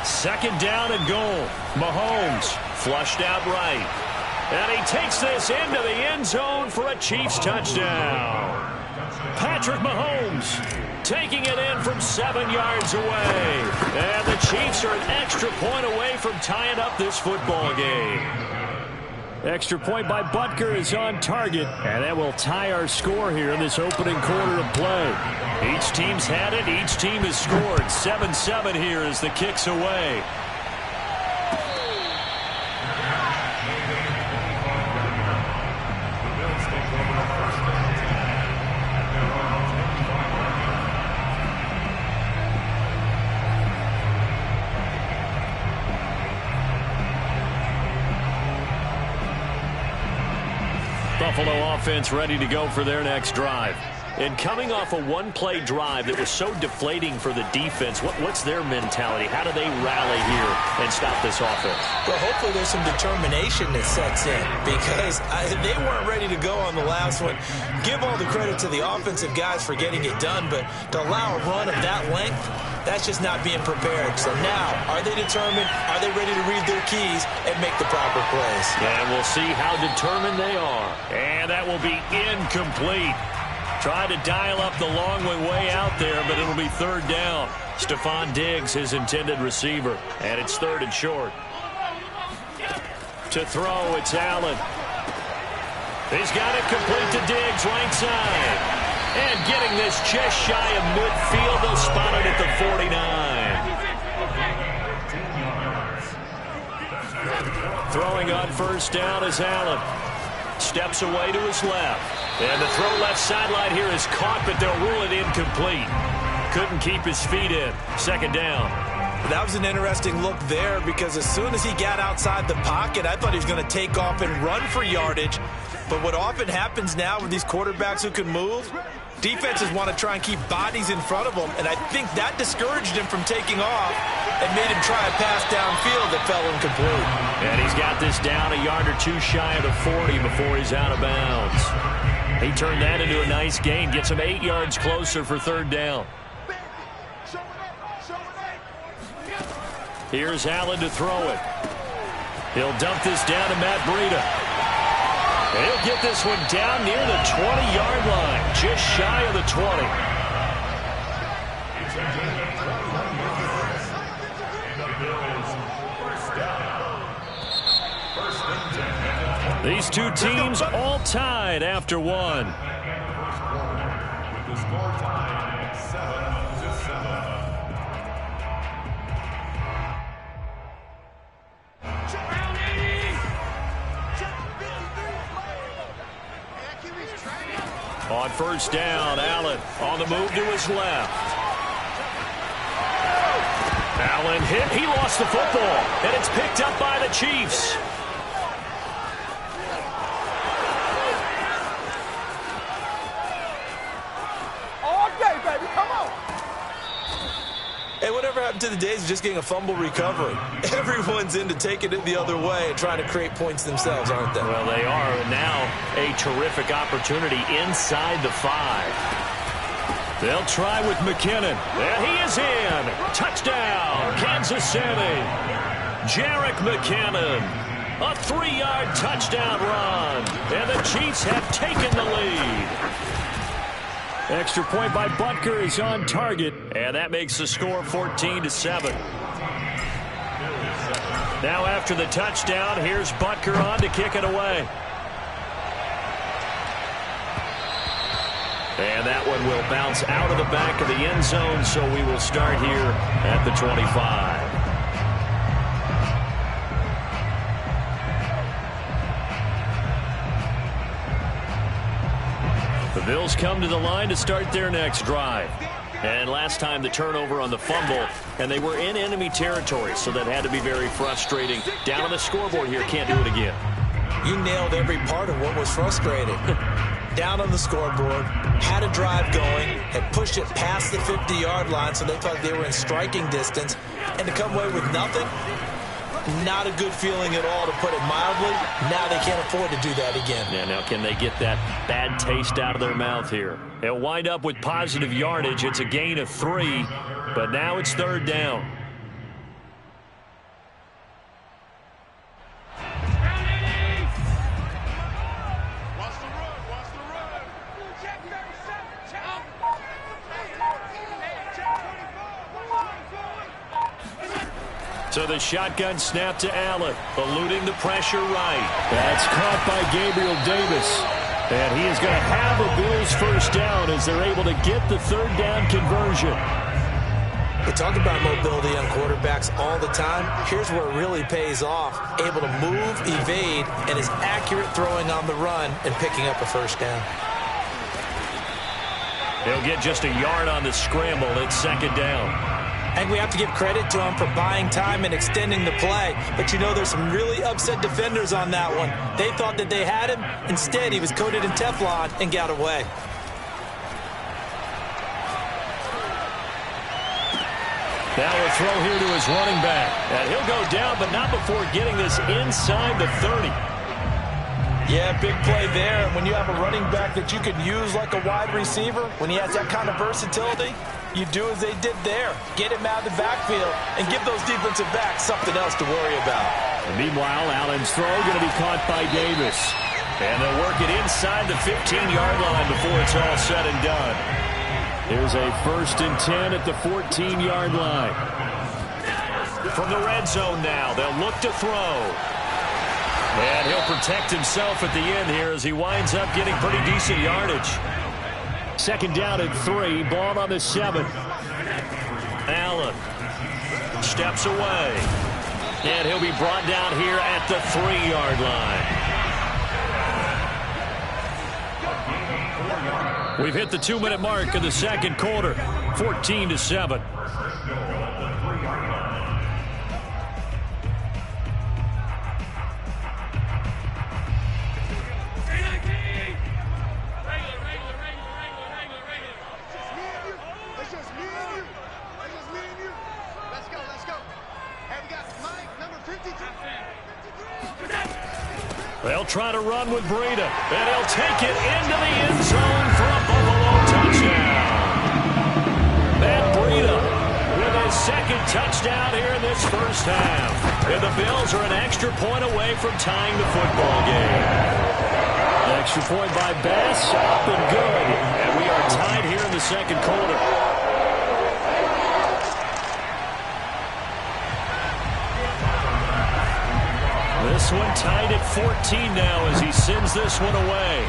Second down and goal. Mahomes flushed out right. And he takes this into the end zone for a Chiefs touchdown. Patrick Mahomes taking it in from 7 yards away. And the Chiefs are an extra point away from tying up this football game. Extra point by Butker is on target. And that will tie our score here in this opening quarter of play. Each team's had it. Each team has scored. 7-7 here as the kick's away. Buffalo offense ready to go for their next drive. And coming off a one-play drive that was so deflating for the defense, what's their mentality? How do they rally here and stop this offense? Well, hopefully there's some determination that sets in because they weren't ready to go on the last one. Give all the credit to the offensive guys for getting it done, but to allow a run of that length, that's just not being prepared. So now, are they determined? Are they ready to read their keys and make the proper plays? And we'll see how determined they are. And that will be incomplete. Tried to dial up the long way out there, but it'll be 3rd down. Stephon Diggs, his intended receiver. And it's 3rd and short. To throw, it's Allen. He's got it complete to Diggs, right side. And getting this just shy of midfield. They'll spot it at the 49. Throwing on 1st down is Allen. Steps away to his left. And the throw left sideline here is caught, but they'll rule it incomplete. Couldn't keep his feet in. 2nd down. That was an interesting look there because as soon as he got outside the pocket, I thought he was going to take off and run for yardage. But what often happens now with these quarterbacks who can move, defenses want to try and keep bodies in front of them, and I think that discouraged him from taking off and made him try a pass downfield that fell incomplete. And he's got this down a yard or two shy of the 40 before he's out of bounds. He turned that into a nice gain, gets him 8 yards closer for 3rd down. Here's Allen to throw it. He'll dump this down to Matt Breida. And he'll get this one down near the 20-yard line, just shy of the 20. These two teams all tied after one. With the score tied 7-7. On 1st down, Allen on the move to his left. Allen hit. He lost the football, and it's picked up by the Chiefs. happened to the days of just getting a fumble recovery? Everyone's into taking it the other way and trying to create points themselves, aren't they? Well, they are. And now a terrific opportunity inside the 5. They'll try with McKinnon. And he is in. Touchdown, Kansas City. Jerick McKinnon. A 3-yard touchdown run. And the Chiefs have taken the lead. Extra point by Butker is on target. And that makes the score 14-7. Now after the touchdown, here's Butker on to kick it away. And that one will bounce out of the back of the end zone, so we will start here at the 25. The Bills come to the line to start their next drive. And last time the turnover on the fumble, and they were in enemy territory, so that had to be very frustrating. Down on the scoreboard here, can't do it again. You nailed every part of what was frustrating. Down on the scoreboard, had a drive going, had pushed it past the 50-yard line, so they thought they were in striking distance, and to come away with nothing, not a good feeling at all, to put it mildly. Now they can't afford to do that again. Yeah, now can they get that bad taste out of their mouth here? They'll wind up with positive yardage. It's a gain of 3, but now it's 3rd down. So the shotgun snap to Allen, eluding the pressure right. That's caught by Gabriel Davis. And he is going to have a Bills first down as they're able to get the 3rd down conversion. We talk about mobility on quarterbacks all the time. Here's where it really pays off. Able to move, evade, and is accurate throwing on the run and picking up a first down. He'll get just a yard on the scramble. It's 2nd down. I think we have to give credit to him for buying time and extending the play. But, you know, there's some really upset defenders on that one. They thought that they had him. Instead, he was coated in Teflon and got away. Now a throw here to his running back. And he'll go down, but not before getting this inside the 30. Yeah, big play there. And when you have a running back that you can use like a wide receiver, when he has that kind of versatility, you do as they did there. Get him out of the backfield and give those defensive backs something else to worry about. And meanwhile, Allen's throw going to be caught by Davis. And they'll work it inside the 15-yard line before it's all said and done. Here's a 1st and 10 at the 14-yard line. From the red zone now, they'll look to throw. And he'll protect himself at the end here as he winds up getting pretty decent yardage. 2nd down and 3, ball on the 7. Allen steps away. And he'll be brought down here at the 3-yard line. We've hit the 2-minute mark of the 2nd quarter, 14-7. They'll try to run with Breida, and he'll take it into the end zone for a Buffalo touchdown. Matt Breida with his 2nd touchdown here in this first half. And the Bills are an extra point away from tying the football game. Extra point by Bass, up and good. And we are tied here in the 2nd quarter. This one tied at 14 now as he sends this one away.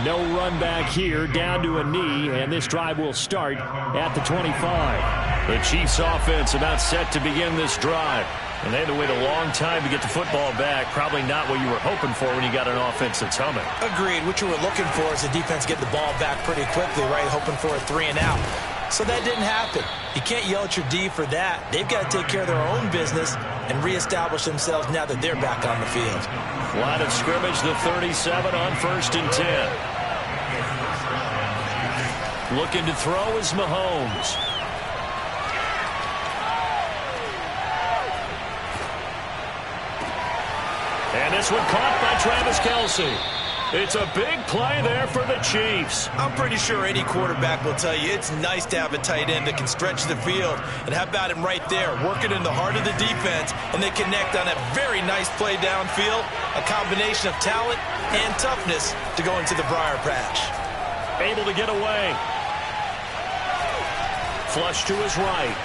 No run back here, down to a knee, and this drive will start at the 25. The Chiefs offense about set to begin this drive. And they had to wait a long time to get the football back. Probably not what you were hoping for when you got an offense that's humming. Agreed. What you were looking for is the defense get the ball back pretty quickly, right? Hoping for a 3 and out. So that didn't happen. You can't yell at your D for that. They've got to take care of their own business and reestablish themselves now that they're back on the field. Line of scrimmage, the 37 on 1st and 10. Looking to throw is Mahomes. And this one caught by Travis Kelce. It's a big play there for the Chiefs. I'm pretty sure any quarterback will tell you it's nice to have a tight end that can stretch the field. And how about him right there, working in the heart of the defense, and they connect on a very nice play downfield, a combination of talent and toughness to go into the briar patch. Able to get away. Flush to his right.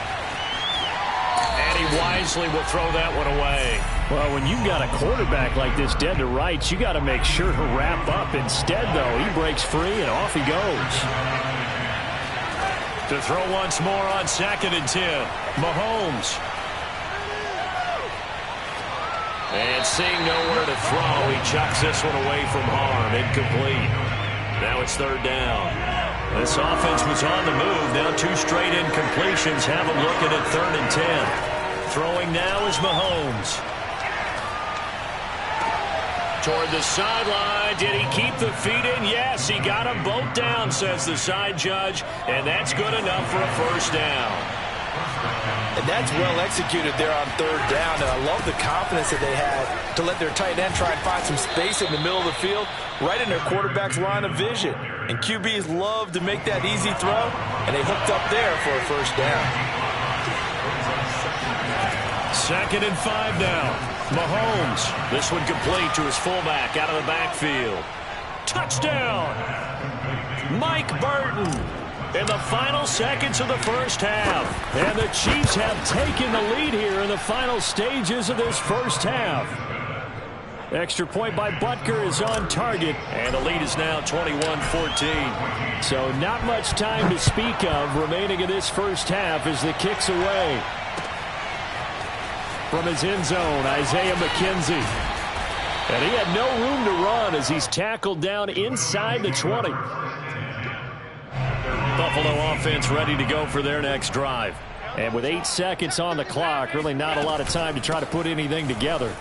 And he wisely will throw that one away. Well, when you've got a quarterback like this dead to rights, you got to make sure to wrap up. Instead, though, he breaks free and off he goes. To throw once more on 2nd and 10. Mahomes. And seeing nowhere to throw, he chucks this one away from harm. Incomplete. Now it's 3rd down. This offense was on the move. Now 2 straight incompletions have him looking at 3rd and 10. Throwing now is Mahomes. Toward the sideline. Did he keep the feet in? Yes, he got them both down, says the side judge. And that's good enough for a 1st down. And that's well executed there on 3rd down. And I love the confidence that they had to let their tight end try and find some space in the middle of the field, right in their quarterback's line of vision. And QBs love to make that easy throw, and they hooked up there for a 1st down. 2nd and 5 now. Mahomes. This one complete to his fullback out of the backfield. Touchdown! Mike Burton in the final seconds of the 1st half. And the Chiefs have taken the lead here in the final stages of this 1st half. Extra point by Butker is on target, and the lead is now 21-14. So not much time to speak of remaining in this 1st half as the kick's away. From his end zone, Isaiah McKenzie. And he had no room to run as he's tackled down inside the 20. Buffalo offense ready to go for their next drive. And with 8 seconds on the clock, really not a lot of time to try to put anything together.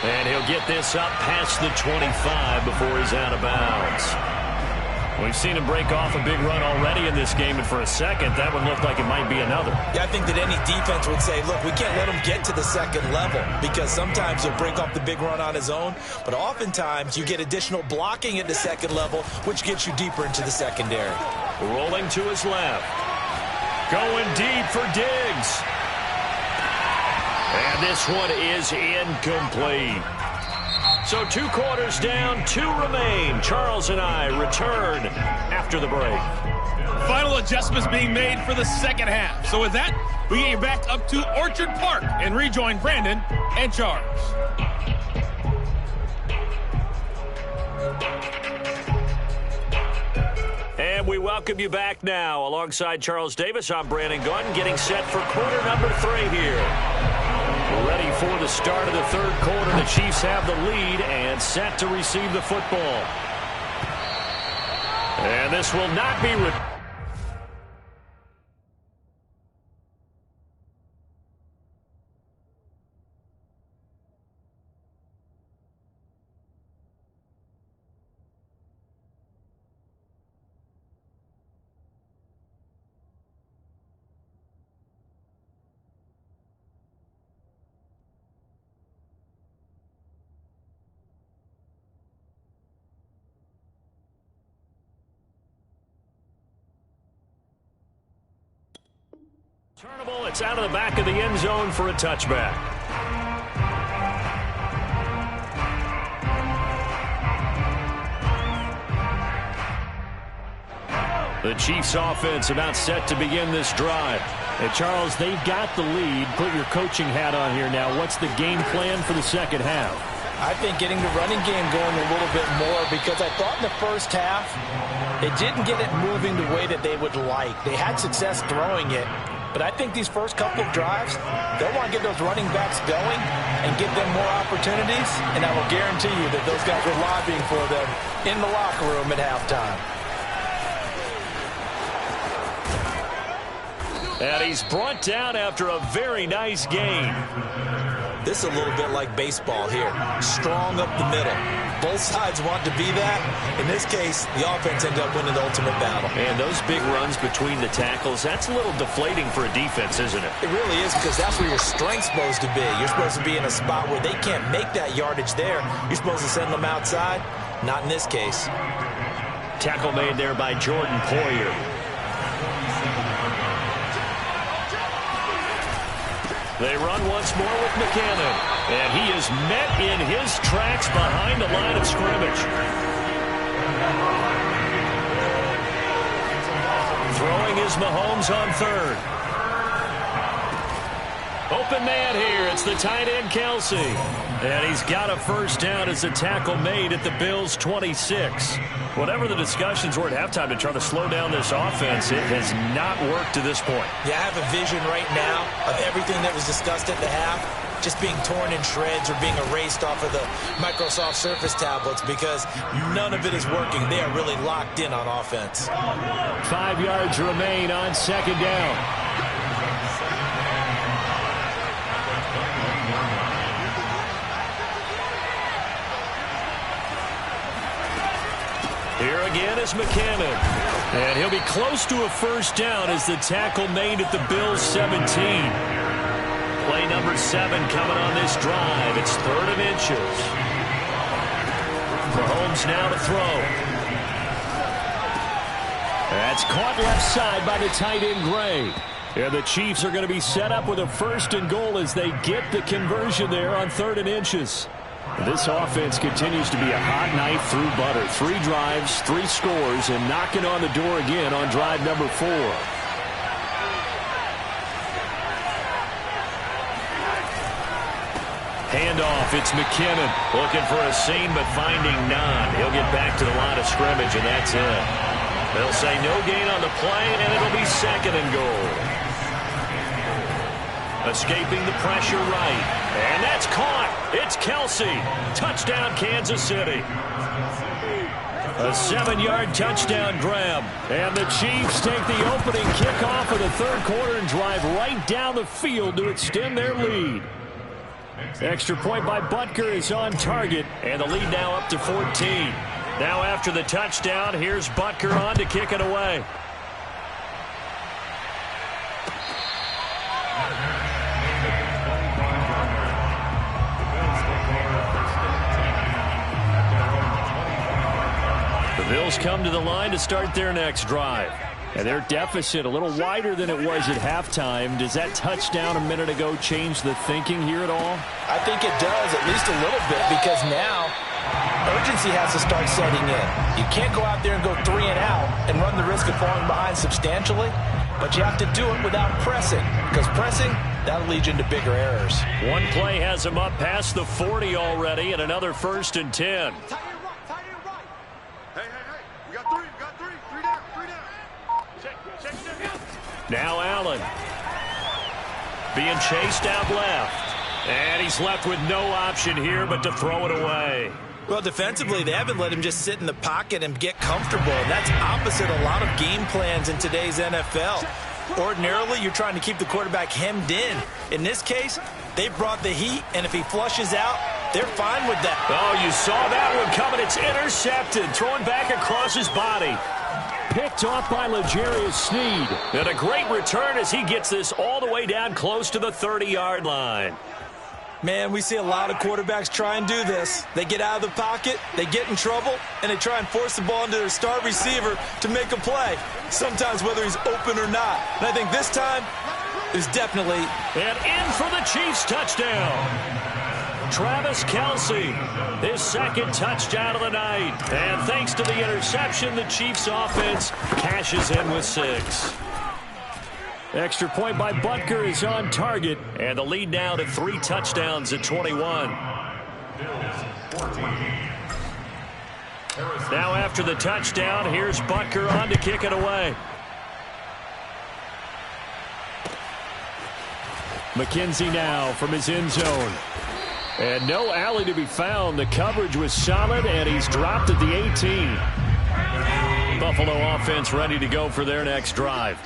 And he'll get this up past the 25 before he's out of bounds. We've seen him break off a big run already in this game, and for a second, that would look like it might be another. Yeah, I think that any defense would say, look, we can't let him get to the 2nd level, because sometimes he'll break off the big run on his own, but oftentimes you get additional blocking at the 2nd level, which gets you deeper into the secondary. Rolling to his left. Going deep for Diggs. And this one is incomplete. So 2 quarters down, 2 remain. Charles and I return after the break. Final adjustments being made for the 2nd half. So with that, we get you back up to Orchard Park and rejoin Brandon and Charles. And we welcome you back now. Alongside Charles Davis, I'm Brandon Gunn, getting set for quarter number 3 here. We're ready for the start of the 3rd quarter. The Chiefs have the lead and set to receive the football. And this will not be returnable. It's out of the back of the end zone for a touchback. The Chiefs offense about set to begin this drive. Hey, Charles, they've got the lead. Put your coaching hat on here now. What's the game plan for the 2nd half? I think getting the running game going a little bit more, because I thought in the 1st half, it didn't get it moving the way that they would like. They had success throwing it, but I think these first couple of drives, they'll want to get those running backs going and give them more opportunities, and I will guarantee you that those guys were lobbying for them in the locker room at halftime. And he's brought down after a very nice gain. This is a little bit like baseball here. Strong up the middle. Both sides want to be that. In this case, the offense ended up winning the ultimate battle. And those big runs between the tackles, that's a little deflating for a defense, isn't it? It really is, because that's where your strength's supposed to be. You're supposed to be in a spot where they can't make that yardage there. You're supposed to send them outside. Not in this case. Tackle made there by Jordan Poyer. They run once more with McKinnon. And he is met in his tracks behind the line of scrimmage. Throwing is Mahomes on third. Open man here. It's the tight end, Kelsey. And he's got a first down as a tackle made at the Bills' 26. Whatever the discussions were at halftime to try to slow down this offense, it has not worked to this point. Yeah, I have a vision right now of everything that was discussed at the half just being torn in shreds or being erased off of the Microsoft Surface tablets, because none of it is working. They are really locked in on offense. 5 yards remain on second down. Here again is McKinnon. And he'll be close to a first down as the tackle made at the Bills' 17. Play number 7 coming on this drive. It's 3rd and inches. Mahomes now to throw. That's caught left side by the tight end, Gray. And the Chiefs are going to be set up with a 1st and goal as they get the conversion there on 3rd and inches. This offense continues to be a hot knife through butter. 3 drives, 3 scores, and knocking on the door again on drive number 4. Handoff, it's McKinnon looking for a seam but finding none. He'll get back to the line of scrimmage, and that's it. They'll say no gain on the play, and it'll be 2nd and goal. Escaping the pressure right. And that's caught. It's Kelsey. Touchdown, Kansas City. A 7-yard touchdown grab. And the Chiefs take the opening kickoff of the 3rd quarter and drive right down the field to extend their lead. Extra point by Butker is on target, and the lead now up to 14. Now after the touchdown, here's Butker on to kick it away. The Bills come to the line to start their next drive. And their deficit a little wider than it was at halftime. Does that touchdown a minute ago change the thinking here at all? I think it does, at least a little bit, because now urgency has to start setting in. You can't go out there and go 3 and out and run the risk of falling behind substantially, but you have to do it without pressing, because pressing, that'll lead you into bigger errors. One play has him up past the 40 already, and another 1st and 10. Now Allen being chased out left. And he's left with no option here but to throw it away. Well, defensively, they haven't let him just sit in the pocket and get comfortable. And that's opposite a lot of game plans in today's NFL. Ordinarily, you're trying to keep the quarterback hemmed in. In this case, they brought the heat, and if he flushes out, they're fine with that. Oh, you saw that one coming. It's intercepted. Thrown back across his body. Picked off by L'Jarius Sneed. And a great return as he gets this all the way down close to the 30-yard line. Man, we see a lot of quarterbacks try and do this. They get out of the pocket, they get in trouble, and they try and force the ball into their star receiver to make a play, sometimes whether he's open or not. And I think this time is definitely... And in for the Chiefs touchdown. Travis Kelce, his 2nd touchdown of the night. And thanks to the interception, the Chiefs offense cashes in with 6. Extra point by Butker is on target, and the lead now to 3 touchdowns at 21. Now after the touchdown, here's Butker on to kick it away. McKenzie now from his end zone. And no alley to be found. The coverage was solid, and he's dropped at the 18. Buffalo offense ready to go for their next drive.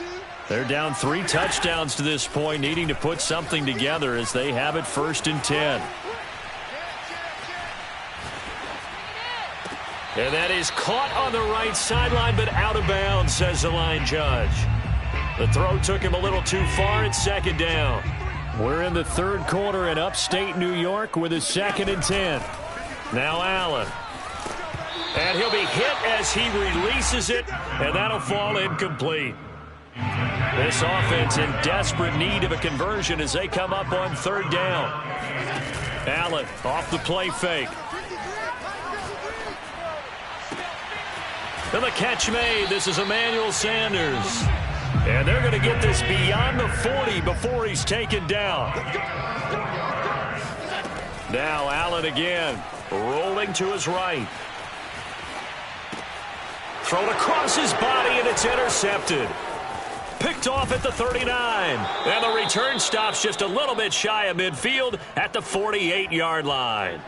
They're down 3 touchdowns to this point, needing to put something together as they have it 1st and 10. And that is caught on the right sideline, but out of bounds, says the line judge. The throw took him a little too far. It's 2nd down. We're in the 3rd quarter in upstate New York with a 2nd and 10. Now Allen. And he'll be hit as he releases it, and that'll fall incomplete. This offense in desperate need of a conversion as they come up on 3rd down. Allen off the play fake. And the catch made. This is Emmanuel Sanders. And they're going to get this beyond the 40 before he's taken down. Now Allen again, rolling to his right. Thrown across his body, and it's intercepted. Picked off at the 39. And the return stops just a little bit shy of midfield at the 48-yard line.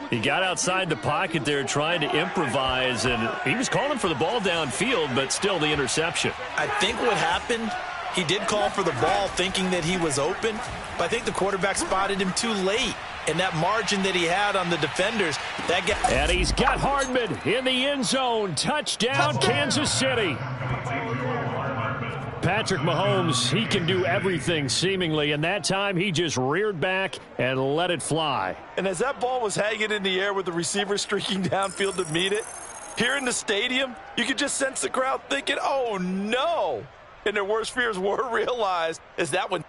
He got outside the pocket there trying to improvise, and he was calling for the ball downfield, but still the interception. I think what happened, he did call for the ball thinking that he was open, but I think the quarterback spotted him too late. And that margin that he had on the defenders, that got... And he's got Hardman in the end zone. Touchdown, Kansas City. Patrick Mahomes, he can do everything seemingly, and that time he just reared back and let it fly. And as that ball was hanging in the air with the receiver streaking downfield to meet it, here in the stadium, you could just sense the crowd thinking, oh no! And their worst fears were realized as that one...